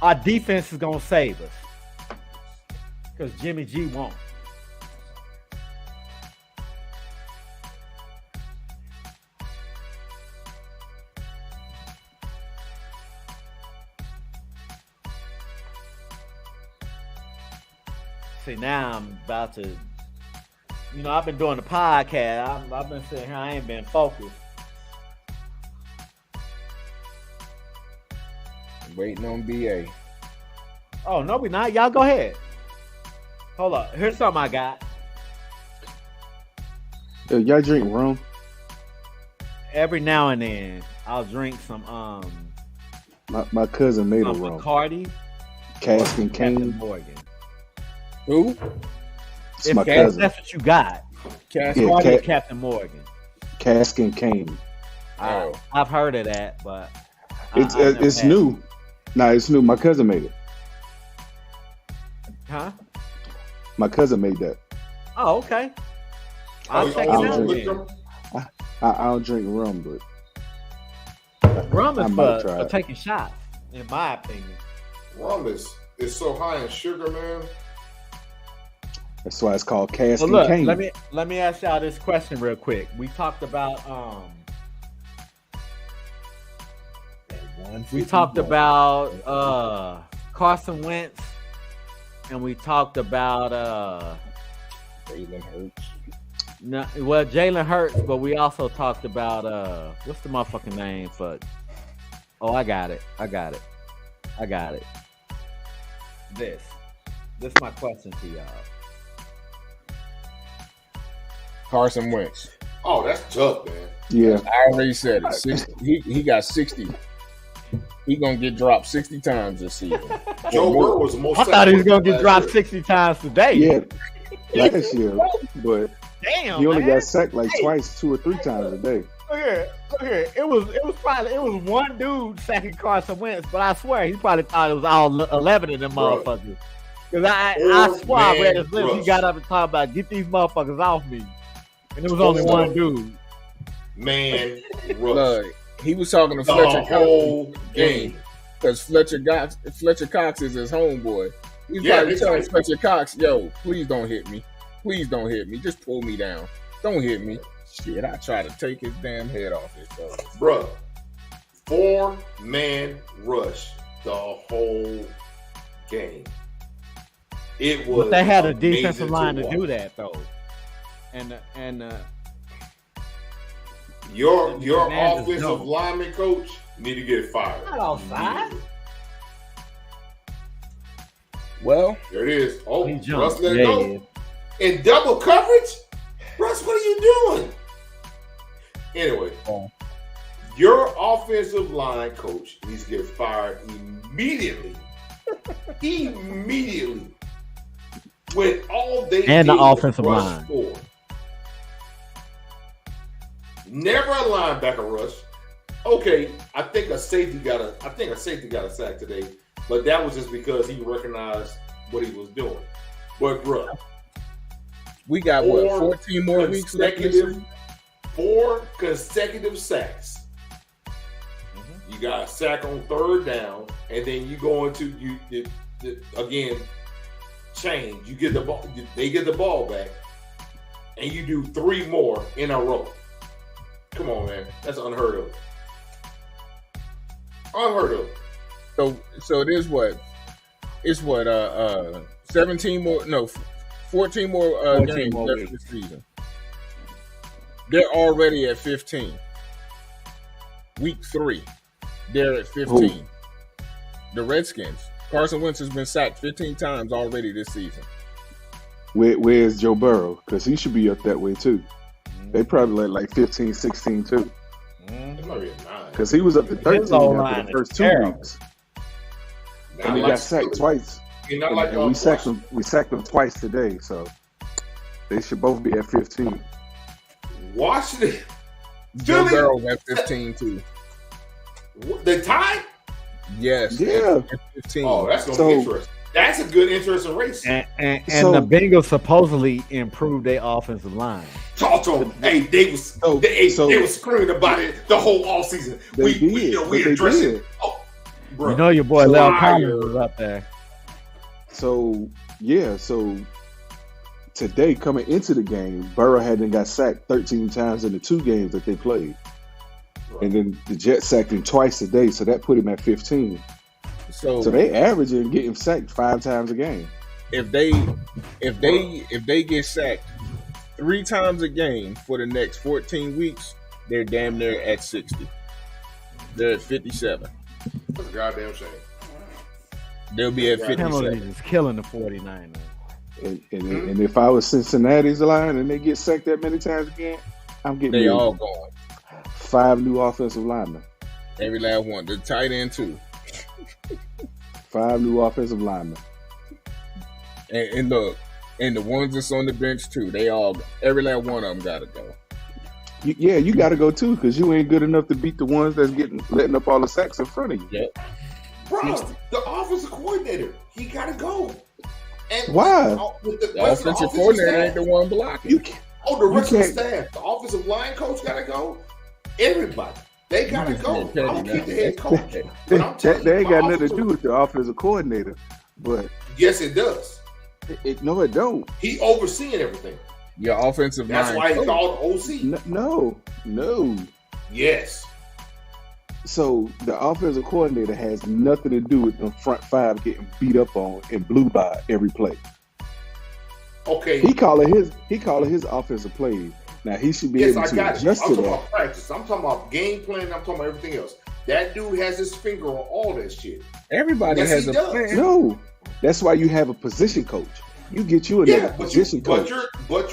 Our defense is gonna save us because Jimmy G won't. See, now I'm about to, I've been doing the podcast. I've been sitting here, I ain't been focused. Waiting on BA. Oh, no, we not. Y'all go ahead. Hold up. Here's something I got. Y'all drink rum? Every now and then, I'll drink some My cousin made a rum. Bacardi, Cask and Captain Cane. Morgan. Who? It's If my that's cousin. what you got, Cass. Yeah, Bacardi, Captain Morgan. Cask and Cane. Oh. I've heard of that, but It's I've never it's had new. Nah, it's new. My cousin made it. it. Huh? My cousin made that. Oh, okay. I'll Oh, check you it out. liquor? then. I don't drink rum, but Rum I is might for try it. taking shots, in my opinion. Rum is so high in sugar, man. that's why it's called Cask So and look, Cane. let me ask y'all this question real quick. We talked about Carson Wentz, and we talked about Jalen Hurts. Jalen Hurts, but we also talked about what's the motherfucking name for? Oh, I got it. This is my question to y'all. Carson Wentz. Oh, that's tough, man. Yeah, I already said it. 60, he got 60. He gonna get dropped 60 times this season. Joe Burrow was the most. I thought he was gonna sacked get dropped last 60 times today. yeah. Last year, but Damn, he only man. got sacked like twice, 2 or 3 times a day. Look here. It was one dude sacking Carson Wentz, but I swear he probably thought it was all 11 of them Bruh. motherfuckers. Because I swear I read his lips. He rush. got up and talked about get these motherfuckers off me, and it was only one dude. Man, rush. Look, he was talking to The Fletcher whole Cox game. because Fletcher Cox is his homeboy. He's Yeah, probably big telling time. Fletcher Cox, "Yo, please don't hit me. Please don't hit me. Just pull me down. Don't hit me." Shit, I try to take his damn head off his shoulder. Bruh, 4-man rush the whole game. It was. But they had a amazing defensive line to watch. do that though, Your Fernandez offensive don't. lineman coach need to get fired. Not outside. Well, There it is. Oh, He Russ jumped. let it Yeah, go. yeah. In double coverage? Russ, what are you doing? Anyway, your offensive line coach needs to get fired immediately. Immediately. When all they And the did was offensive rush line. forward. Never a linebacker rush. Okay, I think a safety got a sack today, but that was just because he recognized what he was doing. But bro, we got what, 14 more weeks left in the season? 4 consecutive sacks. You got a sack on third down, and then you go into again change. You get the ball. They get the ball back, and you do 3 more in a row. Come on, man, that's unheard of. Unheard of. So it is what? It's what? 17 more? No, 14 more 14 games more left weeks. this season. They're already at 15. Week 3, they're at 15. Who? The Redskins. Carson Wentz has been sacked 15 times already this season. Where's Joe Burrow? Because he should be up that way too. They probably like 15, 16 too. It might be a 9. Because he was up to 13 O-line after the is first 2 terrible. weeks. Not And he like got sacked twice. You're not like And we sacked him twice today, so they should both be at 15. Washington. Joe Philly, Burrow at 15 too. the tie? Yes. Yeah. At 15. Oh, that's gonna So- be interesting. That's a good interesting race. And So- the Bengals supposedly improved their offensive line. Talk to them. Hey, they was screaming about it the whole offseason. They We did. addressed it. Oh, bro. You know your boy So Lel fire. Collins was up there. So today coming into the game, Burrow hadn't got sacked 13 times in the 2 games that they played. And then the Jets sacked him twice a day, so that put him at 15. So So they averaging getting sacked 5 times a game. if they get sacked 3 times a game for the next 14 weeks, they're damn near at 60. They're at 57. That's a goddamn shame. They'll be at Penalties 57. is killing the 49ers. And if I was Cincinnati's line and they get sacked that many times again, I'm getting They me all going. 5 new offensive linemen. Every last one. The tight end too. 5 new offensive linemen. And look, and the ones that's on the bench too. They all, every last one of them gotta go. You got to go too because you ain't good enough to beat the ones that's letting up all the sacks in front of you. Yep. Bro, the offensive coordinator, he got to go. And Why? The offensive coordinator ain't the one blocking. You can't. The rest of the can't- staff, the offensive line coach got to go. Everybody, they got to go. I don't keep the head coach. But I'm telling They you, ain't my got nothing to offensive- do with the offensive coordinator, but Yes, it does. no, it don't. He overseeing everything. Your offensive That's line why he coach. called OC. No. Yes. So the offensive coordinator has nothing to do with the front 5 getting beat up on and blew by every play. Okay. He calling his offensive plays. Now he should be Yes, able I to got it. I'm adjust to talking that. about practice. I'm talking about game plan. I'm talking about everything else. That dude has his finger on all that shit. Everybody Yes, has he a does. plan. No, that's why you have a position coach. You get you another position coach. But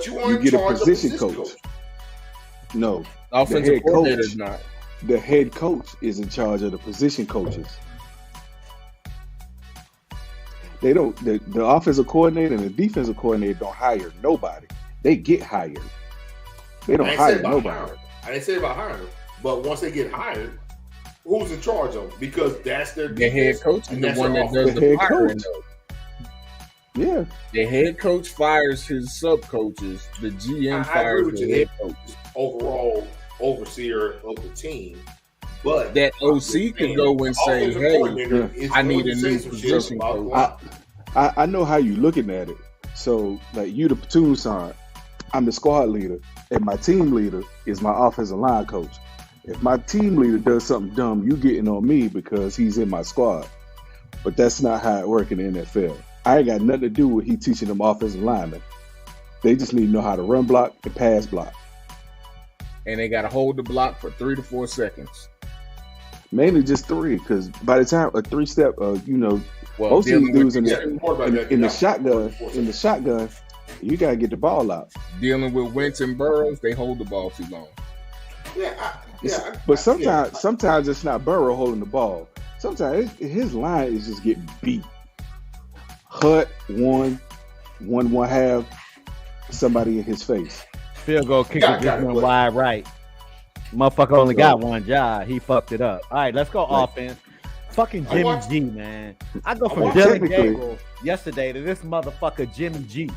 you are You in get a charge of position position coach. No, Offensive head coordinator's coach. not. the head coach is in charge of the position coaches. They don't. The offensive coordinator and the defensive coordinator don't hire nobody. They get hired. They don't hire nobody. I didn't say about hiring them, but once they get hired, who's in charge of them? Because that's their The head coach is and the that's one their that does The the head firing. coach. though. Yeah, The head coach fires his sub coaches. The GM I agree fires with the you. head coach. overall overseer of the team. But That OC could go and say, offensive "Hey, coordinator is I going need to a say new some shit position about coach." Glenn. I know how you looking at it. So like you, the platoon sergeant, I'm the squad leader, and my team leader is my offensive line coach. If my team leader does something dumb, you getting on me because he's in my squad. But that's not how it works in the NFL. I ain't got nothing to do with he teaching them offensive linemen. They just need to know how to run block and pass block. And they got to hold the block for 3 to 4 seconds. Mainly just 3, because by the time a 3-step, most of these dudes in the shotgun, you gotta get the ball out. Dealing with Wentz and Burrows, they hold the ball too long. But sometimes it's not Burrow holding the ball. Sometimes his line is just getting beat. Hut one half, somebody in his face. Field goal kicker just went wide right. Motherfucker only got one job. He fucked it up. All right, let's go offense. Fucking Jimmy G, man. I go from Dylan Gabriel yesterday to this motherfucker Jimmy G.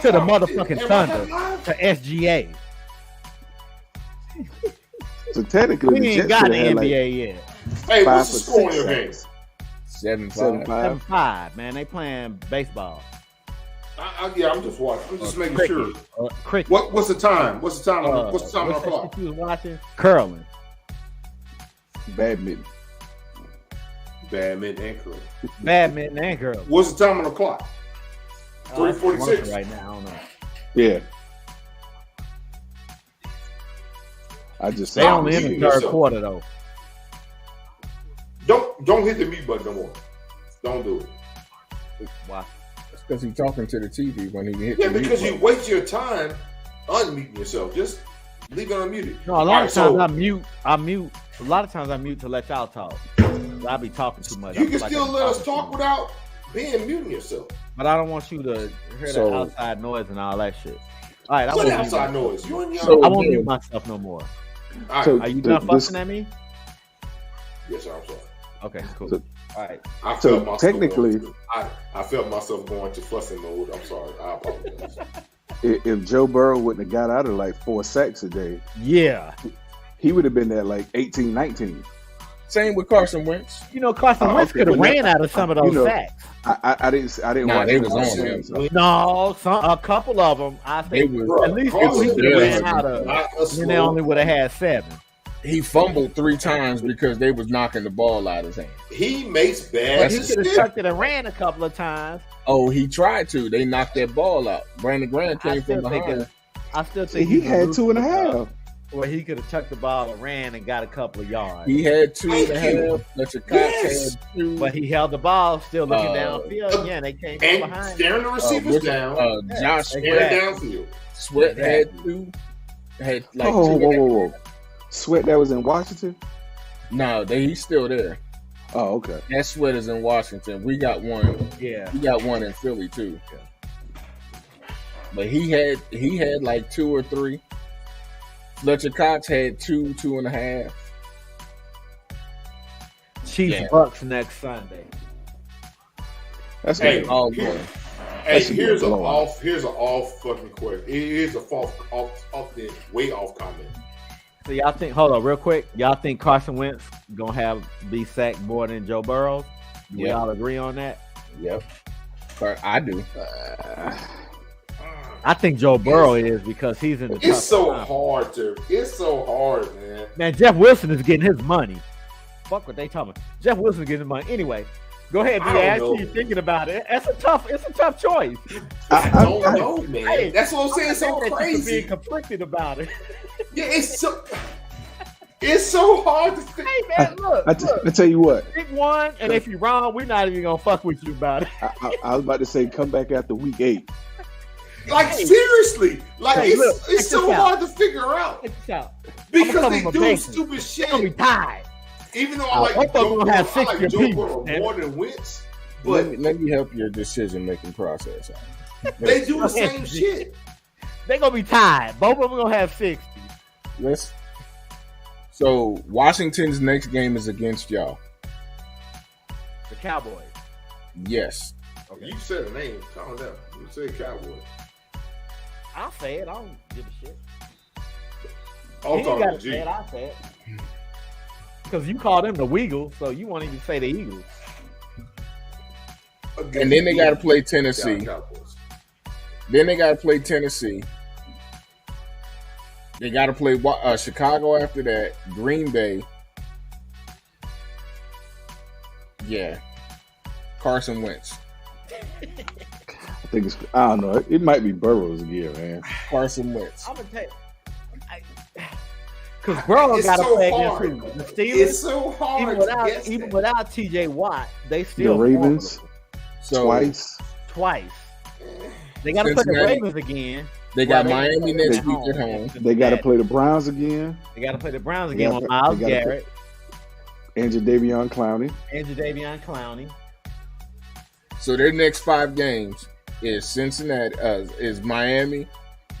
To the motherfucking Thunder, to SGA. So technically, we ain't got the NBA yet. Hey, what's the score in your game? 7-5. 7-5, man. They playing baseball. I'm just watching. I'm just making cricket. sure. Cricket. What's the time? What's the time on the clock? You was watching? Curling. Badminton and curling. Badminton and curling. What's the time on the clock? 3:46 right now. I don't know. Yeah. I just they only in the third quarter though. Don't hit the mute button no more. Don't do it. Why? That's because he's talking to the TV when he hit. Yeah, because you waste your time unmuting yourself. Just leave it unmuted. No, a lot of times I mute. A lot of times I mute to let y'all talk. I be talking too much. You can still let us talk without being muting yourself. But I don't want you to hear the outside noise and all that shit. All right, what outside noise? I won't mute myself no more. Right. So are you done fussing at me? Yes, sir. I'm sorry. Okay, cool. So, all right. I felt myself going to fussing mode. I'm sorry. I apologize. If Joe Burrow wouldn't have got out of like 4 sacks a day, yeah, he would have been at like 18, 19. Same with Carson Wentz. Carson Wentz could have ran out of some of those sacks. I didn't watch they was on him. No, a couple of them. I think at least he could have ran out of. And they only would have had 7. He fumbled 3 times because they was knocking the ball out of his hand. He makes bad decisions. He could have tucked it and ran a couple of times. Oh, he tried to. They knocked that ball out. Brandon Graham came from behind. I still think he had 2.5. Well, he could have tucked the ball and ran and got a couple of yards. He had 2.5. Fletcher Cox had 2. But he held the ball, still looking downfield. Yeah, they came from behind. Staring the receivers down. Josh staring downfield. Sweat had 2. Had like whoa. Sweat that was in Washington? No, he's still there. Oh, okay. That Sweat is in Washington. We got one. Yeah. We got one in Philly too. But he had like 2 or 3. Fletcher Cox had 2.5. Chiefs Bucks next Sunday. That's all good. Hey, here's an off fucking question. It is a way off comment. So y'all think? Hold on, real quick. Y'all think Carson Wentz gonna be sacked more than Joe Burrow? Do we all agree on that? Yep. I do. I think Joe Burrow is because he's in the. It's so hard, man. Man, Jeff Wilson is getting his money. Fuck what they talking about. Jeff Wilson is getting his money anyway. Go ahead, be actually thinking about it. It's a tough choice. I don't know, man. Hey, that's what I'm saying. It's so crazy. Being conflicted about it. Yeah, it's so hard to think. Hey man, look. I tell you what. Pick one, and if you're wrong, we're not even gonna fuck with you about it. I was about to say, come back after week 8. Like seriously, it's so hard to figure out. Because they do stupid shit. Gonna be tied. Even though I like Joe Burrow more than Wentz, but let me help your decision making process. They do the same shit. They're gonna be tied. Both of them gonna have 60. So Washington's next game is against y'all. The Cowboys. Yes. Okay. You said a name. Calm down. You said Cowboys. I'll say it. I don't give a shit. I'll talk to I'll say it. Because you call them the Weagles, so you won't even say the Eagles. And then they got to play Tennessee. Then they got to play Tennessee. They got to play Chicago after that, Green Bay, Yeah. Carson Wentz. I think it's. I don't know. It might be Burrows again, man. Carson Wentz. I'm gonna take. Because Burrow got to so play hard. against who? The Steelers. It's so hard. Even without T.J. Watt, they The still Ravens So twice. They got to play the Ravens again. They got Miami next week at home. They got to play the Browns again. They got to play the Browns again with Myles Garrett and Jadeveon Clowney. So their next 5 games is Cincinnati, is Miami,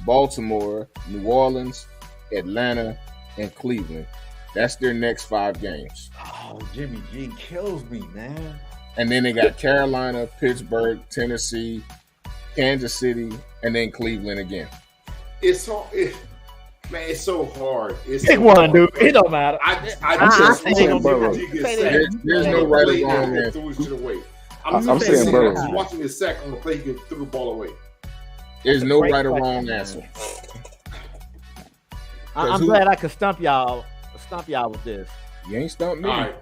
Baltimore, New Orleans, Atlanta, and Cleveland. That's their next 5 games. Oh, Jimmy G kills me, man. And then they got Carolina, Pittsburgh, Tennessee, Kansas City, and then Cleveland again. It's so hard. Pick one, dude. It don't matter. I'm saying Burrows. There's no right or wrong answer. I'm saying Burrows. Watching his sack on the play, he threw the ball away. There's no right or wrong answer. I'm glad I could stump y'all with this. You ain't stumped me. All right.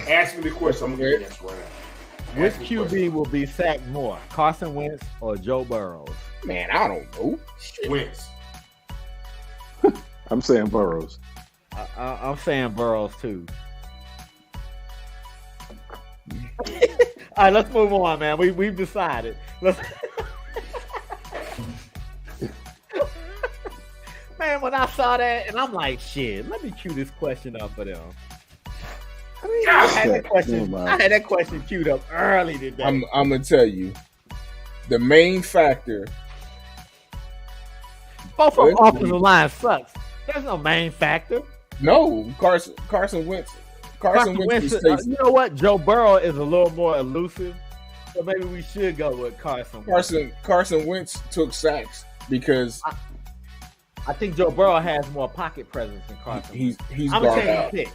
Ask me the question. I'm going to answer right now. Which QB will be sacked more, Carson Wentz or Joe Burrows? Man, I don't know. Wentz. I'm saying Burrows. I'm saying Burrows too. All right, let's move on, man. We've decided. Man, when I saw that, and I'm like, shit, let me cue this question up for them. I had that question queued up early today. I'm gonna tell you, the main factor. Both of them offensive line sucks. There's no main factor. No, Carson Wentz. Carson Wentz. You know what? Joe Burrow is a little more elusive, so maybe we should go with Carson. Carson Wentz took sacks because I think Joe Burrow has more pocket presence than Carson. He's I'm gonna take a pick.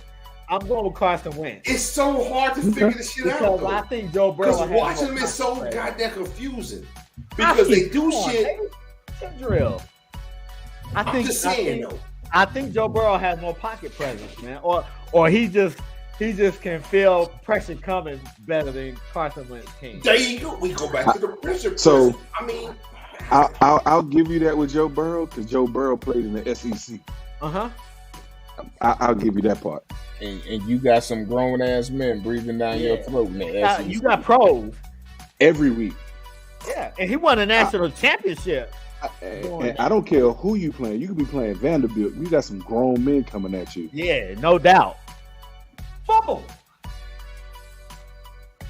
I'm going with Carson Wentz. It's so hard to figure this shit out. Because I think Joe Burrow has watching them is so goddamn confusing. Because they do shit. Drill. I'm just saying though. I think Joe Burrow has more pocket presence, man. Or he just can feel pressure coming better than Carson Wentz can. There you go. We go back to the pressure. So I mean, I'll give you that with Joe Burrow because Joe Burrow played in the SEC. I'll give you that part. And you got some grown ass men breathing down your throat. You got pros every week. Yeah, and he won a national championship. And I don't care who you playing. You could be playing Vanderbilt. You got some grown men coming at you. Yeah, no doubt. Fumble.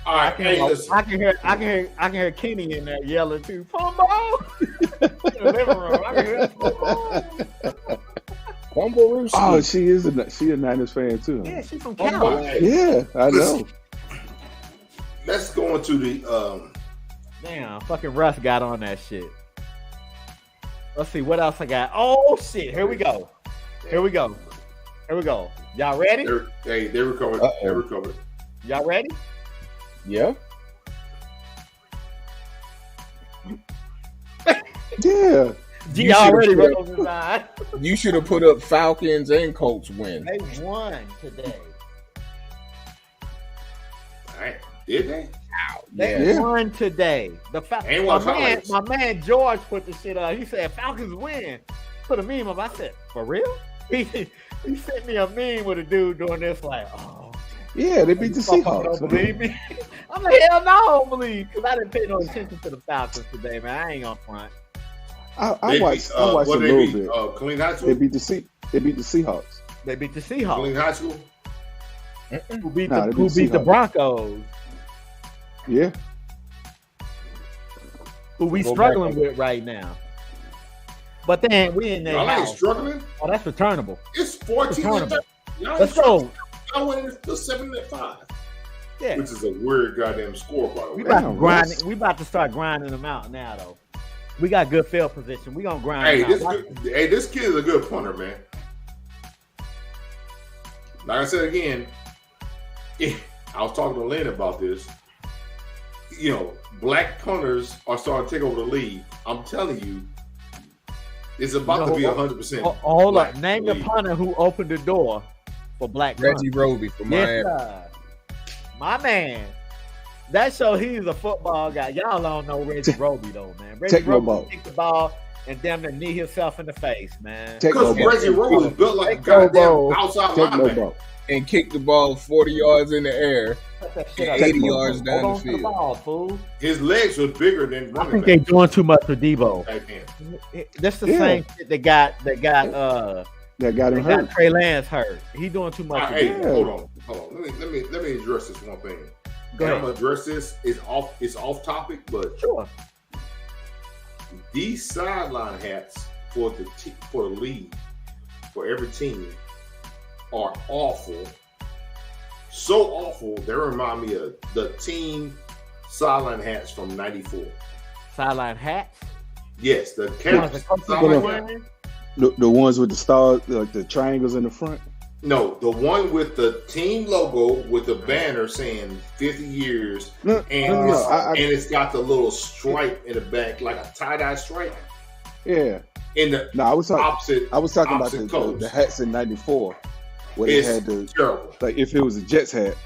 All right, I can hear Kenny in there yelling too. Fumble. In the living room. I can hear fumble. Oh, she a Niners fan too. Yeah, she's from Canada. Yeah, I know. Let's go into the Damn, fucking Russ got on that shit. Let's see what else I got. Oh shit, here we go. Y'all ready? They recovered. They recovered. Y'all ready? Yeah. Yeah. G already rolls his eye. You should have put up Falcons and Colts win. They won today. All right. Did they? They won today. My man George put the shit up. He said Falcons win. Put a meme up. I said, for real? He sent me a meme with a dude doing this like, oh. Yeah, they beat the Seahawks. Don't believe me? I'm like, hell no, I don't believe. Because I didn't pay no attention to the Falcons today, man. I ain't gonna front. I watched a little bit. Killeen High School? They beat the Seahawks. They beat the Seahawks. Killeen High School? Who beat the Broncos? Yeah. Who we struggling with right now. But then we in there. Y'all ain't struggling? Oh, that's returnable. It's 14. Let's go. I went in the 7-5. Yeah. Which is a weird goddamn score, by the way. We about to start grinding them out now, though. We got good field position. We gonna grind. This kid is a good punter, man. Like I said again, I was talking to Lynn about this. You know, black punters are starting to take over the league. I'm telling you, it's about to be 100%. Hold up. Name the punter who opened the door for black Reggie Roby from Miami. My man. That show he's a football guy. Y'all don't know Reggie Roby though, man. Reggie Tecmo Bowl. Roby kicked the ball and damn near knee himself in the face, man. Because Tecmo Bowl. Reggie Roby is built like a Tecmo goddamn Bowl. outside Tecmo linebacker. Bowl. And kicked the ball 40 yards in the air, Cut that shit and out. 80 Tecmo yards Bowl. down Hold the on to the field. ball, fool. His legs was bigger than I running think they back doing too much for Debo. back then. That's the Yeah. same shit that got That got him that got hurt. Trey Lance hurt. He doing too much. For Hey, Debo. Yeah. hold on. Let me address this one thing. Go And I'm ahead. gonna address this. It's off topic, but Sure. these sideline hats for the league, for every team, are awful. So awful, they remind me of the team sideline hats from '94. Sideline hats. Yes, the The ones Caps that coaches sideline be hat. wearing? The ones with the stars, like the triangles in the front. No, the one with the team logo with the banner saying 50 years, No, and, no, it's, I- and it's got the little stripe in the back, like a tie-dye stripe. yeah. In the No, I was talking opposite, about opposite colors. the hats in '94, where they It's had the terrible. like if it was a Jets hat,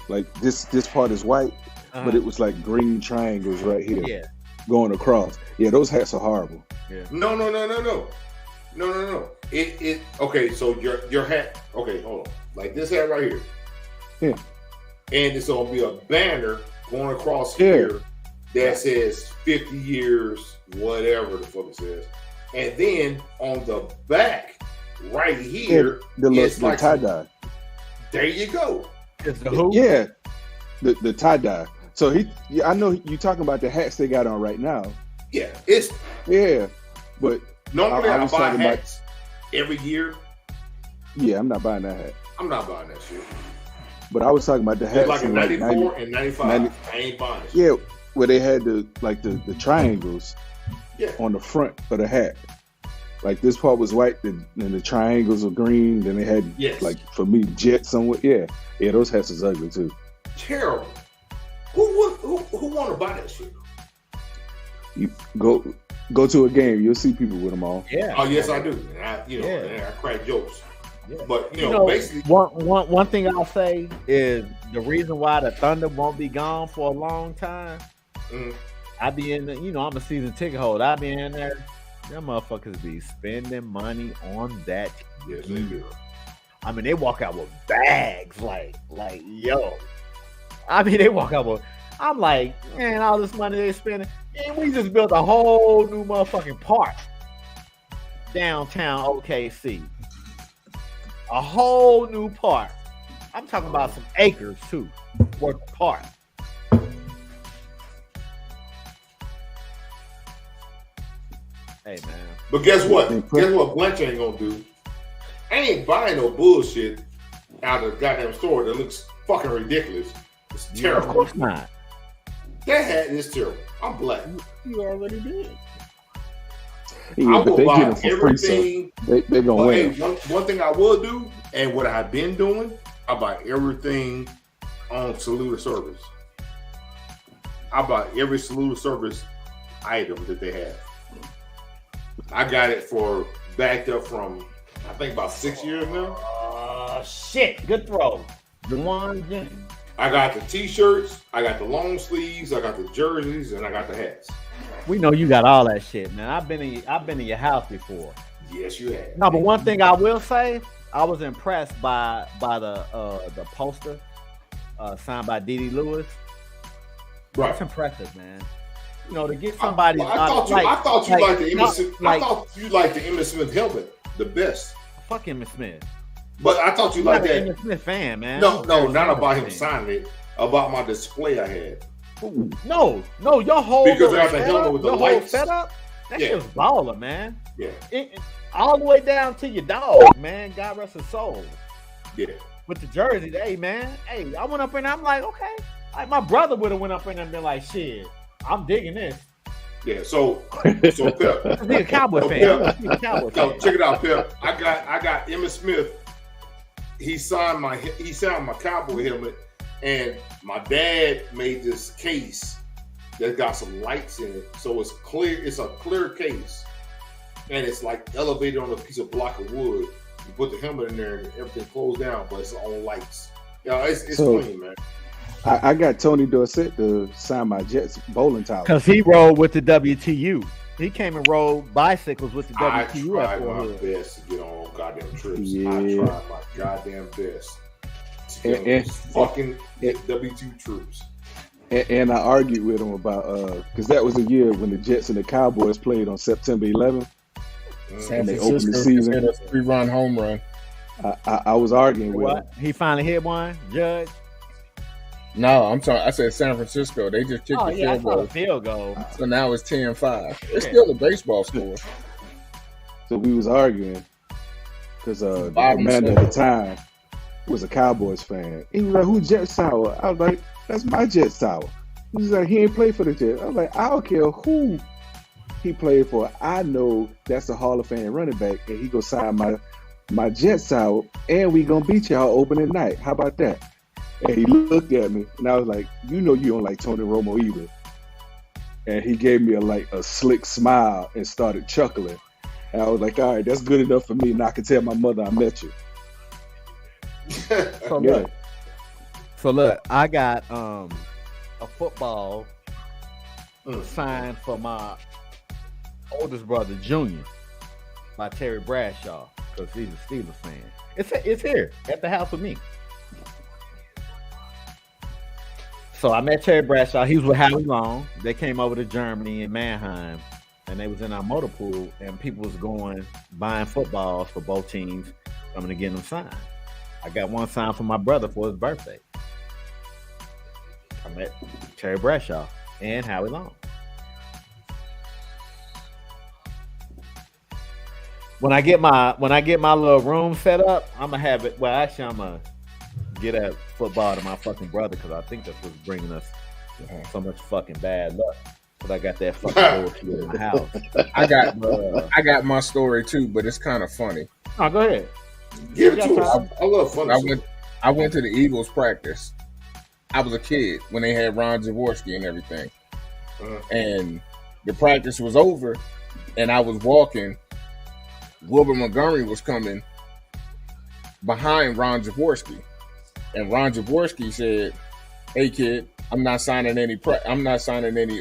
like this part is white, but it was like green triangles right here Yeah. going across. Yeah, those hats are horrible. No. It okay. So your hat. Okay, hold on. Like this hat right here. Yeah. And it's gonna be a banner going across Yeah. here that says 50 years, whatever the fuck it says. And then on the back, right here, it's The like tie dye. there you go. Is the who? Yeah, the tie dye. So I know you talking about the hats they got on right now. Yeah, it's Yeah, but normally I I was buy talking about- hats every year. yeah, I'm not buying that hat. I'm not buying that shit. But I was talking about the hats It's like in in like 94 and 95. 90 I ain't buying it. Yeah, where they had the triangles Yeah. on the front of the hat. Like this part was white, and the triangles were green. Then they had Yes. like for me Jets somewhere. Yeah, those hats is ugly too. Terrible. Who want to buy that shit? You go to a game, you'll see people with them on. Yeah. Oh yes, I do. And I, Yeah. and I crack jokes. Yeah. But You know, basically, one thing I'll say is the reason why the Thunder won't be gone for a long time. Mhm. I be in the, I'm a season ticket holder. I be in there. Them motherfuckers be spending money on that. yes, they do. I mean, they walk out with bags, like yo. I mean, they walk out with. I'm like, man, all this money they spending, and we just built a whole new motherfucking park downtown OKC. A whole new park. I'm talking about some acres too, worth of park. Hey man, But guess what? Mhm. Guess what? Blanche ain't gonna do. I ain't buying no bullshit out of the goddamn store that looks fucking ridiculous. It's of terrible. course not. That hat is terrible. I'm black. You already did. Yeah, I but will they buy get them for free, so everything. they gonna But wear hey, 'em. one thing I will do, and what I've been doing, I buy everything on Salute of Service. I buy every Salute of Service item that they have. I got it for backed up from I think about 6 years now. Shit. Good throw. The one. Yeah. I got the t-shirts, I got the long sleeves, I got the jerseys, and I got the hats. We know you got all that shit, man. I've been in your house before. Yes, you have. No, but one thing I will say, I was impressed by the poster signed by Dee Dee Lewis. Right. That's impressive, man. To get somebody. I thought you liked the Emmitt Smith. I thought you liked the Emmitt Smith helmet the best. Fuck Emmitt Smith. But I thought you I'm liked not an that. Emmitt Smith fan, man. No, not I'm about a him fan. signing it. About my display I had. No, your whole Because little I have the setup, helmet with the your whole lights. setup. That Yeah. shit's baller, man. Yeah, All the way down to your dog, man. God rest his soul. yeah. With the jersey, hey man, hey, I went up in there, I'm like, okay. Like my brother would have went up in there and been like, shit, I'm digging this. Yeah, so Pep. He's a Cowboy fan. He's a Cowboy No, fan. check it out, Pep. I got Emmitt Smith. He signed my cowboy helmet, and my dad made this case that got some lights in it, so it's clear. It's a clear case, and it's like elevated on a piece of block of wood. You put the helmet in there, and everything closed down, but it's on lights. Yeah, it's So- clean, man. I got Tony Dorsett to sign my Jets bowling towel. Because he rode with the WTU. He came and rode bicycles with the I WTU. tried my best to get on goddamn trips. Yeah. I tried my goddamn best to get on those fucking W2 trips. And I argued with him about because that was a year when the Jets and the Cowboys played on September 11th. San they opened the Francisco season. hit a 3-run home run. I was arguing with him. What? He finally hit one, Judge? No, I'm sorry. I said San Francisco. They just kicked the I field saw goal. a field goal. So now it's 10-5. It's still a baseball score. So we was arguing because the Bobby commander said- at the time was a Cowboys fan. He was like, "Who Jets Tower?" I was like, "That's my Jets Tower." He was like, "He ain't played for the Jets." I was like, "I don't care who he played for. I know that's a Hall of Fame running back, and he gonna sign my Jets Tower, and we gonna beat y'all opening night. How about that?" And he looked at me, and I was like, "You know you don't like Tony Romo either." And he gave me a slick smile and started chuckling. And I was like, "All right, that's good enough for me, and I can tell my mother I met you." So Yeah. look, I got a football signed for my oldest brother, Junior, by Terry Bradshaw, because he's a Steelers fan. It's here at the house with me. So I met Terry Bradshaw. He was with Howie Long. They came over to Germany in Mannheim, and they was in our motor pool, and people was buying footballs for both teams, coming to get them signed. I got one signed for my brother for his birthday. I met Terry Bradshaw and Howie Long. When I get my little room set up, I'm gonna have it. Well, actually, I'm gonna get that football to my fucking brother because I think that's what's bringing us so much fucking bad luck. But I got that fucking bullshit in my house. I got my story too, but it's kind of funny. Oh, go ahead. Give it to us. I love funny. I went to the Eagles practice. I was a kid when they had Ron Jaworski and everything. And the practice was over, and I was walking. Wilbur Montgomery was coming behind Ron Jaworski, and Ron Jaworski said, "Hey kid, I'm not signing any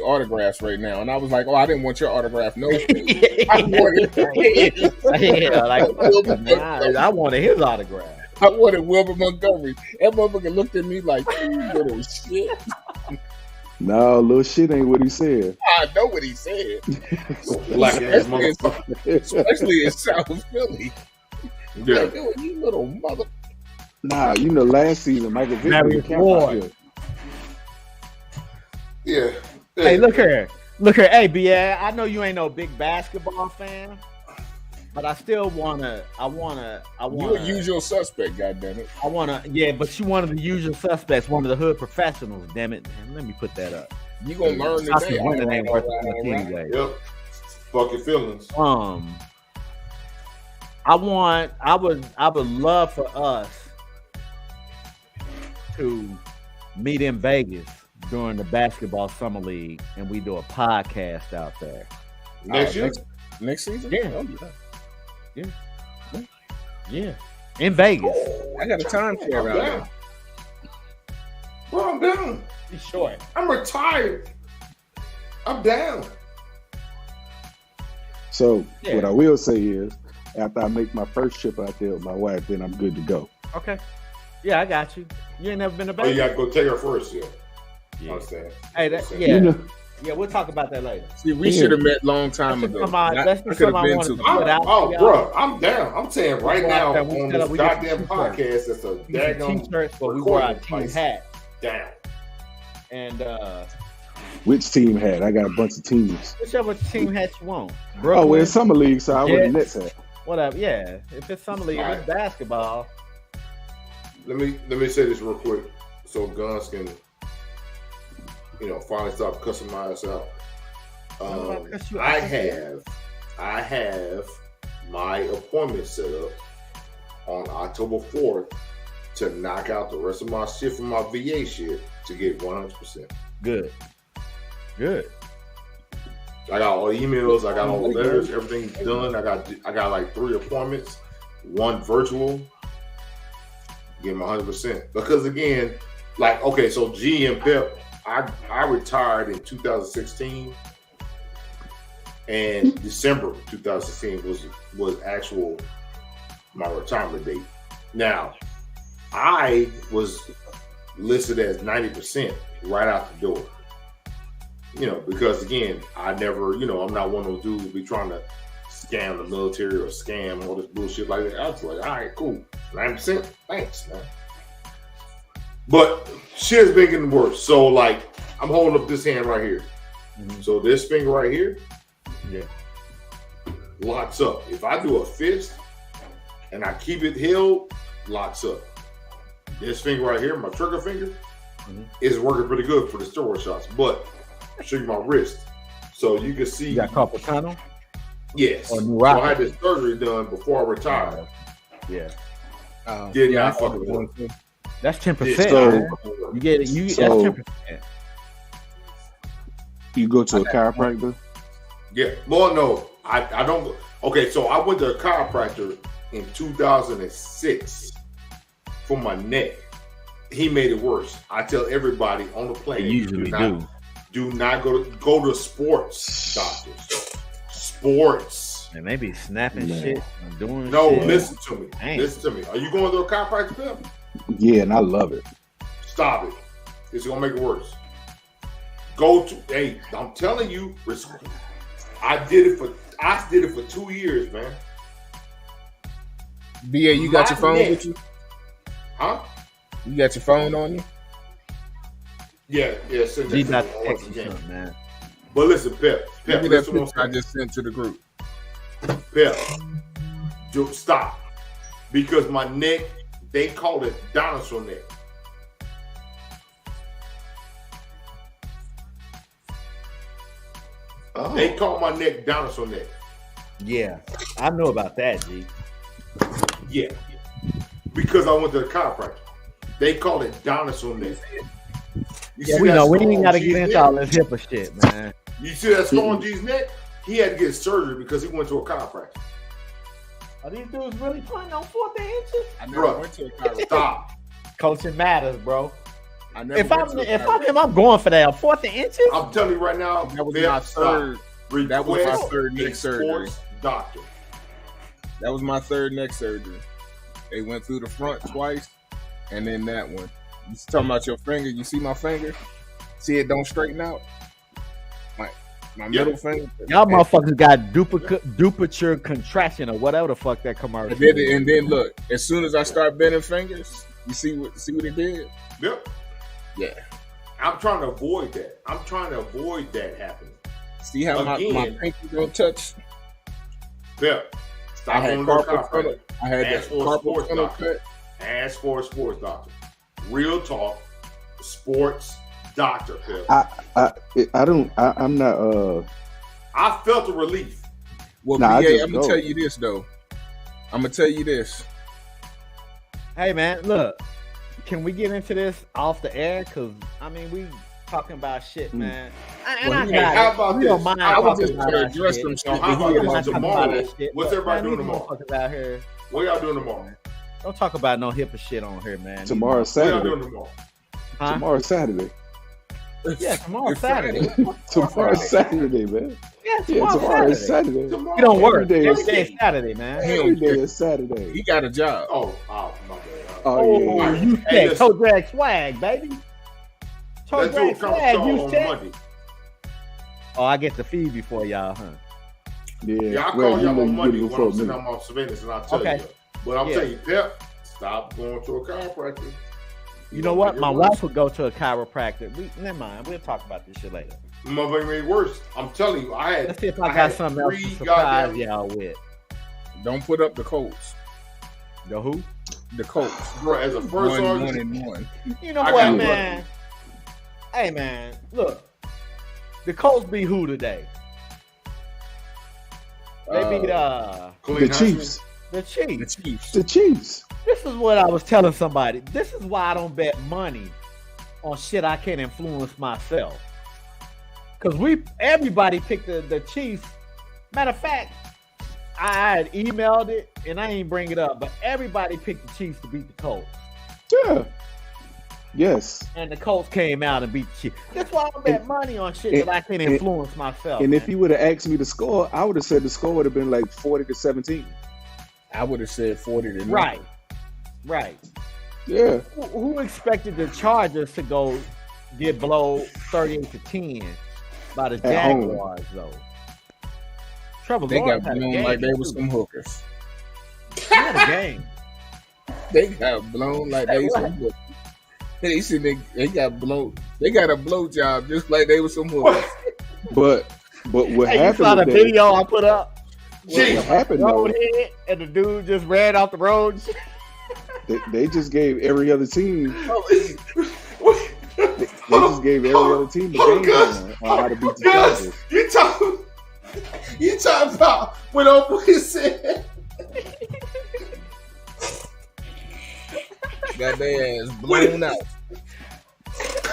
autographs right now." And I was like, "Oh, I didn't want your autograph, no." I wanted his autograph. I wanted Wilbur Montgomery. That motherfucker looked at me like, "You little shit." No, little shit ain't what he said. I know what he said. Black ass motherfucker. Especially in South Philly. Yeah. Like, you little mother. Nah, last season Michael Vick Larry was camp out Ward. here. Yeah. Hey, look here. Hey, B.A., I know you ain't no big basketball fan, but I still wanna. You a usual suspect, goddammit. But you one of the usual suspects, one of the hood professionals. Damn it! Man, let me put that up. You gonna learn I today. think women ain't worth it anyway. Yep. Fuck your feelings. I would love for us to meet in Vegas during the basketball summer league, and we do a podcast out there Next year? Next season? Yeah. Oh, Yeah, in Vegas. I got a timeshare out there. Bro, I'm down. Be short. I'm retired. I'm down. So Yeah. what I will say is, after I make my first trip out there with my wife, then I'm good to go. Okay. Yeah, I got you. You ain't never been to Oh, you Vegas. got to go take her first, yeah. Yeah. Understand. Hey, yeah, we'll talk about that later. See, we should have met long time ago. That's I could have been to. Bro, I'm down. I'm saying right now Well, we on set up- this we get goddamn some t-shirts. podcast, that's a We get some daggone t-shirts, but we wear our recording team device. hat. Down. And Which team hat? I got a bunch of teams. whichever team hat you want. Oh, Brooklyn, well, it's summer league, so I wear the Nets hat. whatever. Yeah, if it's summer league, if it's basketball. Let me say this real quick, so Guns can, finally stop cussing my ass out. I have my appointment set up on October 4th to knock out the rest of my shit from my VA shit to get 100%. Good. I got all the emails, I got all the letters, everything's done. I got like 3 appointments, 1 virtual. Get my 100%. Because again, like, okay, so G and Pep, I retired in 2016, and December 2016 was actual my retirement date. Now, I was listed as 90% right out the door. You know, because again, I never, you know, I'm not one of those dudes be trying to scam the military or scam all this bullshit like that. I was like, all right, cool, 90%, thanks, man. But shit's been getting worse. So like, I'm holding up this hand right here. Mm-hmm. So this finger right here, locks up. If I do a fist and I keep it held, locks up. This finger right here, my trigger finger, is working pretty good for the steroid shots. But I'll show you my wrist. So you can see. You got carpal tunnel? Yes. So I had this surgery done before I retired. Yeah. I fucking want to. That's 10%. So, you get it. That's 10%. You go to a chiropractor? Yeah. Well, no, I don't. Okay, so I went to a chiropractor in 2006 for my neck. He made it worse. I tell everybody on the planet, they usually do not go to sports doctors. Sports. And they be snapping shit and doing no, shit. Listen to me. Dang. Listen to me. Are you going to a chiropractor, Phil? Yeah, and I love it. Stop it. It's gonna make it worse. Hey, I'm telling you, I did it for 2 years, man. BA, you got your phone with you? Huh? You got your phone on you? Yeah. Send that not text man. But listen, Pep, listen what I just sent to the group. Pep, stop. Because my neck, they call it dinosaur neck. Oh. They call my neck dinosaur neck. Yeah, I know about that, G. Yeah, because I went to the chiropractor. They call it dinosaur neck. Yeah, we know. We ain't got to get into all this HIPAA shit, man. You see that scar on G's neck? He had to get surgery because he went to a chiropractor. Are these dudes really playing on 4th inches? I never went to a chiropractor. Stop. Coaching matters, bro. If I'm him, I'm going for that. 4th inches. I'm telling you right now, that was my third. That was my third neck surgery. Doctor. That was my third neck surgery. They went through the front twice, and then that one. You talking about your finger? You see my finger? See it don't straighten out. My middle finger. Y'all motherfuckers got duplicature contraction or whatever the fuck that commercial. And then look, as soon as I start bending fingers, you see what it did? Yep. Yeah. I'm trying to avoid that. Happening. See how my pinky don't touch? Yeah. Stop I had that carpal tunnel cut. Ask for a sports doctor. Real talk. Sports doctor. I'm not. I felt a relief. Well, BA, I'm gonna tell you this though. Hey man, look. Can we get into this off the air? Cause I mean, we talking about shit, man. How about this? I was just trying to address some shit. How about tomorrow? What's everybody doing tomorrow? Out here. What y'all doing tomorrow? Don't talk about no HIPAA shit on here, man. Tomorrow's Saturday. What y'all doing tomorrow? Huh? Tomorrow's Saturday. Yeah, tomorrow's Saturday. Tomorrow's Saturday, man. Yeah, tomorrow's Saturday. You don't work. Every day is Saturday, man. Every day is Saturday. He got a job. Oh, my bad. Oh, yeah. You check. Toe drag swag, baby. Toe drag swag, you check. Oh, I get the feed before y'all, huh? Yeah, I'll call y'all on Monday when I'm sitting on my surveillance and I'll tell you. But I'm telling you, Pep, stop going to a chiropractor. You know what? My wife would go to a chiropractor. Never mind. We'll talk about this shit later. Motherfucker made worse. I'm telling you, Let's see if I got something else to surprise y'all with. Don't put up the Colts. The who? The Colts. Bro, as a first sergeant. 1-1. You know what, man? Hey, man. Look. The Colts beat who today? They beat the Chiefs. The Chiefs. The Chiefs. This is what I was telling somebody. This is why I don't bet money on shit I can't influence myself. Because everybody picked the Chiefs. Matter of fact, I had emailed it and I ain't bring it up, but everybody picked the Chiefs to beat the Colts. Yeah. Yes. And the Colts came out and beat the Chiefs. That's why I bet money on shit that I can influence myself. And man. if you would have asked me to score, I would have said the score would have been like 40-17. I would have said 40 to 9. Right. Yeah. Who expected the Chargers to get blown 38-10 by the Jaguars though? Trevor They Lawrence got had a blown game, like they too. was some hookers. He had a game. They got blown like they was some hookers. They said they got blown. They got a blow job just like they was some hookers. But what Hey, you happened? saw the with video I put up? What happened though? Road hit and the dude just ran off the road. They just gave every other team. They just gave every other team the game plan on how to beat the Chargers. You talking about when Oprah said Got their ass blown out.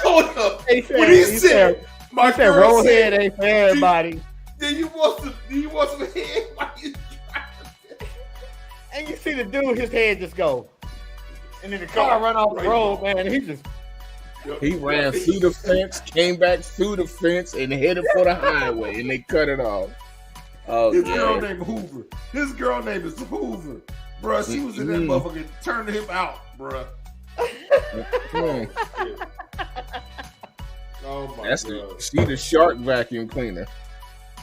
hold up. He said, When he said my he said girl road said, head ain't for everybody. Do you want some head while you driving? And you see the dude, his head just go. And then the car run off the road, man. And he just He ran through the fence, came back through the fence, and headed for the highway, and they cut it off. Oh, His girl named Hoover. His girl name is Hoover. Bruh, she was in that motherfucker turning him out, bruh. Oh my god. She the shark vacuum cleaner.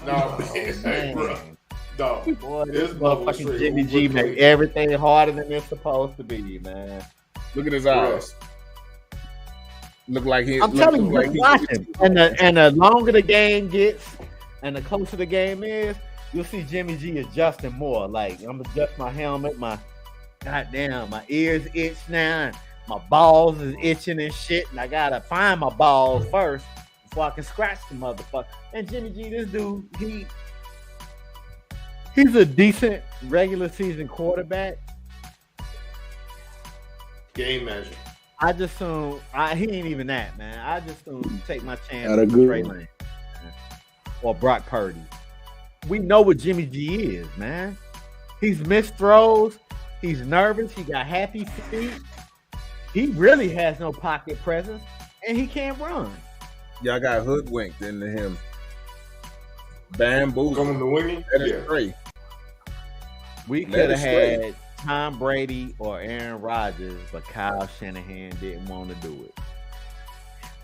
Nah, man, bruh. Dog. Boy, This this motherfucker motherfucking straight Jimmy Hoover G clean. make everything harder than it's supposed to be, man. Look at his eyes. Look like he. I'm telling you, just watch him. And the longer the game gets, and the closer the game is, you'll see Jimmy G adjusting more. Like, I'm adjust my helmet, my ears itch now, and my balls is itching and shit, and I gotta find my balls first before I can scratch the motherfucker. And Jimmy G, this dude, he's a decent regular season quarterback. Game manager. I just assume he ain't even that, man. I just assume take my chance Not a with good Trey one. Lance or Brock Purdy. We know what Jimmy G is, man. He's missed throws. He's nervous. He got happy feet. He really has no pocket presence, and he can't run. Y'all got hoodwinked into him. Bamboozled. Going to winning? That is Yeah. great. We Let could it have straight. had Tom Brady or Aaron Rodgers, but Kyle Shanahan didn't want to do it.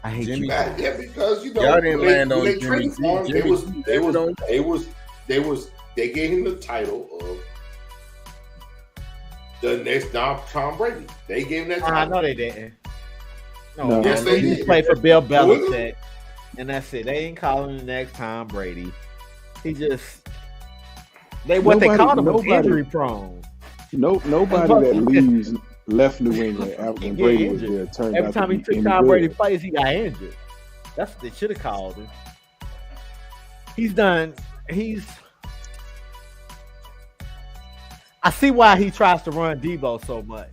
I hate Jimmy you. Yeah, because you know Y'all didn't when they- land on when they Jimmy traded G. for him, Jimmy they gave him the title of the next Tom Brady. They gave him that I title. know they didn't. No, No. Yes, they he did. played for Bill Was it? Belichick, and that's it. They ain't calling the next Tom Brady. He just what they called him was injury prone. Nobody that leaves left New England after when He Brady get was injured. there turned Every out time to he be took any Tom good. Brady plays, he got injured. That's what they should have called him. I see why he tries to run Debo so much.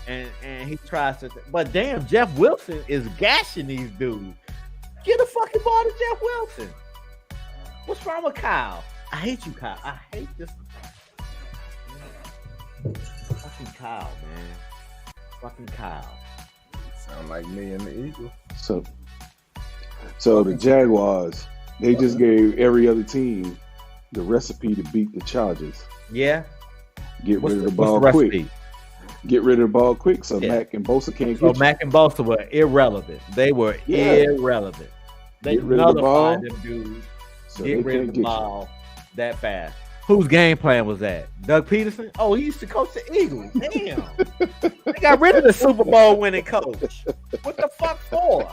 And he tries to, but damn, Jeff Wilson is gashing these dudes. Get a fucking ball to Jeff Wilson. What's wrong with Kyle? I hate you, Kyle. I hate this. Fucking Kyle, man. Fucking Kyle. Sound like me and the Eagles. So the Jaguars, they just gave every other team the recipe to beat the Chargers. Yeah. Get rid of the what's ball the quick. recipe? Get rid of the ball quick so Yeah. Mac and Bosa can't So get you. Mac and Bosa were irrelevant. They were irrelevant. They Get rid of the ball, nullified them dudes. so Get they rid can't of the get ball that fast. Whose game plan was that? Doug Peterson? Oh, he used to coach the Eagles. Damn. They got rid of the Super Bowl winning coach. What the fuck for?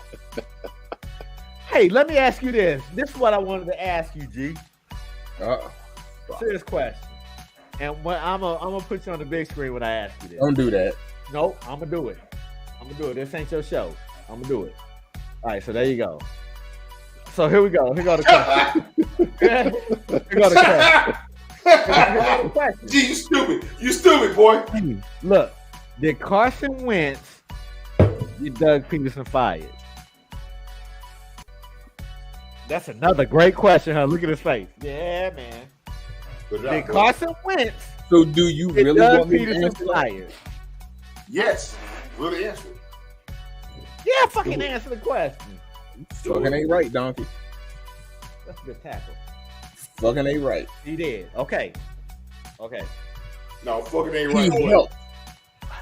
Hey, let me ask you this. This is what I wanted to ask you, G. Serious question. And when I'm gonna put you on the big screen when I ask you this. Don't do that. No, I'm gonna do it. This ain't your show. I'm gonna do it. All right, so there you go. So here we go. Here go the question. Here go the question. Gee, you stupid, boy. Look, did Carson Wentz get Doug Peterson fired? That's another great question, huh? Look at his face. Yeah, man. Good job, Did boy. Carson Wentz So do you get really Doug want me to Peterson answer that? fired? Yes. Really answer. Yeah, fucking answer the question. Fucking ain't right, donkey. That's a good tackle. Fucking ain't right. He did. Okay. No, fucking ain't right.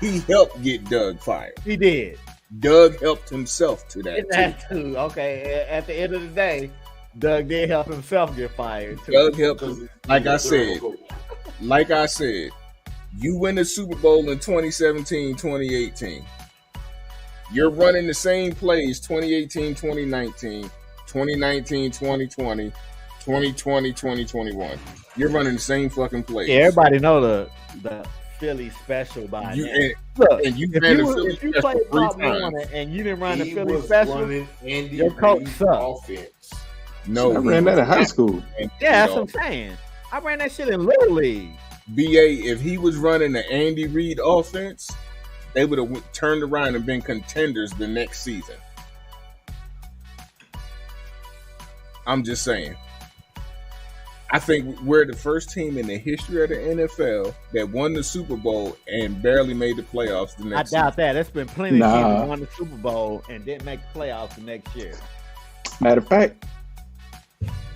He helped get Doug fired. He did. Doug helped himself to that. That too. Okay. At the end of the day, Doug did help himself get fired too. Doug helped. Like I said, you win the Super Bowl in 2017, 2018. You're running the same plays 2018, 2019, 2019, 2020, 2020, 2021. You're running the same fucking plays. Yeah, everybody know the Philly special by now. Look, if you played Bob Warner and you didn't run the Philly special, your coach sucked. No, I ran that in high school. Yeah, that's what I'm saying. I ran that shit in Little League. BA, if he was running the Andy Reid offense, they would have turned around and been contenders the next season. I'm just saying. I think we're the first team in the history of the NFL that won the Super Bowl and barely made the playoffs the next season. I doubt that. There's been plenty of teams that won the Super Bowl and didn't make the playoffs the next year. Matter of fact,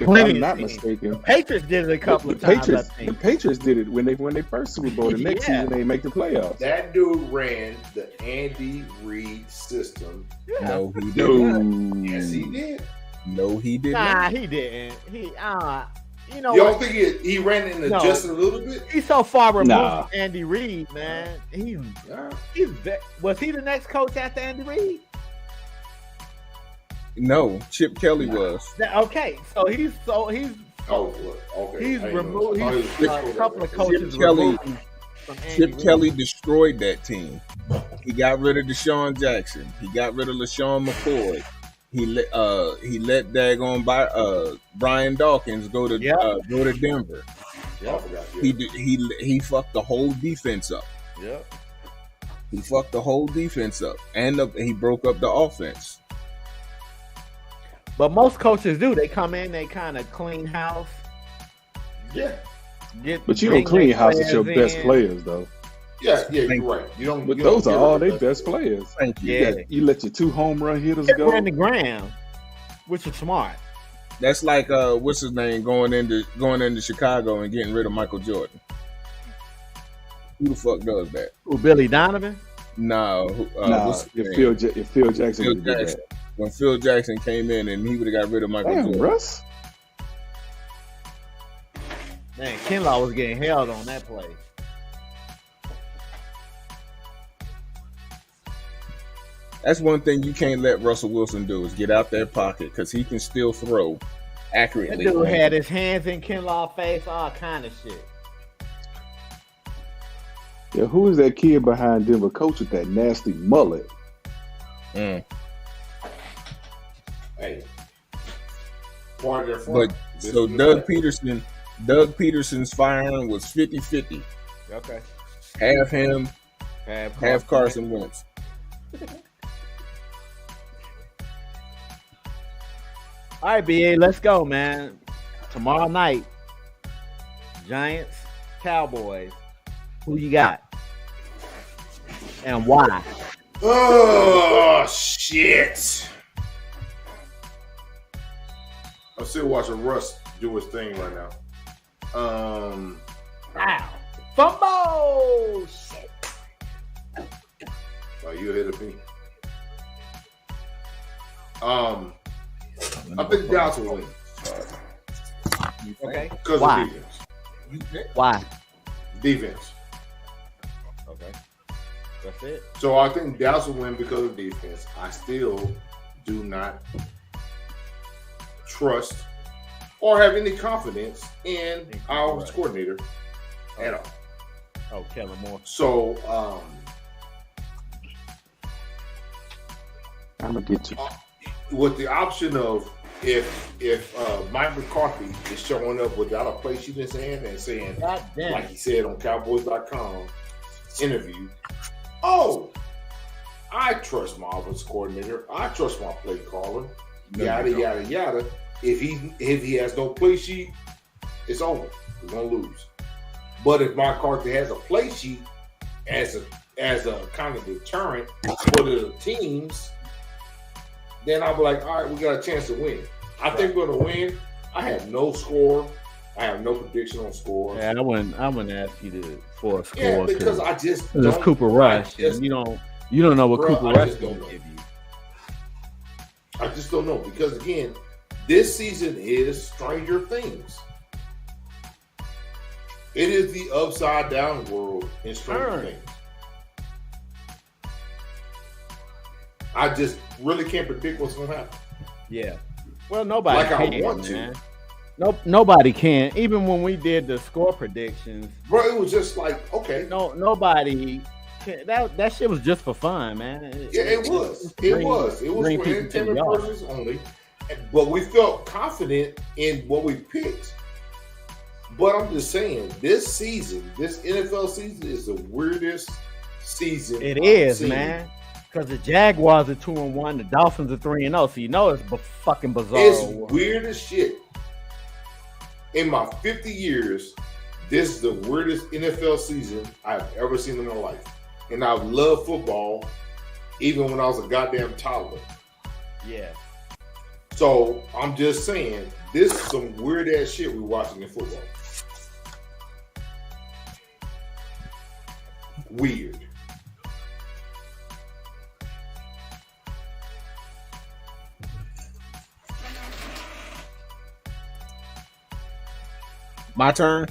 if I'm not mistaken, the Patriots did it a couple of times. The Patriots did it when they won their first Super Bowl. The next season they make the playoffs. That dude ran the Andy Reid system. Yeah. No, he didn't. Yes, he did. No, he didn't. Nah, he didn't. You know, you don't think he ran it in just a little bit? He's so far removed from Andy Reid, man. Was he the next coach after Andy Reid? No, Chip Kelly was. Okay, so he's removed. He's a couple of coaches. Chip Kelly destroyed that team. He got rid of Deshaun Jackson. He got rid of LaShawn McCoy. He let daggone Brian Dawkins go to Denver. Yep. He fucked the whole defense up. Yep. He fucked the whole defense up, and he broke up the offense. But most coaches do. They come in, they kind of clean house. Yeah. But you don't clean house with your best players, though. Yeah, you're right. But those are all their best players. Thank you. Yeah. You let your 2 home run hitters go. Ran the ground, which is smart. That's like what's his name going into Chicago and getting rid of Michael Jordan. Who the fuck does that? Who, Billy Donovan? No. If Phil Jackson would do that. When Phil Jackson came in and he would have got rid of Michael Jordan. Russ? Man, Kinlaw was getting held on that play. That's one thing you can't let Russell Wilson do is get out that pocket because he can still throw accurately. That dude had his hands in Kinlaw's face, all kind of shit. Yeah, who is that kid behind Denver coach with that nasty mullet? Mm. Hey. But so Doug Peterson's firing was 50-50. Okay. Half him, half Carson Wentz. All right, BA, let's go, man. Tomorrow night, Giants, Cowboys. Who you got? And why? Oh, shit. I'm still watching Russ do his thing right now. Wow. Fumble! Shit. Oh, you ahead of me. I think Dallas will win. Okay. Because why? of defense. Why? Defense. Okay. That's it. So I think Dallas will win because of defense. I still do not trust or have any confidence in our coordinator at all. Oh, Kellen Moore. So I'm gonna get you. With the option of if Mike McCarthy is showing up without a play sheet in his hand and saying, like he said on Cowboys.com interview, I trust my offensive coordinator, I trust my play caller, yada yada yada. If he has no play sheet, it's over. We're gonna lose. But if McCarthy has a play sheet as a kind of deterrent for the teams, then I'll be like, all right, we got a chance to win. I think we're going to win. I have no score. I have no prediction on score. Yeah, I wouldn't ask you for a score. Yeah, because I just it's Cooper Rush. You don't know what Cooper Rush will give you. I just don't know because again, this season is Stranger Things. It is the upside down world in Stranger Things. I just really can't predict what's going to happen. Yeah. Well, nobody like can, I want man. to. Nobody can. Even when we did the score predictions, bro, it was just like, okay. Nobody. That shit was just for fun, man. It was. It was for entertainment purposes only. But we felt confident in what we picked. But I'm just saying, this season, this NFL season is the weirdest season. It is, man. Because the Jaguars are 2-1, the Dolphins are 3-0. So you know it's fucking bizarre. It's weird as shit. In my 50 years, this is the weirdest NFL season I've ever seen in my life. And I've loved football even when I was a goddamn toddler. Yeah. So I'm just saying, this is some weird ass shit we're watching in football. Weird. My turn.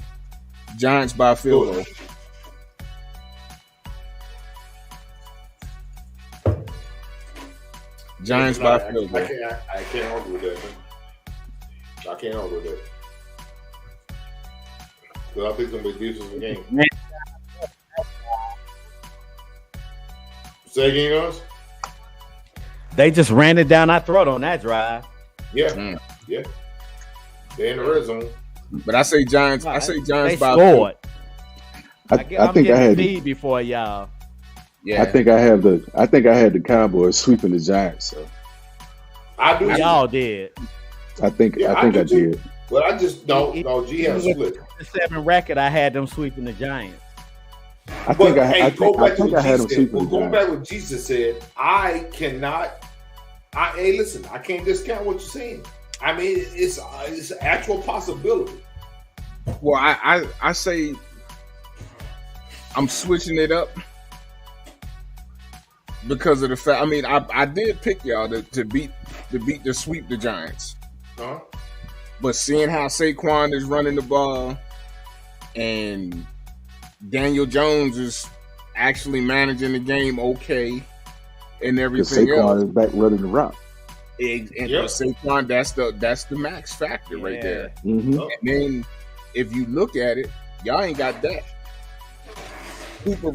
Giants by field goal. Giants by field goal. I can't argue with that, man. I can't argue with that. Because I think it's going to be a decent game. Say again, guys? They just ran it down our throat on that drive. Yeah. Yeah. They're in the red zone. But I say Giants. I say Giants by scored. I think I had feed before y'all. Yeah. I think I had the Cowboys sweeping the Giants. So I do. Y'all did. I think I did. But I just no. G has split. The 7 record, I had them sweeping the Giants. I think I had them sweeping the Giants. Going back to what Jesus said, I cannot. Hey, listen, I can't discount what you're saying. I mean, it's an actual possibility. Well, I say I'm switching it up because of the fact. I mean, I did pick y'all to beat to sweep the Giants. Uh-huh. But seeing how Saquon is running the ball and Daniel Jones is actually managing the game okay and everything else. Saquon is back running the route. And Saquon, that's the max factor right there. Mm-hmm. And then if you look at it, y'all ain't got that. Cooper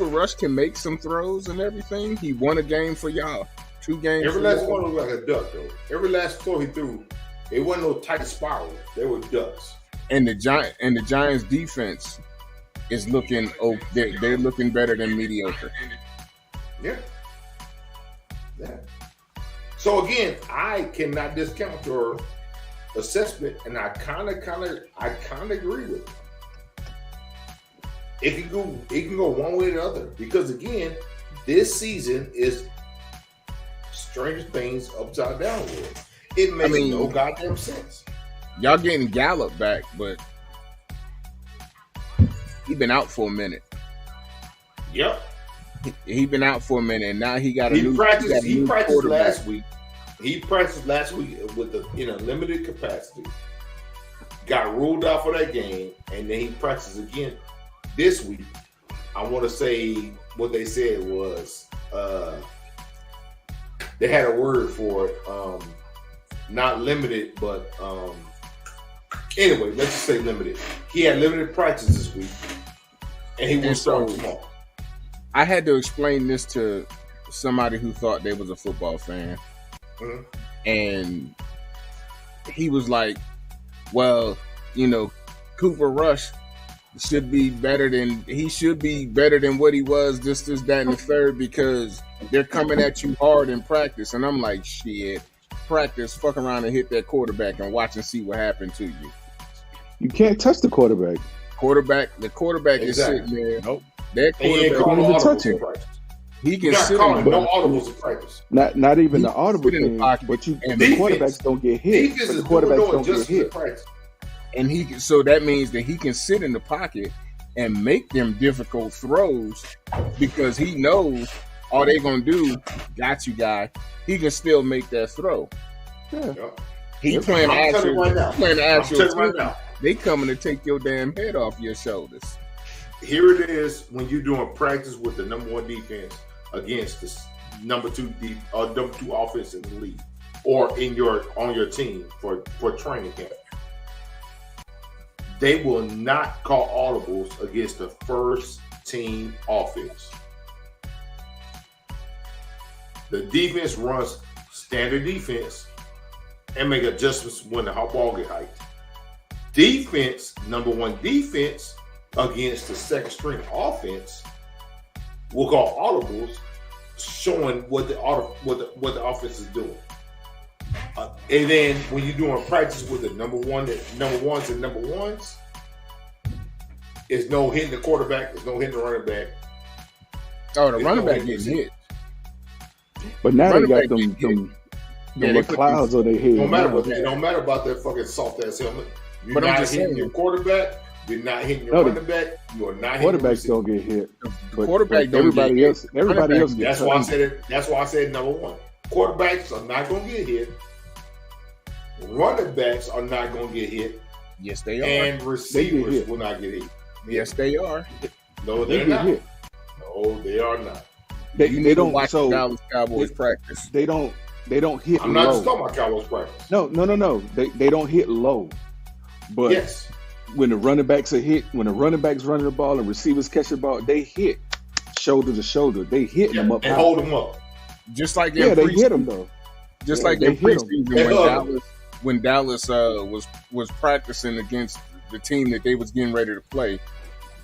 Rush can make some throws and everything. He won a game for y'all. 2 games. Every last one was like a duck, though. Every last throw he threw, it wasn't no tight spiral. They were ducks. And the Giants defense is looking. Oh, they're looking better than mediocre. Yeah. So again, I cannot discount your assessment, and I kind of agree with it. It can go one way or the other because again, this season is Stranger Things upside down world. It makes no goddamn sense. Y'all getting Gallup back, but he been out for a minute. Yep. He been out for a minute, and now he got He practiced last week. He practiced last week with limited capacity. Got ruled out for that game, and then he practiced again this week. I want to say what they said was they had a word for it. Not limited, but anyway, let's just say limited. He had limited practice this week, and he will start tomorrow. I had to explain this to somebody who thought they was a football fan. Mm-hmm. And he was like, well, Cooper Rush should be better than what he was this, that, and the third because they're coming at you hard in practice. And I'm like, shit, practice, fuck around and hit that quarterback and watch and see what happened to you. You can't touch the quarterback. The quarterback is sitting there. Nope. That quarterback can't even touch him. He can You're not sit calling in no audibles in practice. Not even the audible sit in the thing, pocket but the and quarterbacks don't get hit. Defense But the is doing quarterbacks no don't get adjustments in hit. practice. and so that means that he can sit in the pocket and make them difficult throws because he knows all they're gonna do, got you, guy. He can still make that throw. Yeah. He playing I'm telling you right now. playing the I'm actual telling you right team. now. They coming to take your damn head off your shoulders. Here it is when you're doing practice with the number one defense against the number two offense in the league, or on your team for training camp. They will not call audibles against the first team offense. The defense runs standard defense and make adjustments when the ball get hiked. Defense, number one defense against the second string offense will call audibles, showing what the offense is doing. And then when you're doing practice with the number ones and number ones, it's no hitting the quarterback, it's no hitting the running back. Oh, the running back getting hit. But now they Running got back them get hit. Yeah, little clouds on their head. It don't matter about that fucking soft ass helmet. You're But I'm not just hitting saying. your quarterback. You're not hitting your No, running back. You are not hitting your Quarterbacks receiver. don't get hit. The quarterback don't everybody get else. hit. Everybody Running else back- gets That's why I hit. said it. That's why I said number one. Quarterbacks are not going to get hit. Running backs are not going to get hit, Yes, they are. and receivers hit. will not get hit. Yes, they are. No, They they're get not. hit. No, they are not. They You need to don't. watch the So Dallas Cowboys practice. they don't hit I'm not low. just talking about Cowboys practice. No. They don't hit low. But Yes. when the running backs are hit, when the running backs running the ball and receivers catch the ball, they hit shoulder to shoulder. They hit Yeah, them up and high. hold them up. Just like Yeah, in they preseason. hit them though. Just Yeah, like they in hit 'em. preseason They hug 'em. when Dallas was practicing against the team that they was getting ready to play,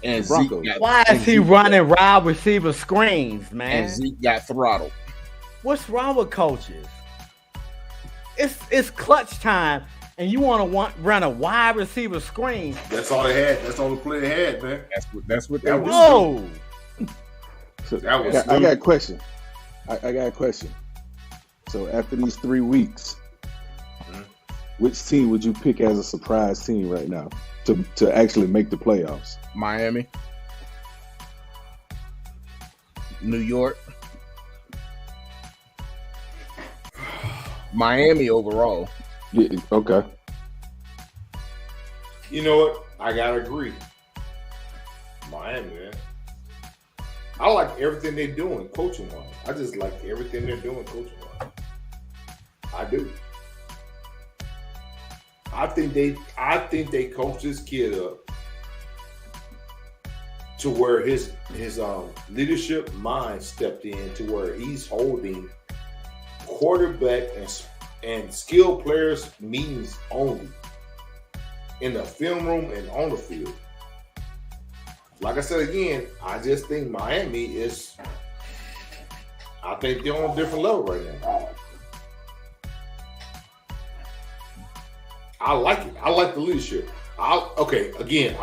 and The Broncos. Why is he running wide receiver screens, man? and Zeke got throttled. What's wrong with coaches? It's clutch time, and you want to run a wide receiver screen. That's all they had. That's all the play they had, man. That's what they That was. was- Whoa! So, That was I got a question. I got a question. So after these 3 weeks, which team would you pick as a surprise team right now to actually make the playoffs? Miami, New York, Miami overall. Yeah, okay. You know what? I gotta agree. Miami, man. I like everything they're doing coaching wise. I just like everything they're doing coaching wise. I do. I think they coach this kid up to where his leadership mind stepped in to where he's holding quarterback and skill players meetings only in the film room and on the field. Like I said again, I just think Miami is. I think they're on a different level right now. I like it. I like the leadership. I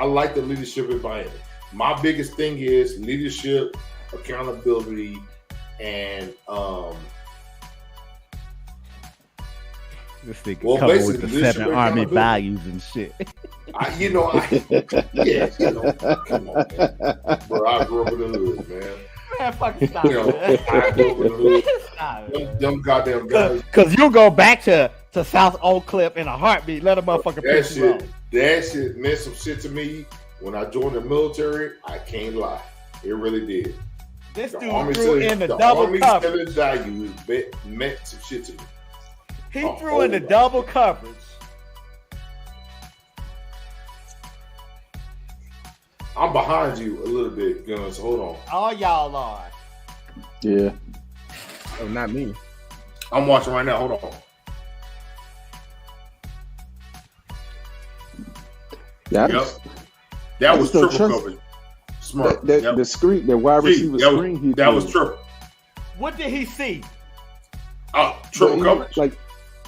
like the leadership in Miami. My biggest thing is leadership, accountability, and This nigga Well, coming with the basically, 7 leadership army accountability. values and shit. Come on, man. Bro, I grew up in the hood, man. Man, fucking stop, You know, man. I grew up in the hood. Stop, man. Them goddamn guys. Cause you go back to South Oak Cliff in a heartbeat. Let a motherfucker That piss you off. shit meant some shit to me when I joined the military. I can't lie, it really did. This The dude Army threw in the the double Army coverage. values meant some shit to me. He a threw in the whole lot. double coverage. I'm behind you a little bit, Guns. Hold on. All y'all are. Yeah. Oh, not me. I'm watching right now. Hold on. Yeah. Yep. That was still triple trust- coverage. Smart. That Yep. the screen, the wide Gee, receiver that screen. he that was threw. triple. What did he see? Triple But coverage.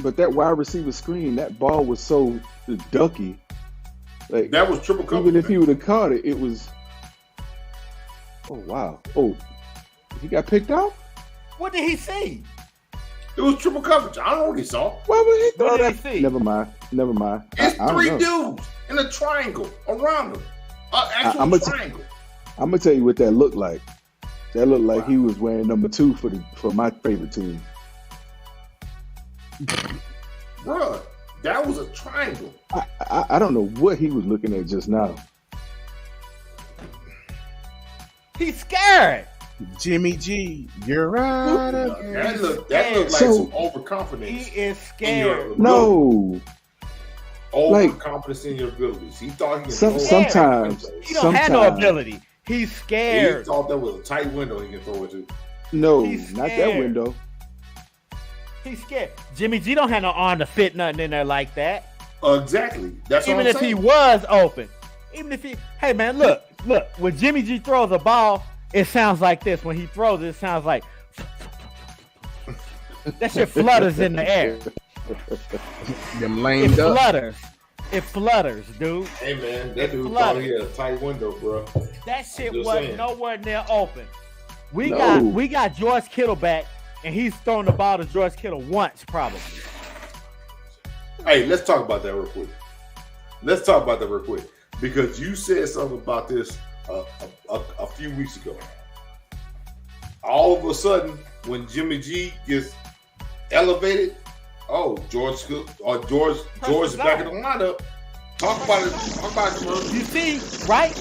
but that wide receiver screen, that ball was so ducky. Like That was triple coverage. even if he man. would have caught it, it was. Oh wow! Oh, He got picked off? What did he see? It was triple coverage. I don't know what he saw. Why would he throw What did that? he see? Never mind. It's I don't three know. dudes in a triangle around him. An actual I'm a- triangle. I'm gonna tell you what that looked like. That looked like he was wearing number 2 for my favorite team. Bruh, that was a triangle. I don't know what he was looking at just now. He's scared. Jimmy G, you're out of here. That looked like So- some overconfidence. He is in your scared. ability. No, Overconfidence in your abilities. He thought he could throw it. sometimes, He don't have no ability. He's He scared. thought that was a tight window he could throw it to. No, He's not that scared. window. He's scared. Jimmy G don't have no arm to fit nothing in there like that. Exactly. That's what Even I'm if he saying. was open. Even if he, hey man, look. When Jimmy G throws a ball, it sounds like this. When he throws it sounds like that shit flutters in the air. Them It lamed up. flutters. It flutters, dude. Hey man, that dude Flooded. thought he had a tight window, bro. That shit just wasn't saying. nowhere near open. We No. got George Kittle back, and he's thrown the ball to George Kittle once, probably. Hey, let's talk about that real quick. Because you said something about this a few weeks ago. All of a sudden, when Jimmy G gets elevated, George is back in the lineup. Talk about it, bro. You see, right?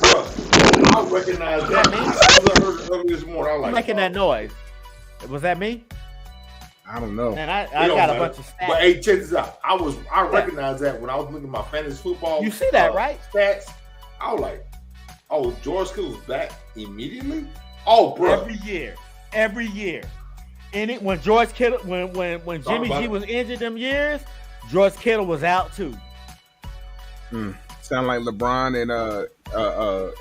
Bruh, I recognize that. As soon as I heard it earlier this morning, I was like, Making that noise. Was that me? I don't know. And I It got don't a matter. bunch of stats. But hey, check this out. I recognized that when I was looking at my fantasy football. You see that, right? Stats. I was like, George Kittle's back immediately. Oh, bro. Every year. And when George Kittle, when Jimmy G was injured them years, George Kittle was out too. Sound like LeBron and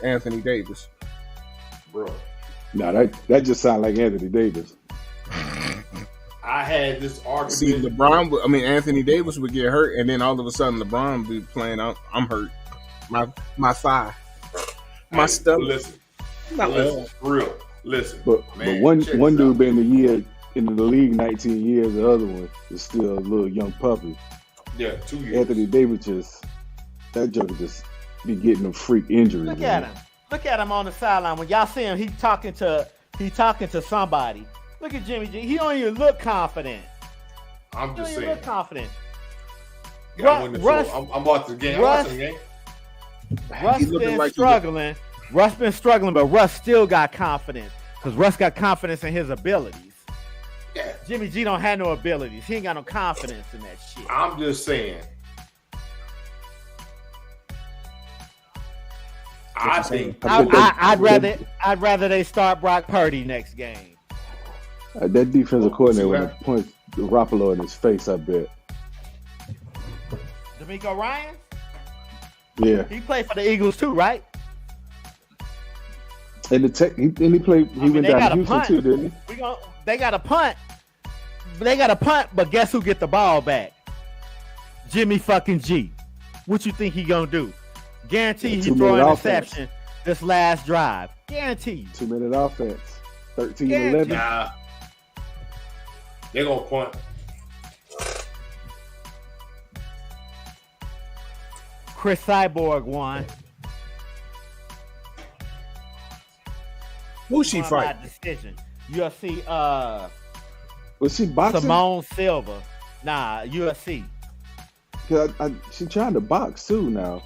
Anthony Davis. Bro, No, that just sounds like Anthony Davis. I had this argument. See, Anthony Davis would get hurt, and then all of a sudden LeBron would be playing. I'm hurt. My thigh, my stomach. Listen, Not for real. Listen, But man, one check dude this out. been a year in the league 19 years. The other one is still a little young puppy. Yeah, 2 years. Anthony Davis that joker just be getting them freak injuries. Look man. at him. Look at him on the sideline. When y'all see him, he talking to somebody. Look at Jimmy G. He don't even look confident. I'm He don't just even saying. look confident. Russ, I'm watching the game. I'm watching the game. Russ He looking been like he- struggling. Russ been struggling, but Russ still got confidence because Russ got confidence in his abilities. Yeah. Jimmy G don't have no abilities. He ain't got no confidence in that shit. I'm just saying. I think I'd rather they start Brock Purdy next game. That defensive coordinator see would have punched Garoppolo in his face, I bet. D'Amico Ryan, Yeah. he played for the Eagles too, right? And he played. He went they down got to a Houston punt. too, didn't he? They got a punt. But guess who get the ball back? Jimmy fucking G. What you think he gonna do? Guarantee Yeah, he 2 throw an minute offense. interception this last drive. Guarantee. 2-minute offense. 13-11. Guaranteed. nah. They're gonna punt. Chris Cyborg won. Who she Won by fight? decision. UFC Was she boxing? Simone Silva. Nah, UFC. 'Cause she trying to box too now.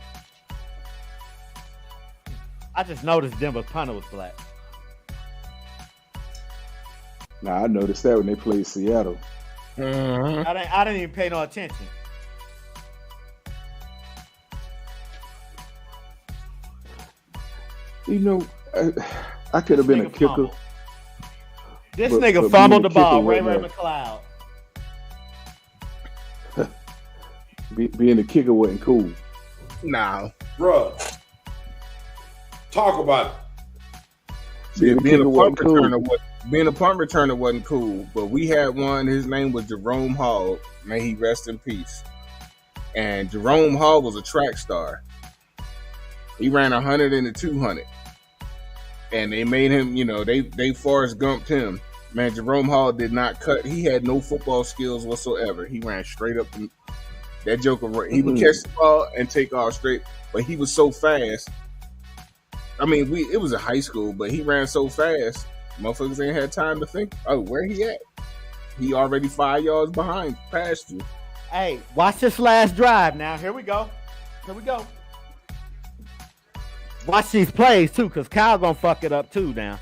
I just noticed Denver punter was black. Nah, I noticed that when they played Seattle. Mm-hmm. I didn't even pay no attention. You know, I could have been a Nigga kicker. fumbled. This But nigga being fumbled a the ball. kicker Ray wasn't McLeod. Being a kicker wasn't cool. Nah. Bruh. Talk about it. Being a Being kicker a wasn't punt cool. returner wasn't cool, but we had one. His name was Jerome Hall. May he rest in peace. And Jerome Hall was a track star. He ran 100 and a 200. and they made him. They Forrest Gumped him. Man, Jerome Hall did not cut. He had no football skills whatsoever. He ran straight up. That joker, he would catch the ball and take off straight, but he was so fast. I mean, it was a high school, but he ran so fast, motherfuckers ain't had time to think, oh, where he at? He already 5 yards behind, past you. Hey, watch this last drive now. Here we go. Watch these plays, too, because Kyle going to fuck it up, too, now.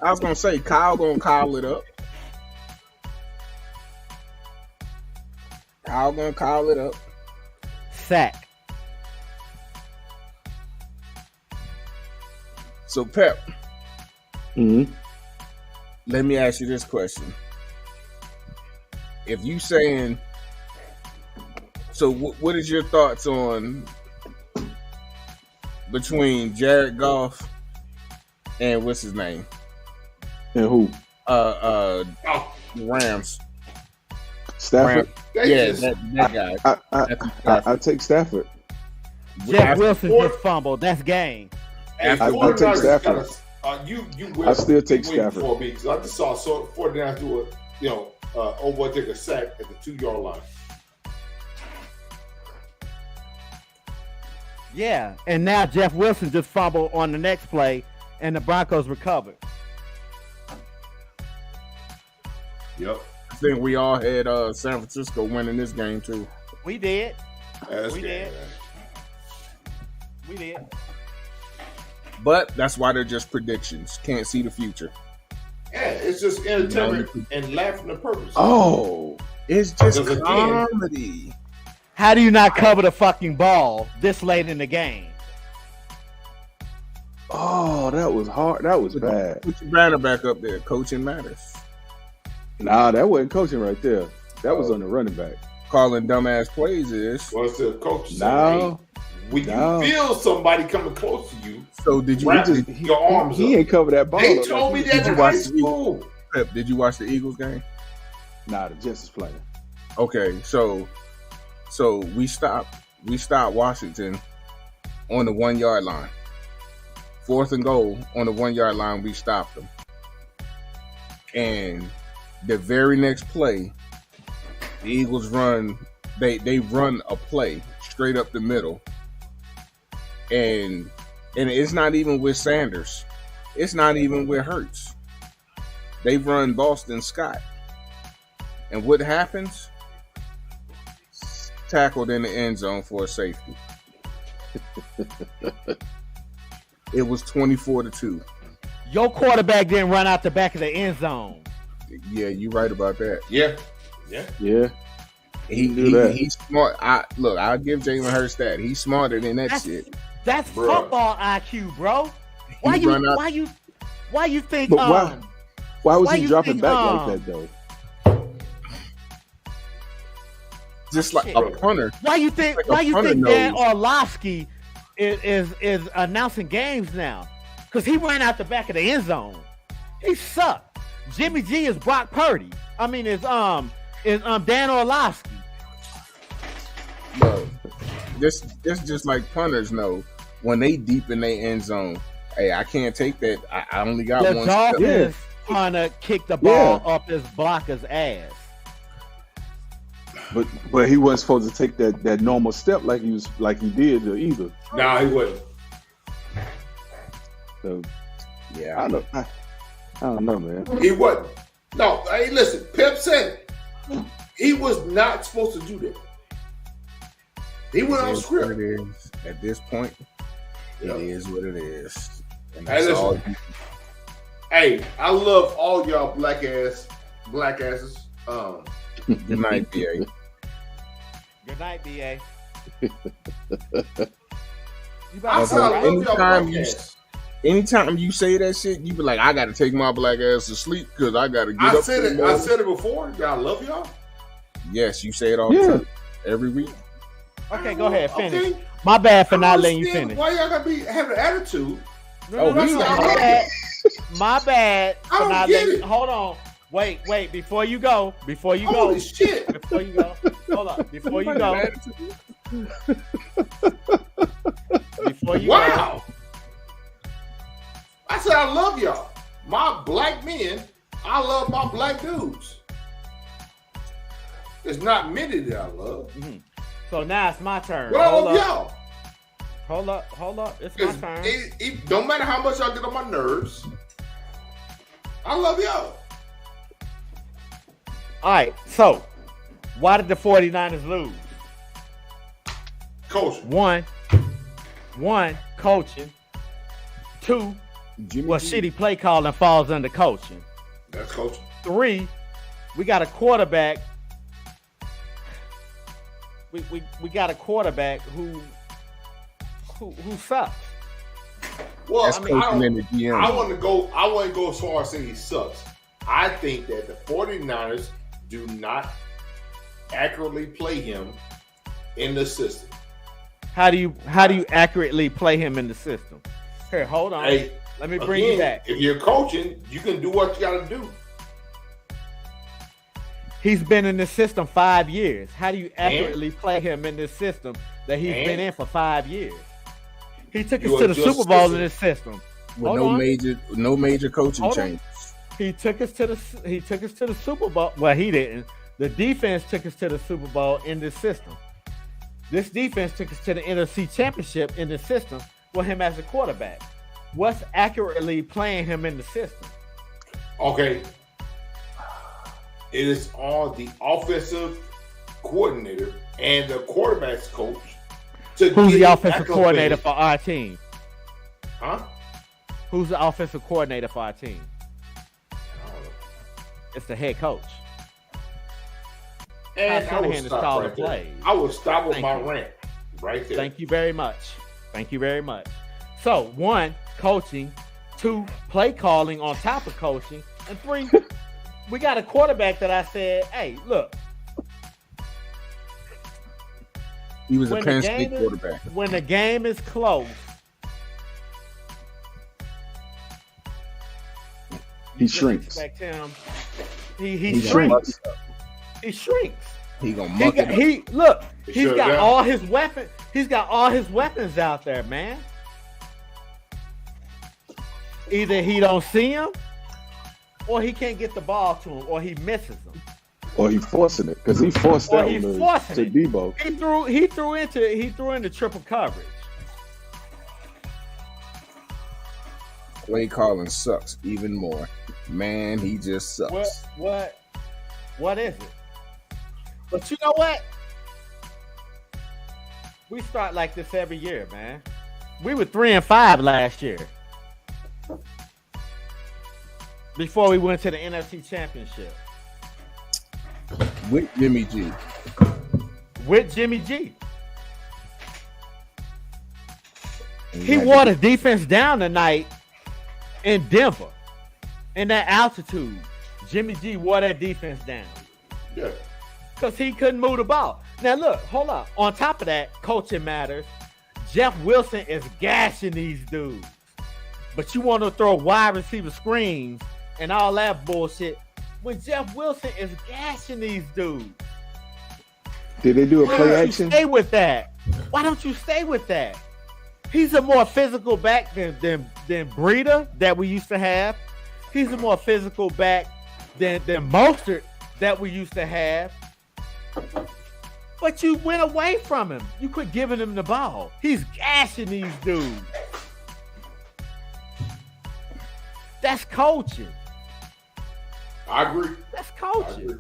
I was going to say, Kyle going to call it up. Kyle going to call it up. Sack. So, Pep, let me ask you this question. If you saying, so what is your thoughts on between Jared Goff and what's his name? And who? Rams. Stafford? Yeah, that guy. I take Stafford. Jeff Wilson just fumbled. That's game. I take Stafford. I still take Stafford. For me, because I just saw 49ers do overtake a sack at the 2-yard line. Yeah, and now Jeff Wilson just fumbled on the next play, and the Broncos recovered. Yep. I think we all had San Francisco winning this game too. We did. We did. But that's why they're just predictions. Can't see the future. Yeah, it's just entertainment and laughing the purpose. Oh, it's just comedy. How do you not cover the fucking ball this late in the game? Oh, that was hard. That was bad. Put your banner back up there. Coaching matters. Nah, that wasn't coaching right there. That was on the running back. Calling dumbass plays is. What's the coach saying? No. When you feel somebody coming close to you, so did you? Your arms he up. ain't cover that ball. They told me that in high school. Pep, did you watch the Eagles game? Nah, the Jets is playing. Okay, so we stopped Washington on the 1 yard line. 4th and goal on the 1 yard line, we stopped them. And the very next play, the Eagles run. They run a play straight up the middle. And it's not even with Sanders. It's not even with Hurts. They run Boston Scott. And what happens? Tackled in the end zone for a safety. It was 24-2. Your quarterback didn't run out the back of the end zone. Yeah, you're right about that. Yeah. He's smart. I'll give Jalen Hurts that. He's smarter than that shit. That's football IQ, bro. Why you think? But why was he dropping back like that though? Just like a punter. Why you think? Why you think Dan Orlovsky is announcing games now? Because he ran out the back of the end zone. He sucked. Jimmy G is Brock Purdy. I mean, is Dan Orlovsky. Bro, this just like punters know when they deep in their end zone. Hey, I can't take that. I only got the one. The Dolphins punter kicked the ball up his blocker's ass. But he wasn't supposed to take that normal step like he did either. Nah, he wasn't. So yeah, I don't know, man. He wasn't. No, hey, listen. Pep said it. He was not supposed to do that. He went off script. At this point, it is what it is. And hey, listen. all. Hey, I love all y'all black asses. Good night, BA. Good night, BA. Anytime you say that shit, you be like, I gotta take my black ass to sleep because I gotta get up. I said it before. Y'all love y'all. Yes, you say it all the time, every week. Okay, go ahead, finish. Okay. My bad for not letting you finish. Why y'all gotta have an attitude? My bad for not letting you. Hold on. Wait, before you go. Holy shit. Before you go. Hold on. Before you go. I love y'all. My black men, I love my black dudes. It's not many that I love. Mm-hmm. So now it's my turn. But I love y'all. Hold up. It's my turn. It don't matter how much I get on my nerves. I love y'all. All right, so why did the 49ers lose? Coaching. One, coaching. Two, shitty play calling falls under coaching. That's coaching. 3, we got a quarterback. We got a quarterback who sucks. Well, That's coaching in the GM. I wouldn't go as far as saying he sucks. I think that the 49ers do not accurately play him in the system. How do you accurately play him in the system? Here, hold on. Hey, let me bring you back. If you're coaching, you can do what you got to do. He's been in the system 5 years. How do you accurately play him in this system that he's been in for 5 years? He took us to the Super Bowl in this system. With no major coaching change. He took us to the Super Bowl. Well, he didn't. The defense took us to the Super Bowl in this system. This defense took us to the NFC Championship in the system with him as a quarterback. What's accurately playing him in the system? Okay. It is on the offensive coordinator and the quarterback's coach. Who's the offensive coordinator for our team? Huh? Who's the offensive coordinator for our team? I don't know. It's the head coach. And I will stop right there. I will stop with my rant right there. Thank you very much. So 1, coaching. 2, play calling on top of coaching. And 3, we got a quarterback that I said, hey, look. He was a Penn State quarterback. When the game is close, he shrinks. He shrinks. He shrinks. He gonna muck it up. He's got all his weapons. He's got all his weapons out there, man. Either he don't see him, or he can't get the ball to him, or he misses them. Or he forcing it because he forced that one to Debo. He threw into triple coverage. Play calling sucks even more. Man, he just sucks. What is it? But you know what? We start like this every year, man. We were 3-5 last year. Before we went to the NFC Championship. With Jimmy G. He wore the defense down tonight in Denver. In that altitude. Jimmy G wore that defense down. Yeah. Because he couldn't move the ball. Now look, hold up. On top of that, coaching matters. Jeff Wilson is gashing these dudes. But you want to throw wide receiver screens and all that bullshit when Jeff Wilson is gashing these dudes. Did they do a play action? Stay with that. Why don't you stay with that? He's a more physical back than Breida that we used to have. He's a more physical back than Mostert that we used to have. But you went away from him. You quit giving him the ball. He's gashing these dudes. That's coaching. I agree. That's coaching.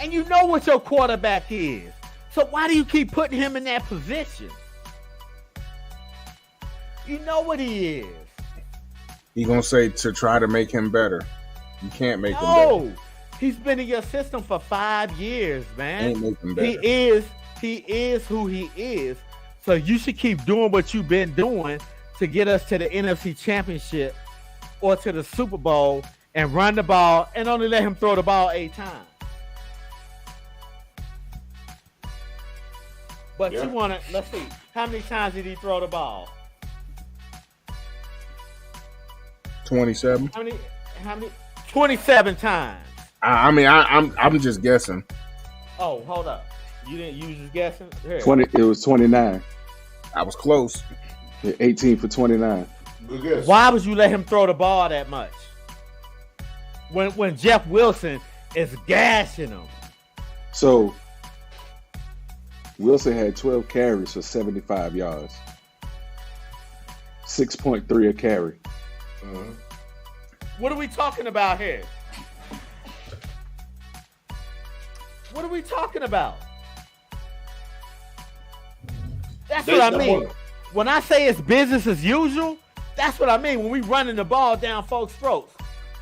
And you know what your quarterback is. So why do you keep putting him in that position? You know what he is. He gonna say to try to make him better. You can't make him better. No. He's been in your system for 5 years, man. Ain't make him better. He is who he is. So you should keep doing what you've been doing to get us to the NFC Championship or to the Super Bowl and run the ball and only let him throw the ball 8 times. But you want to, let's see, how many times did he throw the ball? 27. How many? 27 times. I'm just guessing. Oh, hold up. You was just guessing? Here. 20. It was 29. I was close. 18 for 29. Good guess. Why would you let him throw the ball that much? When Jeff Wilson is gashing him. So Wilson had 12 carries for 75 yards. 6.3 a carry. What are we talking about here? What are we talking about? That's what I mean. When I say it's business as usual, that's what I mean. When we running the ball down folks' throats.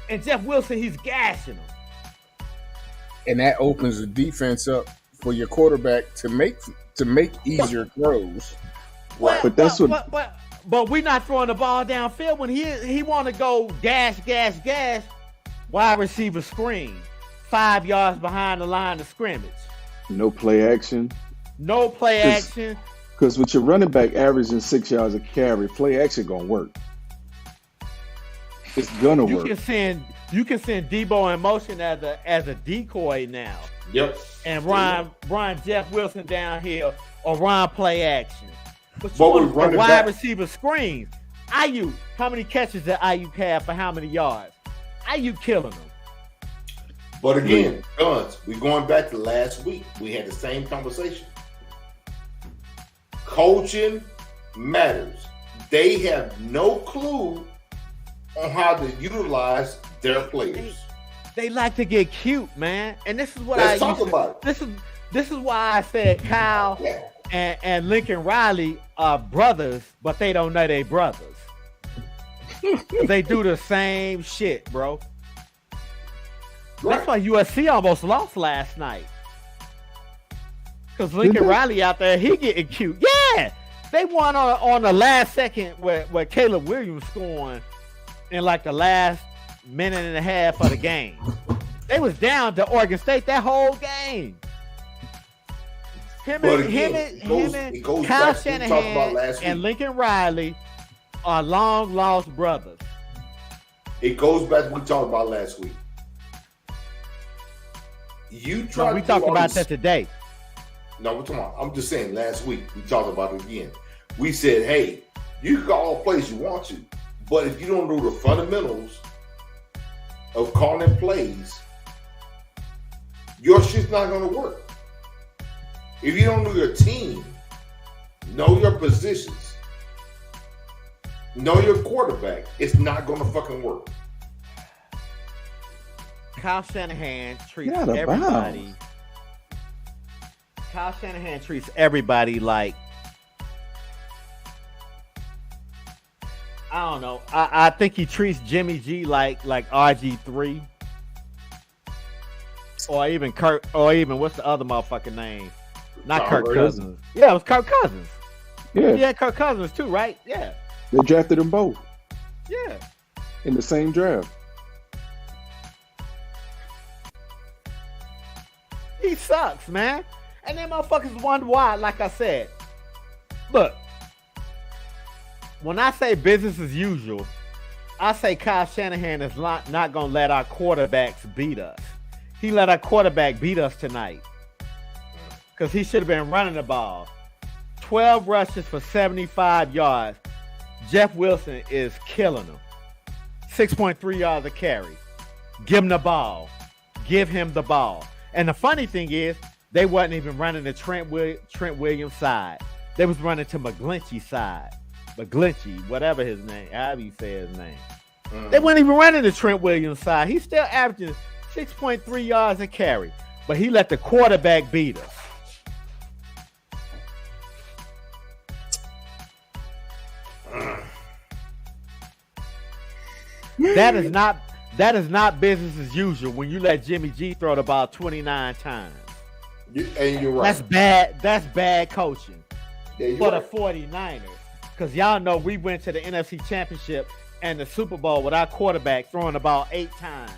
And Jeff Wilson, he's gashing them. And that opens the defense up for your quarterback to make easier throws. Right. But that's But we're not throwing the ball downfield when he want to go gash. Wide receiver screen, 5 yards behind the line of scrimmage. No play action. No play action. Because with your running back averaging 6 yards a carry, play action gonna work. It's gonna work. You can send Debo in motion as a decoy now. Yep. And run Jeff Wilson downhill or run play action. But you But want wide receiver screens. Ayuk, how many catches did Ayuk have for how many yards? Ayuk killing them. But again, Guns, we're going back to last week. We had the same conversation. Coaching matters. They have no clue on how to utilize their players. They like to get cute, man. And this is what Let's talk about it. This is why I said Kyle and Lincoln Riley are brothers, but they don't know they brothers. They do the same shit, bro. That's why USC almost lost last night. Because Lincoln Riley out there, he getting cute. Yeah! They won on the last second where Caleb Williams scoring in like the last minute and a half of the game. They was down to Oregon State that whole game. Him and Kyle Shanahan and Lincoln Riley are long lost brothers. It goes back to what we talked about last week. We talked about that today. No, we're talking about, I'm just saying last week we talked about it again. We said, hey, you can call plays you want to, but if you don't do the fundamentals of calling plays, your shit's not going to work. If you don't know your team, know your positions, know your quarterback, it's not going to fucking work. Kyle Shanahan treats everybody. Kyle Shanahan treats everybody like, I don't know. I think he treats Jimmy G like RG3, or even Kirk, or even what's the other motherfucking name? Not Kirk Cousins. Yeah, it was Kirk Cousins. Yeah. Yeah, Kirk Cousins too, right? Yeah. They drafted them both. Yeah. In the same draft. He sucks, man. And then motherfuckers wonder why, like I said. Look, when I say business as usual, I say Kyle Shanahan is not going to let our quarterbacks beat us. He let our quarterback beat us tonight. Because he should have been running the ball. 12 rushes for 75 yards. Jeff Wilson is killing them. 6.3 yards a carry. Give him the ball. Give him the ball. And the funny thing is, they wasn't even running the Trent Williams side. They was running to McGlinchey's side. McGlinchey, whatever his name, however you say his name. They weren't even running the Trent Williams side. He's still averaging 6.3 yards a carry. But he let the quarterback beat us. That is not business as usual when you let Jimmy G throw the ball 29 times. And you're right. That's bad coaching for the 49ers. Because y'all know we went to the NFC Championship and the Super Bowl with our quarterback throwing the ball 8 times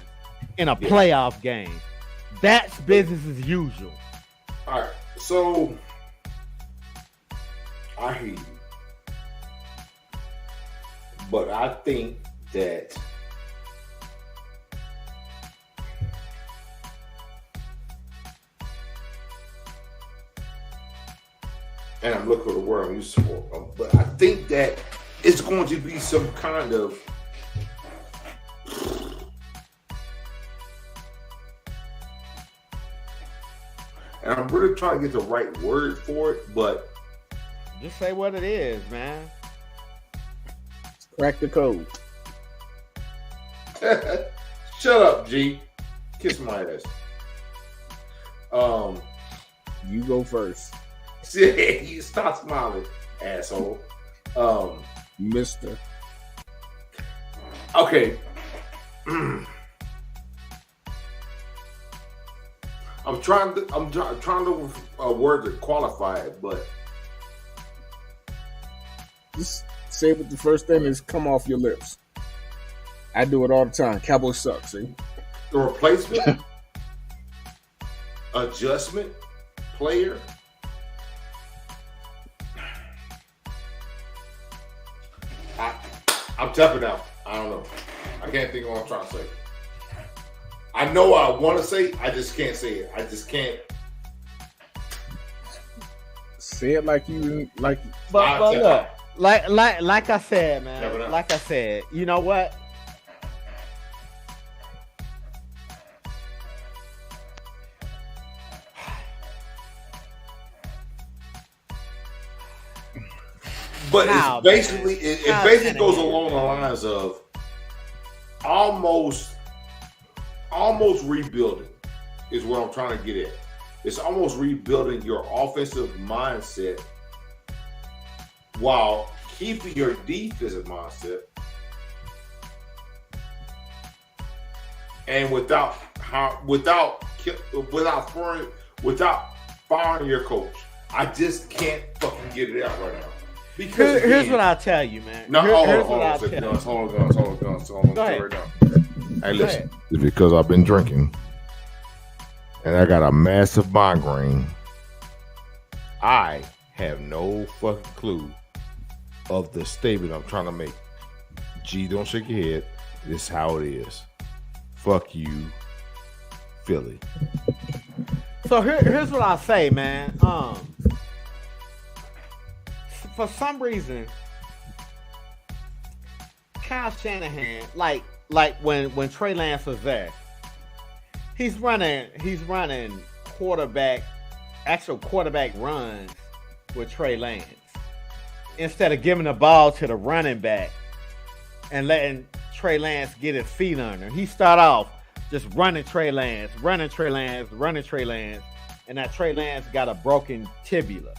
in a playoff game. That's business as usual. All right. So, I hear you. But I think that and I'm looking for the word I'm used for. But I think that it's going to be some kind of and I'm really trying to get the right word for it, but just say what it is, man. Crack the code. Shut up, G. Kiss my ass. You go first. You stop smiling, asshole. Mister. Okay. I'm trying to word to qualify it, but Just say what the first thing is come off your lips. I do it all the time. Cowboys suck, see? the replacement, adjustment, player. I'm tapping out. I don't know. I can't think of what I'm trying to say. I know what I want to say. I just can't say it. I just can't. Say it like you like. But look, out. like I said, Never know. man. Like I said, you know what? But How, it's basically man? it How basically can goes it be? along the lines of almost rebuilding is what I'm trying to get at. It's almost rebuilding your offensive mindset while keeping your defensive mindset, and without firing your coach. I just can't fucking get it out right now. Because Here's what I'll tell you, man. No, Here's hold what I'll on, tell you. hold on. Go ahead. Right now. Hey, listen. It's because I've been drinking, and I got a massive migraine. I have no fucking clue of the statement I'm trying to make. G, don't shake your head. This is how it is. Fuck you, Philly. So here's what I'll say, man. For some reason, Kyle Shanahan, like when Trey Lance was there, he's running actual quarterback runs with Trey Lance instead of giving the ball to the running back and letting Trey Lance get his feet under. He start off just running Trey Lance, and that Trey Lance got a broken tibia.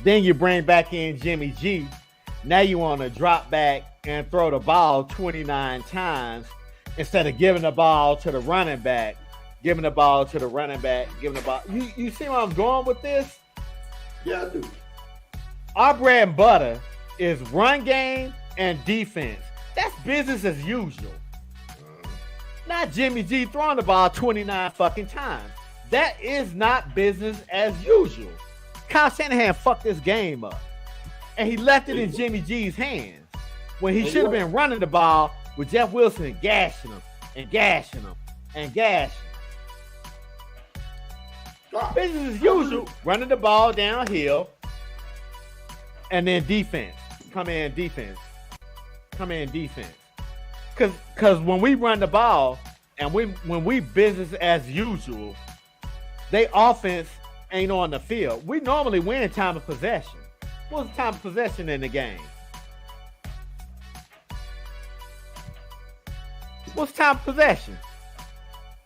Then you bring back in Jimmy G. Now you want to drop back and throw the ball 29 times instead of giving the ball to the running back, giving the ball. You see where I'm going with this? Yeah, I do. Our bread and butter is run game and defense. That's business as usual. Not Jimmy G throwing the ball 29 fucking times. That is not business as usual. Kyle Shanahan fucked this game up. And he left it in Jimmy G's hands when he should have been running the ball with Jeff Wilson and gashing him. Business as usual, running the ball downhill, and then defense. Come in defense. Because when we run the ball and when we business as usual, they offense ain't on the field. We normally win time of possession. What's the time of possession in the game? What's time of possession?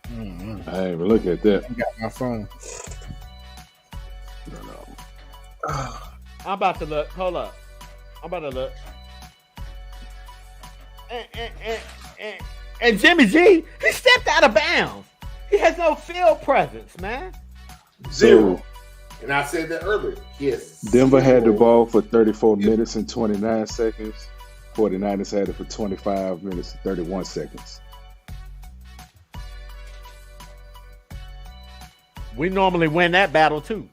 Hey, but look at that. I got my phone. I'm about to look. Hold up. I'm about to look. And Jimmy G, he stepped out of bounds. He has no field presence, man. Zero. And I said that earlier. Yes. Denver had the ball for 34 minutes and 29 seconds. 49ers had it for 25 minutes and 31 seconds. We normally win that battle too.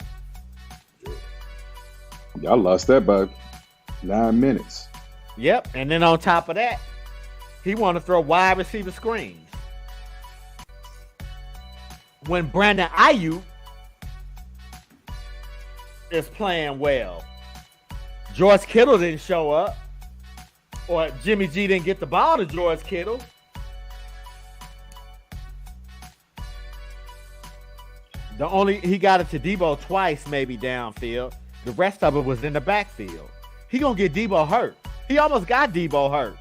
Y'all lost that by 9 minutes. Yep. And then on top of that, he want to throw wide receiver screens. When Brandon Ayuk is playing well. George Kittle didn't show up. Or Jimmy G didn't get the ball to George Kittle. He got it to Debo twice, maybe downfield. The rest of it was in the backfield. He gonna get Debo hurt. He almost got Debo hurt.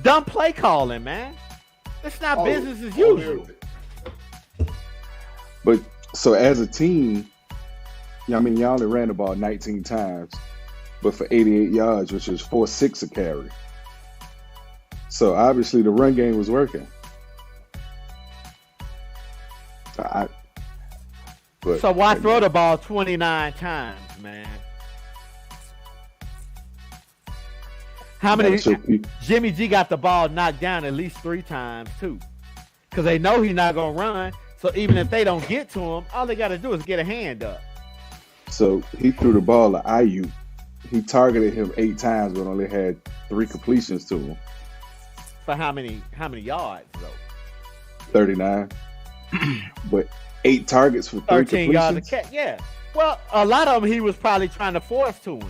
Dumb play calling, man. It's not business as usual. But so as a team, I mean, y'all only ran the ball 19 times, but for 88 yards, which is 4.6 a carry. So obviously the run game was working. So why throw the ball 29 times, man? How many? Jimmy G got the ball knocked down at least 3 times too, because they know he's not gonna run. So even if they don't get to him, all they got to do is get a hand up. So he threw the ball to Ayuk. He targeted him 8 times, but only had 3 completions to him. For how many yards though? 39. But 8 targets for 13 yards a catch. Yeah. Well, a lot of them he was probably trying to force to him.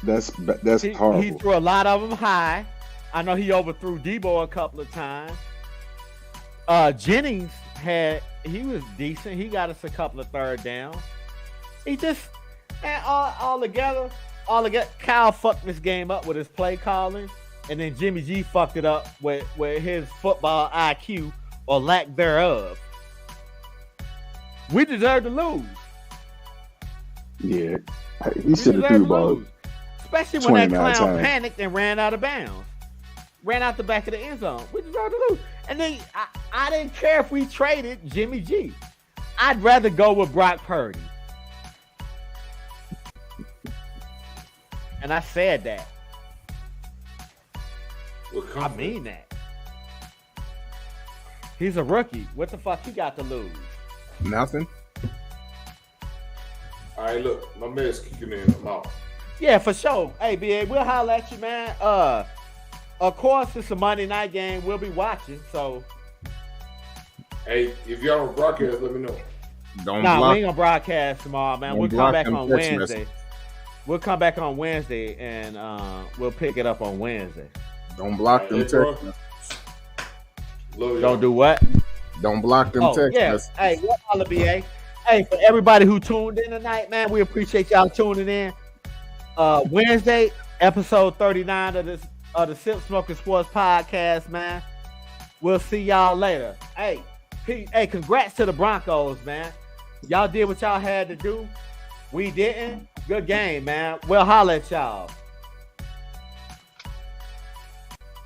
That's horrible. He threw a lot of them high. I know he overthrew Debo a couple of times. Jennings he was decent. He got us a couple of third downs. He just, man, all together, Kyle fucked this game up with his play calling, and then Jimmy G fucked it up with his football IQ or lack thereof. We deserve to lose. Yeah, he should have threw the ball. Especially when that clown panicked and ran out of bounds. Ran out the back of the end zone. We deserve to lose. And then I didn't care if we traded Jimmy G. I'd rather go with Brock Purdy. And I said that. I mean that. He's a rookie. What the fuck he got to lose? Nothing. All right, look, my man's kicking in. I'm out. Yeah, for sure. Hey, BA, we'll holler at you, man. Of course, it's a Monday night game. We'll be watching, so. Hey, if y'all on broadcast, let me know. We ain't gonna broadcast tomorrow, man. We'll come back on Wednesday. We'll come back on Wednesday, and we'll pick it up on Wednesday. Don't block them text messages. Don't do what? Don't block them text messages. Hey, what holla, BA? Hey, for everybody who tuned in tonight, man, we appreciate y'all tuning in. Wednesday, episode 39 of the Sip Smoking Sports Podcast, man. We'll see y'all later. Hey, congrats to the Broncos, man. Y'all did what y'all had to do. We didn't. Good game, man. We'll holler at y'all.